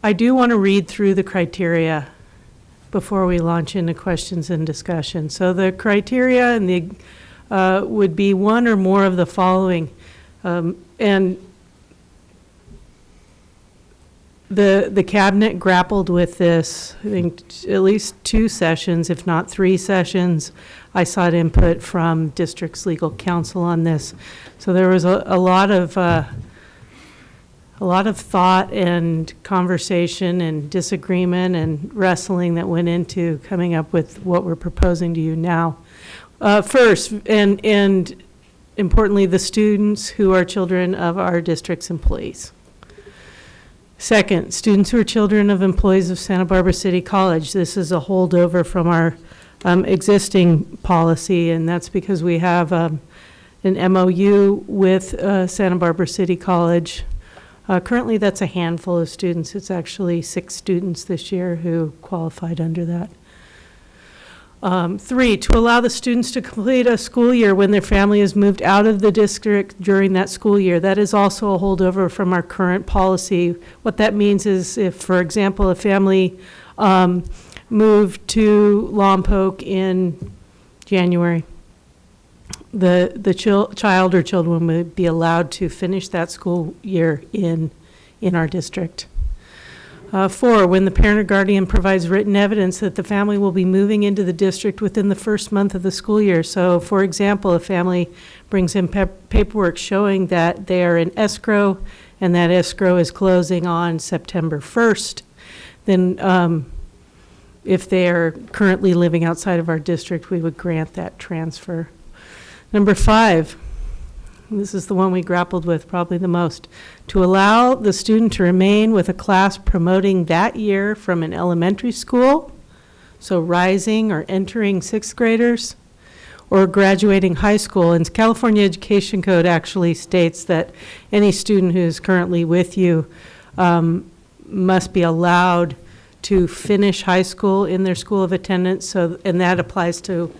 I do want to read through the criteria before we launch into questions and discussion. So the criteria and the would be one or more of the following, and the cabinet grappled with this, I think, at least 2 sessions, if not 3 sessions. I sought input from district's legal counsel on this. So there was a lot of thought and conversation and disagreement and wrestling that went into coming up with what we're proposing to you now. First, and importantly, the students who are children of our district's employees. Second, students who are children of employees of Santa Barbara City College. This is a holdover from our existing policy, and that's because we have an MOU with Santa Barbara City College. Currently, that's a handful of students. It's actually 6 students this year who qualified under that. 3, to allow the students to complete a school year when their family has moved out of the district during that school year. That is also a holdover from our current policy. What that means is if, for example, a family moved to Lompoc in January, the child or children would be allowed to finish that school year in our district. 4, when the parent or guardian provides written evidence that the family will be moving into the district within the first month of the school year. So, for example, a family brings in paperwork showing that they are in escrow and that escrow is closing on September 1st, then if they are currently living outside of our district, we would grant that transfer. Number 5. This is the one we grappled with probably the most. To allow the student to remain with a class promoting that year from an elementary school, so rising or entering 6th graders, or graduating high school. And California Education Code actually states that any student who is currently with you must be allowed to finish high school in their school of attendance, and that applies to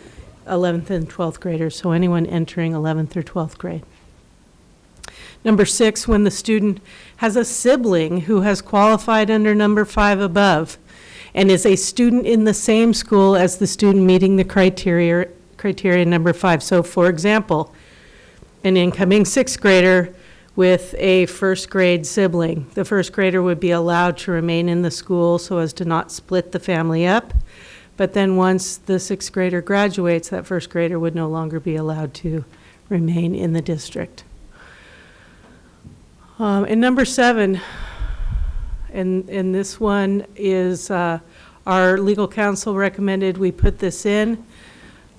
11th and 12th graders, so anyone entering 11th or 12th grade. Number 6, when the student has a sibling who has qualified under number 5 above and is a student in the same school as the student meeting the criteria number 5. So, for example, an incoming 6th grader with a 1st grade sibling. The 1st grader would be allowed to remain in the school so as to not split the family up. But then once the 6th grader graduates, that 1st grader would no longer be allowed to remain in the district. And number 7, and this one is our legal counsel recommended we put this in.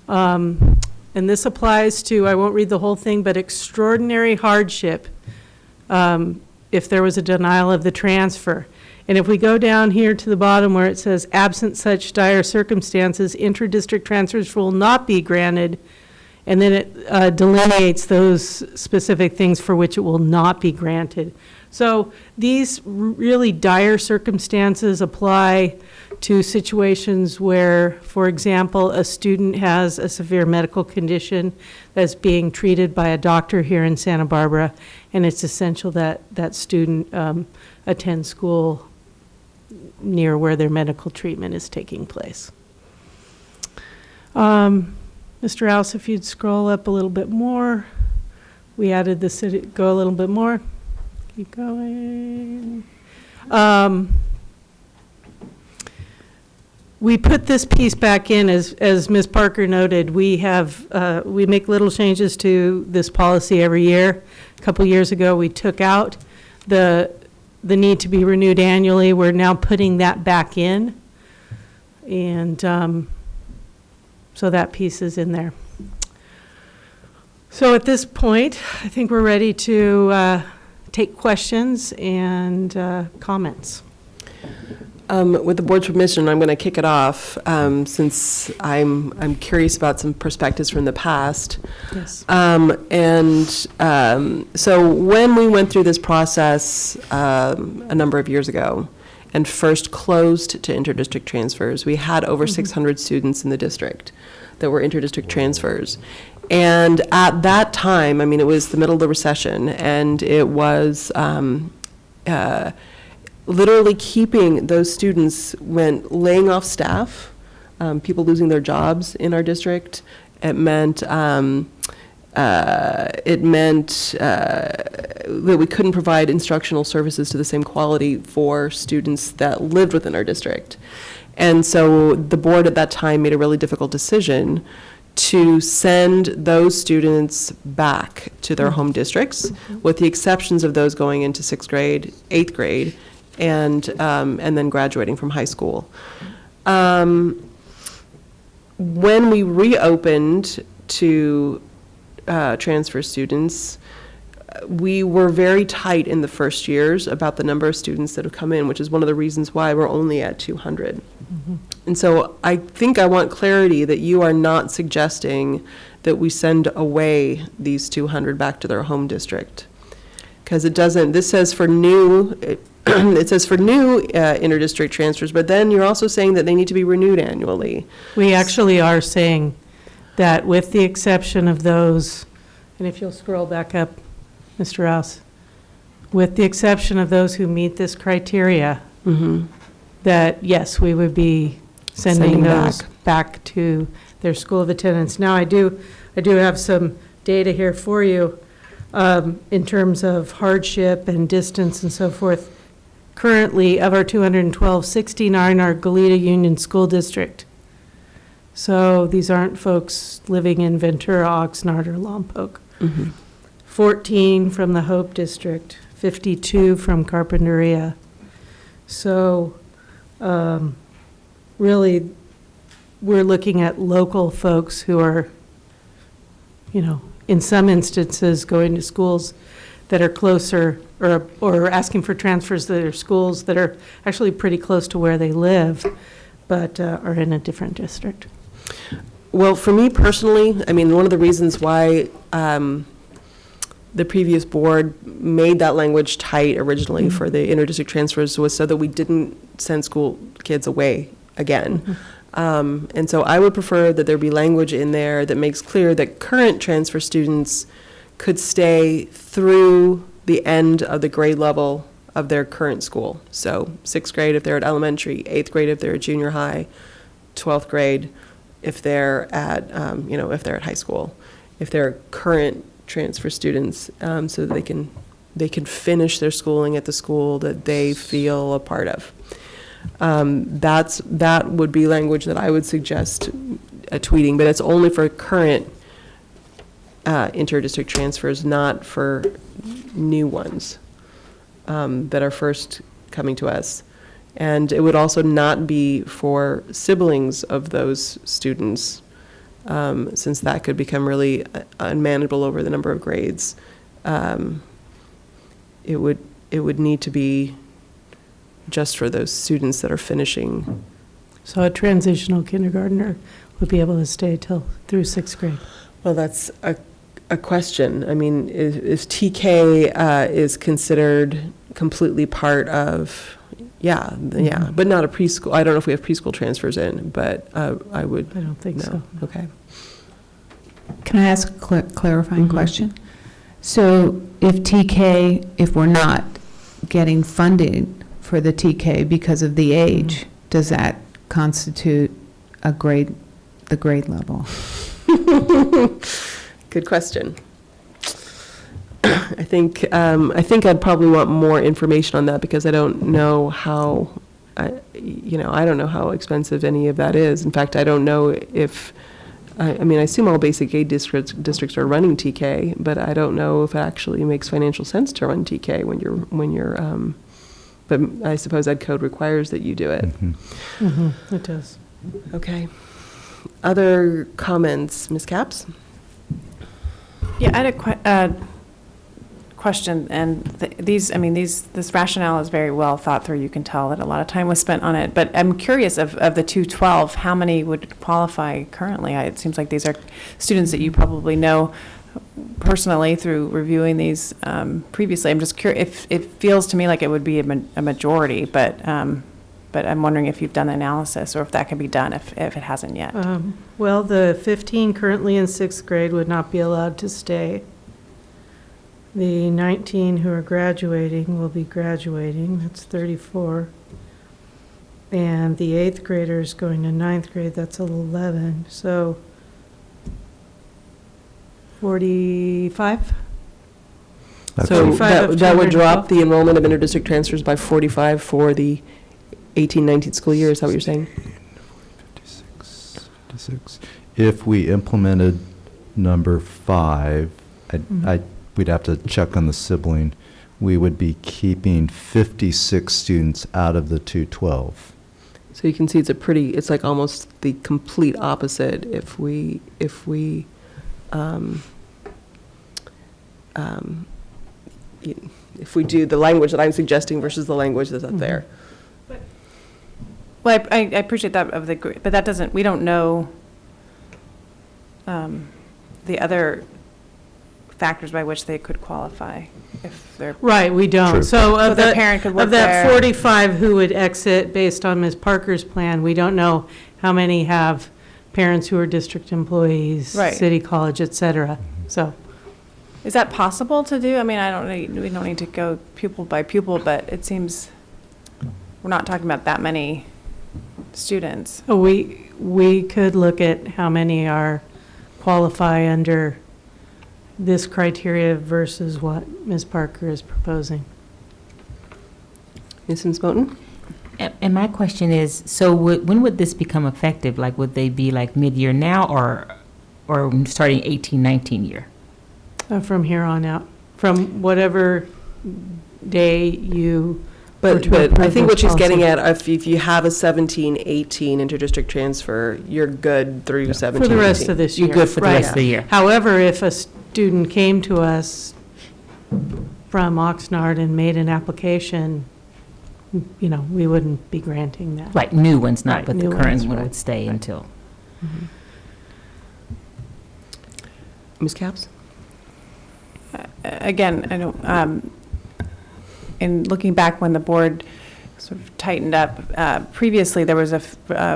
And this applies to, I won't read the whole thing, but extraordinary hardship if there was a denial of the transfer. And if we go down here to the bottom where it says, absent such dire circumstances, inter-district transfers will not be granted, and then it delineates those specific things for which it will not be granted. So these really dire circumstances apply to situations where, for example, a student has a severe medical condition that's being treated by a doctor here in Santa Barbara, and it's essential that that student attend school near where their medical treatment is taking place. Mr. Rouse, if you'd scroll up a little bit more. We added the city, go a little bit more. Keep going. We put this piece back in, as Ms. Parker noted. We make little changes to this policy every year. A couple years ago, we took out the need to be renewed annually. We're now putting that back in. And so that piece is in there. So at this point, I think we're ready to take questions and comments. With the board's permission, I'm going to kick it off since I'm curious about some perspectives from the past. Yes. So when we went through this process a number of years ago, and first closed to interdistrict transfers. We had over 600 students in the district that were interdistrict transfers. And at that time, I mean, it was the middle of the recession, and it was literally keeping those students meant laying off staff, people losing their jobs in our district. It meant that we couldn't provide instructional services to the same quality for students that lived within our district. And so the board at that time made a really difficult decision to send those students back to their home districts, with the exceptions of those going into 6th grade, 8th grade, and then graduating from high school. When we reopened to transfer students, we were very tight in the first years about the number of students that have come in, which is one of the reasons why we're only at 200. And so I think I want clarity that you are not suggesting that we send away these 200 back to their home district. Because it doesn't, this says for new, it says for new interdistrict transfers, but then you're also saying that they need to be renewed annually. We actually are saying that with the exception of those, and if you'll scroll back up, Mr. Rouse, with the exception of those who meet this criteria, that yes, we would be sending those back to their school of attendance. Now, I do have some data here for you in terms of hardship and distance and so forth. Currently, of our 212, 16 are in our Goleta Union School District. So these aren't folks living in Ventura, Oxnard, or Lompoc. 14 from the Hope District, 52 from Carpinteria. So really, we're looking at local folks who are, you know, in some instances going to schools that are closer, or asking for transfers that are schools that are actually pretty close to where they live, but are in a different district. Well, for me personally, I mean, one of the reasons why the previous board made that language tight originally for the interdistrict transfers was so that we didn't send school kids away again. And so I would prefer that there be language in there that makes clear that current transfer students could stay through the end of the grade level of their current school. So 6th grade if they're at elementary, 8th grade if they're at junior high, 12th grade if they're at, if they're at high school, if they're current transfer students, so that they can finish their schooling at the school that they feel a part of. That would be language that I would suggest tweeting, but it's only for current interdistrict transfers, not for new ones that are first coming to us. And it would also not be for siblings of those students, since that could become really unmanageable over the number of grades. It would need to be just for those students that are finishing. So a transitional kindergartner would be able to stay through 6th grade. Well, that's a question. I mean, if TK is considered completely part of, but not a preschool. I don't know if we have preschool transfers in, but I don't think so. Okay. Can I ask a clarifying question? So if we're not getting funding for the TK because of the age, does that constitute the grade level? Good question. I think I'd probably want more information on that, because I don't know how, I don't know how expensive any of that is. In fact, I don't know if, I assume all basic aid districts are running TK, but I don't know if it actually makes financial sense to run TK when you're, but I suppose Ed Code requires that you do it. It does. Okay. Other comments, Ms. Capps? Yeah, I had a question, and this rationale is very well thought through. You can tell that a lot of time was spent on it, but I'm curious of the 212, how many would qualify currently? It seems like these are students that you probably know personally, through reviewing these previously, I'm just curious, if it feels to me like it would be a majority, but I'm wondering if you've done the analysis or if that can be done if it hasn't yet. Well, the 15 currently in sixth grade would not be allowed to stay. The 19 who are graduating will be graduating, that's 34. And the eighth graders going to ninth grade, that's 11, so 45? So 45 that of that would drop 212? the enrollment of interdistrict transfers by 45 for the 18-19 school year, is that what you're saying? 56. If we implemented number 5, we'd have to check on the sibling. We would be keeping 56 students out of the 212. So you can see it's like almost the complete opposite if we do the language that I'm suggesting versus the language that's up there. Well, I appreciate that but that doesn't, we don't know the other factors by which they could qualify if they're. Right, we don't. True. So of their parent could work of that there. 45 who would exit based on Ms. Parker's plan, we don't know how many have parents who are district employees, Right. city college, et cetera. So Is that possible to do? I mean, we don't need to go pupil by pupil, but it seems we're not talking about that many students. we could look at how many qualify under this criteria versus what Ms. Parker is proposing. Mrs. Moten? And my question is, so when would this become effective? Like, would they be like mid-year now or starting 18-19 year? From here on out, from whatever day you. But were to I approve think what this she's getting policy. at, if you have a 17-18 interdistrict transfer, you're good through 17-18. For the rest of this year. You're good for the right. rest of the year. However, if a student came to us from Oxnard and made an application, we wouldn't be granting that. Right, new ones, not, Right, but the new current ones, one right. would stay until. Ms. Capps? Again, I don't, in looking back when the board sort of tightened up, previously there was a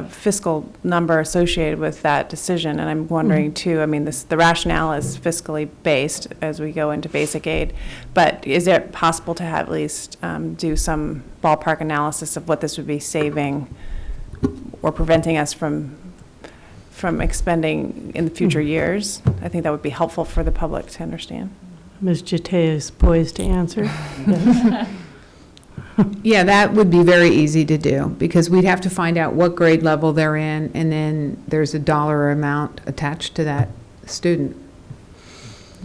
fiscal number associated with that decision, and I'm wondering too, I mean, the rationale is fiscally based as we go into basic aid, but is it possible to have at least do some ballpark analysis of what this would be saving or preventing us from expending in the future years? I think that would be helpful for the public to understand. Ms. Jate is poised to answer. Yeah, that would be very easy to do, because we'd have to find out what grade level they're in, and then there's a dollar amount attached to that student.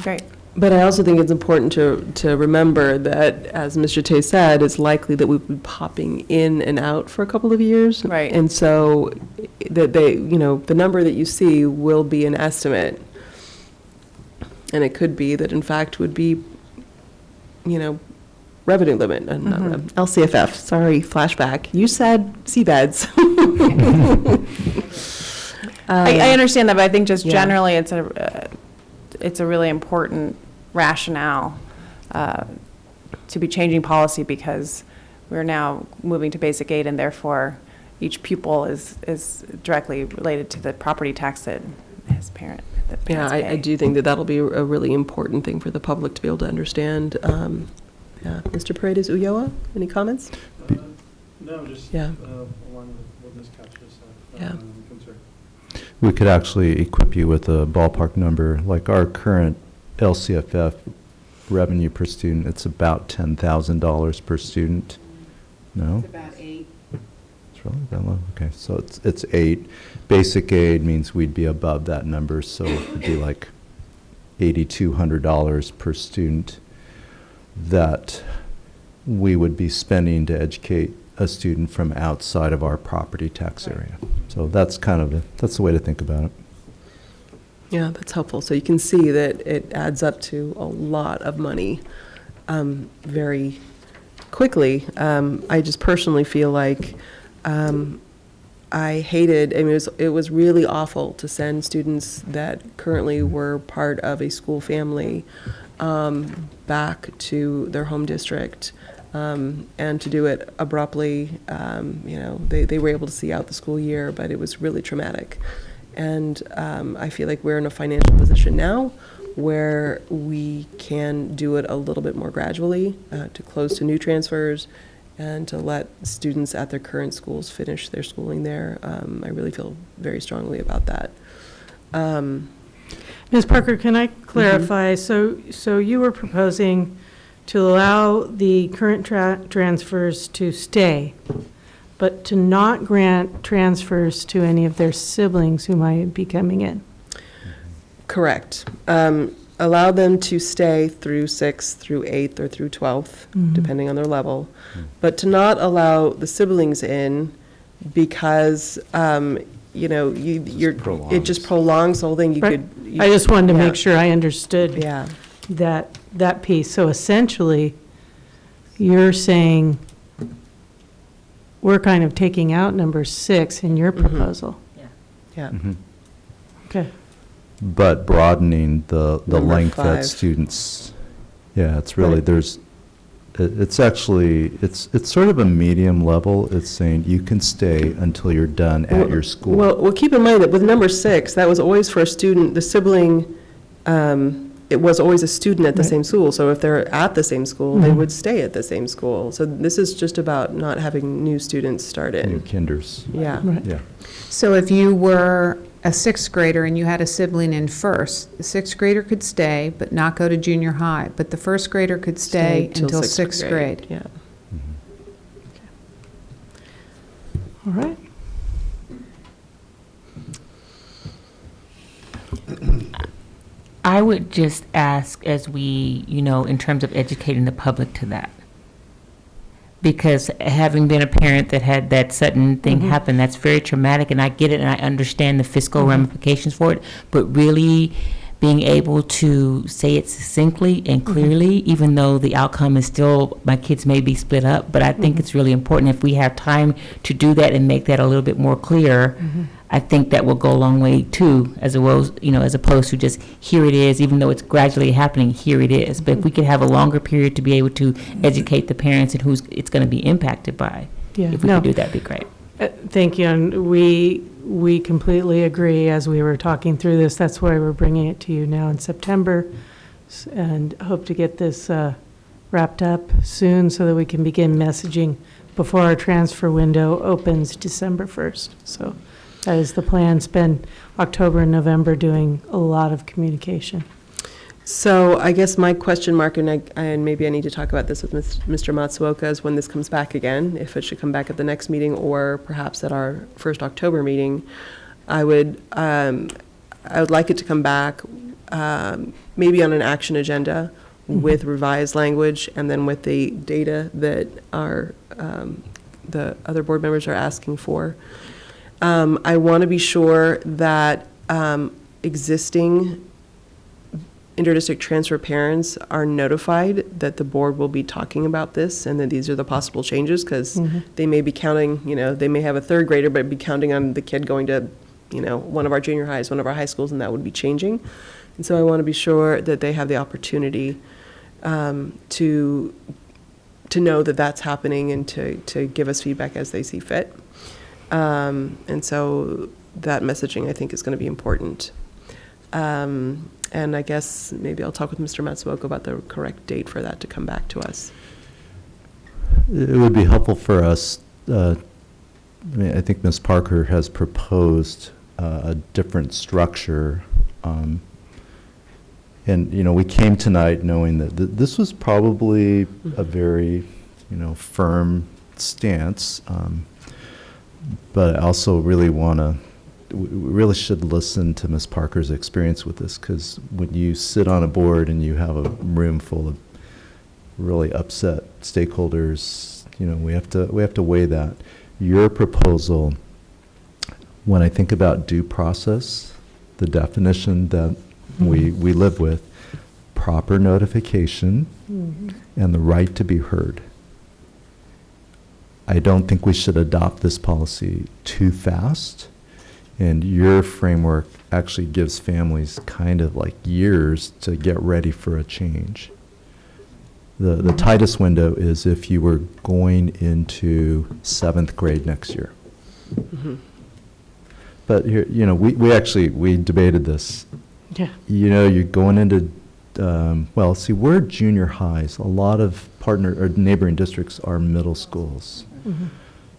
Great. But I also think it's important to remember that, as Ms. Jate said, it's likely that we'll be popping in and out for a couple of years. Right. And so that the number that you see will be an estimate. And it could be that, in fact, would be, revenue limit, not LCFF, sorry, flashback. You said seabeds. I understand that, but I think just Yeah. generally it's a really important rationale to be changing policy, because we're now moving to basic aid, and therefore each pupil is directly related to the property tax that his parents Yeah, pay. I do think that that'll be a really important thing for the public to be able to understand. Yeah, Mr. Paredes Ulloa, any comments? No, just Yeah. along with what Ms. Couch just said. Yeah. Concern. We could actually equip you with a ballpark number, like our current LCFF revenue per student, it's about $10,000 per student. No? It's about 8. It's really that low? Okay, so it's 8. Basic aid means we'd be above that number, so it'd be like $8,200 per student that we would be spending to educate a student from outside of our property tax area. So that's that's the way to think about it. Yeah, that's helpful. So you can see that it adds up to a lot of money very quickly. I just personally feel like I hated, I mean, it was really awful to send students that currently were part of a school family back to their home district, and to do it abruptly. You know, they were able to see out the school year, but it was really traumatic. And I feel like we're in a financial position now where we can do it a little bit more gradually, to close to new transfers and to let students at their current schools finish their schooling there. I really feel very strongly about that. Ms. Parker, can I clarify? So you were proposing to allow the current transfers to stay, but to not grant transfers to any of their siblings who might be coming in? Correct. Allow them to stay through 6th, through 8th, or through 12th, depending on their level, but to not allow the siblings in because, you know, it just prolongs the whole thing. I just wanted to yeah. make sure I understood Yeah. that piece. So essentially, you're saying we're kind of taking out number 6 in your proposal. Yeah. Okay. But broadening the Number length that 5. students, yeah, it's really, Right. it's actually, it's sort of a medium level. It's saying you can stay until you're done at your school. Well, keep in mind that with number 6, that was always for a student, the sibling, it was always a student at the Right. same school. So if they're at the same school, they would stay at the same school. So this is just about not having new students start New in. kinders. Yeah. Right. Yeah. So if you were a 6th grader and you had a sibling in first, the 6th grader could stay but not go to junior high, but the 1st grader could stay till until 6th 6th grade. Yeah. All right. I would just ask as we, you know, in terms of educating the public to that. Because having been a parent that had that sudden thing happen, that's very traumatic, and I get it, and I understand the fiscal ramifications for it, but really being able to say it succinctly and clearly, even though the outcome is still, my kids may be split up, but I think it's really important if we have time to do that and make that a little bit more clear. I think that will go a long way too, as well, you know, as opposed to just here it is, even though it's gradually happening, here it is. But if we could have a longer period to be able to educate the parents and who's it's going to be impacted by, Yeah. if we could do that, it'd be great. Thank you, and we completely agree as we were talking through this. That's why we're bringing it to you now in September, and hope to get this wrapped up soon so that we can begin messaging before our transfer window opens December 1st. So that is the plan. Spend October and November doing a lot of communication. So I guess my question mark, and maybe I need to talk about this with Mr. Matsuoka, is when this comes back again, if it should come back at the next meeting or perhaps at our first October meeting. I would like it to come back maybe on an action agenda with revised language and then with the data that the other board members are asking for. I want to be sure that existing interdistrict transfer parents are notified that the board will be talking about this and that these are the possible changes, because they may be counting, you know, they may have a 3rd grader, but be counting on the kid going to, you know, one of our junior highs, one of our high schools, and that would be changing. And so I want to be sure that they have the opportunity to know that that's happening and to give us feedback as they see fit. And so that messaging, I think, is going to be important. And I guess maybe I'll talk with Mr. Matsuoka about the correct date for that to come back to us. It would be helpful for us, I mean, I think Ms. Parker has proposed a different structure. And, you know, we came tonight knowing that this was probably a very, you know, firm stance. But I also really want to, we really should listen to Ms. Parker's experience with this, because when you sit on a board and you have a room full of really upset stakeholders, you know, we have to weigh that. Your proposal, when I think about due process, the definition that we live with, proper notification and the right to be heard. I don't think we should adopt this policy too fast. And your framework actually gives families kind of like years to get ready for a change. The tightest window is if you were going into 7th grade next year. But here, you know, we debated this. Yeah. You know, you're going into, well, see, we're junior highs. A lot of partner or neighboring districts are middle schools.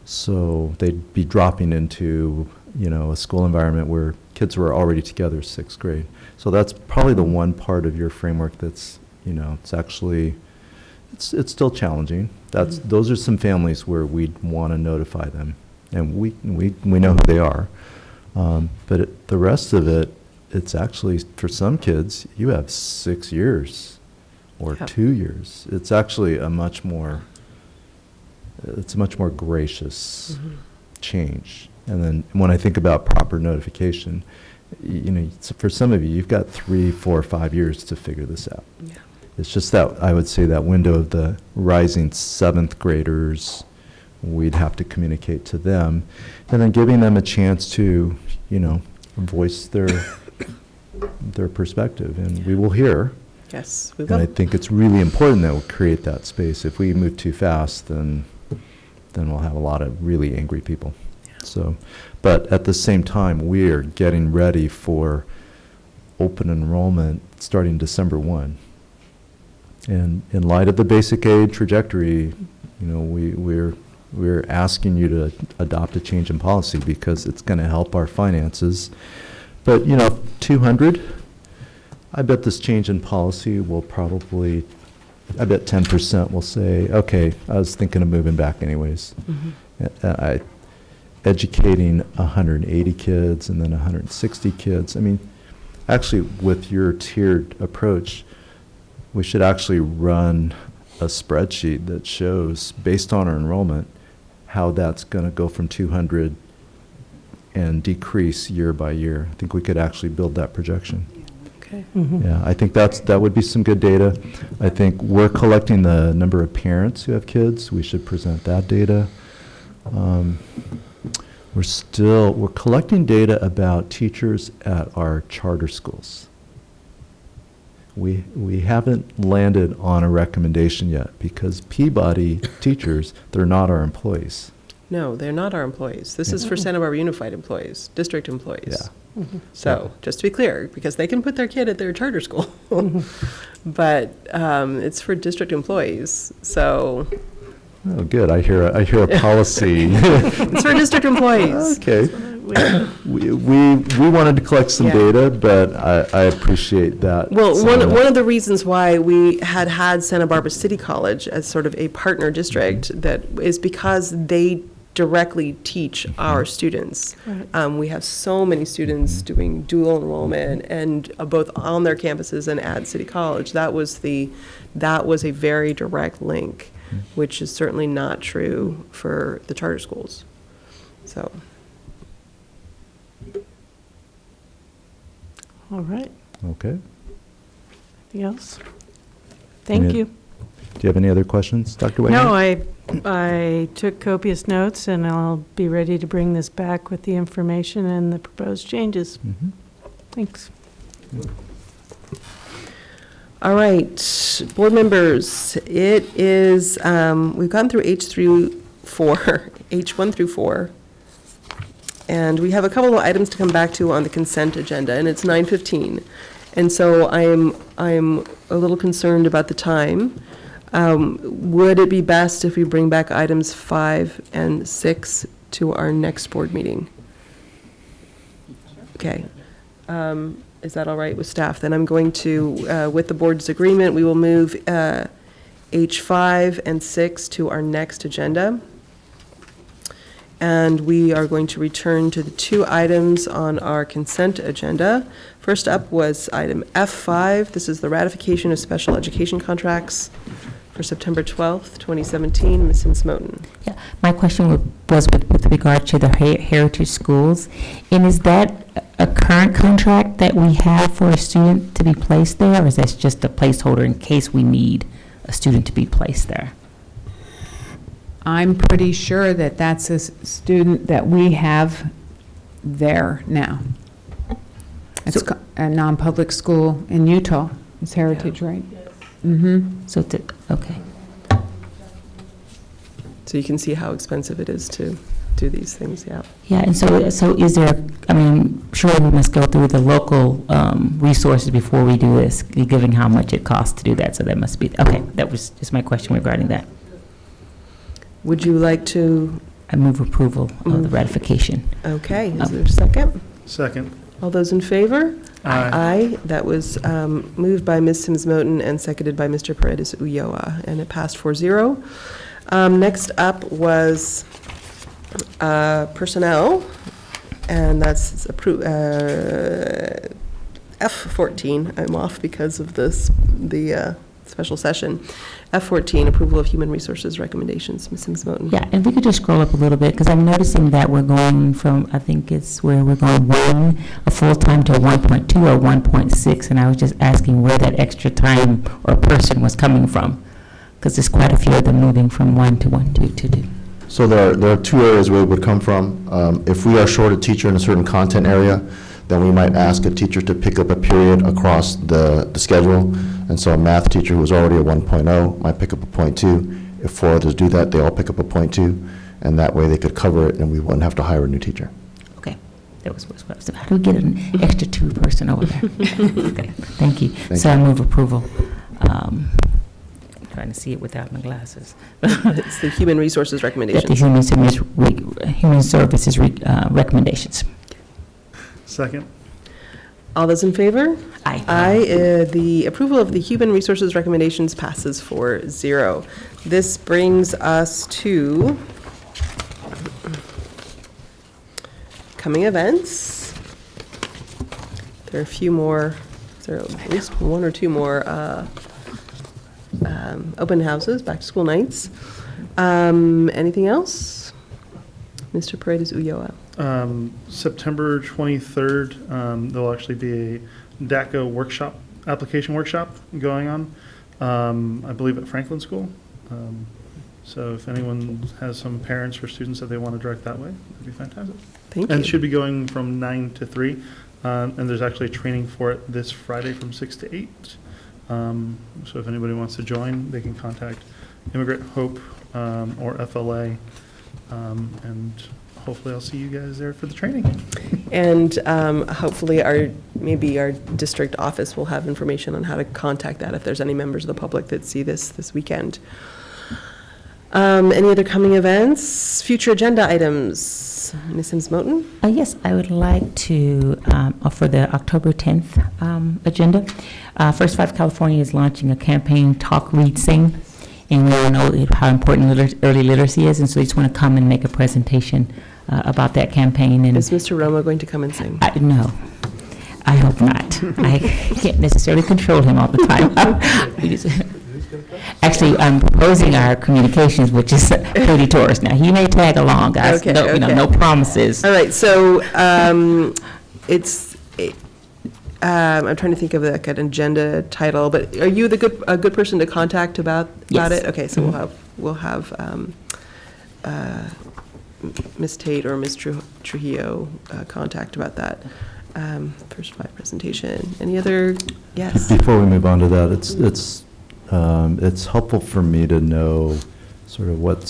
So they'd be dropping into, you know, a school environment where kids were already together 6th grade. So that's probably the one part of your framework that's, you know, it's actually, it's still challenging. Those are some families where we'd want to notify them, and we know who they are. But the rest of it, it's actually, for some kids, you have 6 years or 2 years. It's actually a much more gracious change. And then when I think about proper notification, you know, for some of you, you've got 3, 4, 5 years to figure this out. Yeah. It's just that, I would say, that window of the rising 7th graders, we'd have to communicate to them, and then giving them a chance to, you know, voice their perspective, and we will hear. Yes, we will. And I think it's really important that we create that space. If we move too fast, then we'll have a lot of really angry people. So, but at the same time, we're getting ready for open enrollment starting December 1. And in light of the basic aid trajectory, you know, we're asking you to adopt a change in policy because it's going to help our finances. But, you know, 200, I bet this change in policy will probably, I bet 10% will say, okay, I was thinking of moving back anyways. Educating 180 kids and then 160 kids. I mean, actually, with your tiered approach, we should actually run a spreadsheet that shows, based on our enrollment, how that's going to go from 200 and decrease year by year. I think we could actually build that projection. Okay. Yeah, I think that would be some good data. I think we're collecting the number of parents who have kids. We should present that data. We're collecting data about teachers at our charter schools. We haven't landed on a recommendation yet because Peabody teachers, they're not our employees. No, they're not our employees. This is for Santa Barbara Unified employees, district employees. Yeah. So, just to be clear, because they can put their kid at their charter school, but it's for district employees, so. Oh, good. I hear a policy. It's for district employees. Okay. We wanted to collect some data, but I appreciate that. Well, one of the reasons why we had Santa Barbara City College as sort of a partner district that is because they directly teach our students. Right. We have so many students doing dual enrollment and both on their campuses and at City College. That was a very direct link, which is certainly not true for the charter schools. So. All right. Okay. Anything else? Thank you. Do you have any other questions, Dr. Wayne? No, I took copious notes, and I'll be ready to bring this back with the information and the proposed changes. Thanks. All right, board members, it is, we've gone through H1 through 4. And we have a couple of items to come back to on the consent agenda, and it's 9:15. And so I am a little concerned about the time. Would it be best if we bring back items 5 and 6 to our next board meeting? Okay. Is that all right with staff? Then I'm going to, with the board's agreement, we will move H5 and 6 to our next agenda. And we are going to return to the 2 items on our consent agenda. First up was item F5. This is the ratification of special education contracts for September 12th, 2017. Ms. Moten. Yeah, my question was with regard to the heritage schools. And is that a current contract that we have for a student to be placed there, or is that just a placeholder in case we need a student to be placed there? I'm pretty sure that that's a student that we have there now. It's a non-public school in Utah. It's Heritage, right? Mm-hmm. So, okay. So you can see how expensive it is to do these things, yeah. Yeah, and so is there, I mean, surely we must go through the local resources before we do this, given how much it costs to do that, so that must be, okay, that was just my question regarding that. Would you like to? I move approval of the ratification. Okay, is there a second? Second. All those in favor? Aye. Aye. That was moved by Ms. Sims-Moten and seconded by Mr. Paredes Ulloa, and it passed 4-0. Next up was personnel, and that's F14. I'm off because of the special session. F14, approval of human resources recommendations. Ms. Sims-Moten. Yeah, and we could just scroll up a little bit, because I'm noticing that we're going from, I think it's where we're going a full-time to a 1.2 or 1.6, and I was just asking where that extra time or person was coming from, because there's quite a few of them moving from 1 to 1.2 to 2. So there are two areas where it would come from. If we are short a teacher in a certain content area, then we might ask a teacher to pick up a period across the schedule. And so a math teacher who is already a 1.0 might pick up a 0.2. If 4 others do that, they all pick up a 0.2, and that way they could cover it and we wouldn't have to hire a new teacher. Okay, that was what I was, how do we get an extra 2 person over there? Okay, thank you. So I move approval. Trying to see it without my glasses. It's the human resources recommendations. The human services recommendations. Second. All those in favor? Aye. Aye. The approval of the human resources recommendations passes 4-0. This brings us to coming events. There are a few more, there are at least 1 or 2 more open houses, back to school nights. Anything else? Mr. Paredes Ulloa. September 23rd, there'll actually be a DACA workshop, application workshop going on, I believe at Franklin School. So if anyone has some parents or students that they want to direct that way, that'd be fantastic. Thank you. And it should be going from 9 to 3. And there's actually training for it this Friday from 6 to 8. So if anybody wants to join, they can contact Immigrant Hope or FLA, and hopefully I'll see you guys there for the training. And hopefully maybe our district office will have information on how to contact that if there's any members of the public that see this weekend. Any other coming events? Future agenda items? Ms. Sims-Moten? Yes, I would like to offer the October 10th agenda. First Five California is launching a campaign, Talk, Read, Sing, and we all know how important early literacy is, and so we just want to come and make a presentation about that campaign. And is Mr. Romo going to come and sing? No, I hope not. I can't necessarily control him all the time. Actually, I'm proposing our communications, which is pretty Taurus. Now, he may tag along, guys. Okay, no, no promises. All right, so I'm trying to think of like an agenda title, but are you a good person to contact about it? Okay, so we'll have Ms. Tate or Ms. Trujillo contact about that. First Five presentation. Any other? Yes. Before we move on to that, it's helpful for me to know sort of what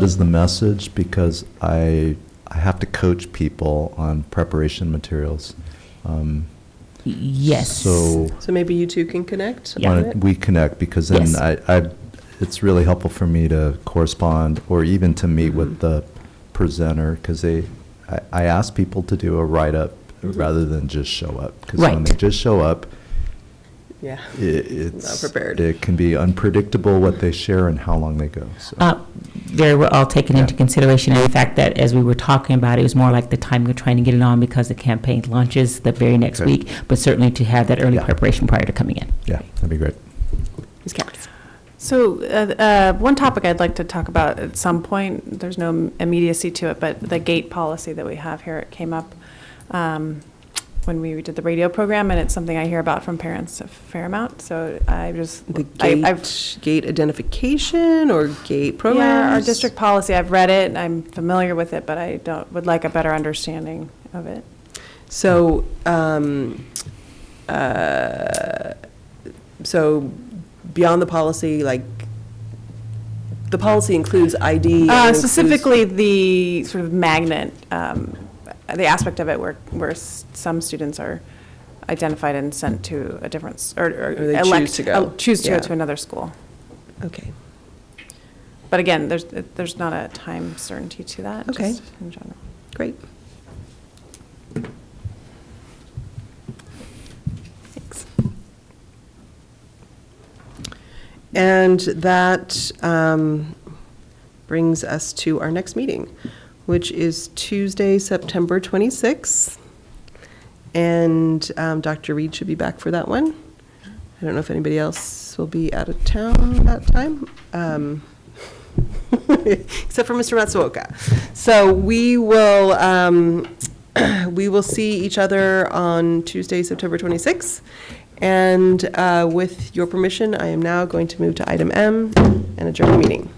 is the message, because I have to coach people on preparation materials. Yes. So maybe you two can connect? We connect, because then yes. It's really helpful for me to correspond or even to meet with the presenter, because I ask people to do a write-up rather than just show up. Because when they just show up, it's not prepared. It can be unpredictable what they share and how long they go. So. Very well all taken into consideration. And in fact, that as we were talking about it was more like the time we're trying to get it on, because the campaign launches the very next week, but certainly to have that early preparation prior to coming in. Yeah, that'd be great. Ms. Katz. So one topic I'd like to talk about at some point, there's no immediacy to it, but the gate policy that we have here, it came up when when we did the radio program, and it's something I hear about from parents a fair amount, so I just. The I've gate identification or gate programs? Yeah, our district policy, I've read it, I'm familiar with it, but I would like a better understanding of it. So, so beyond the policy, like, the policy includes ID? Specifically, the sort of magnet, the aspect of it where some students are identified and sent to a different, or they choose to go. Choose to Yeah. go to another school. Okay. But again, there's not a time certainty to that. Okay. Just in general. Great. And that brings us to our next meeting, which is Tuesday, September 26th. And Dr. Reed should be back for that one. I don't know if anybody else will be out of town that time, except for Mr. Matsuoka. So we will see each other on Tuesday, September 26th. And with your permission, I am now going to move to item M and adjourn the meeting.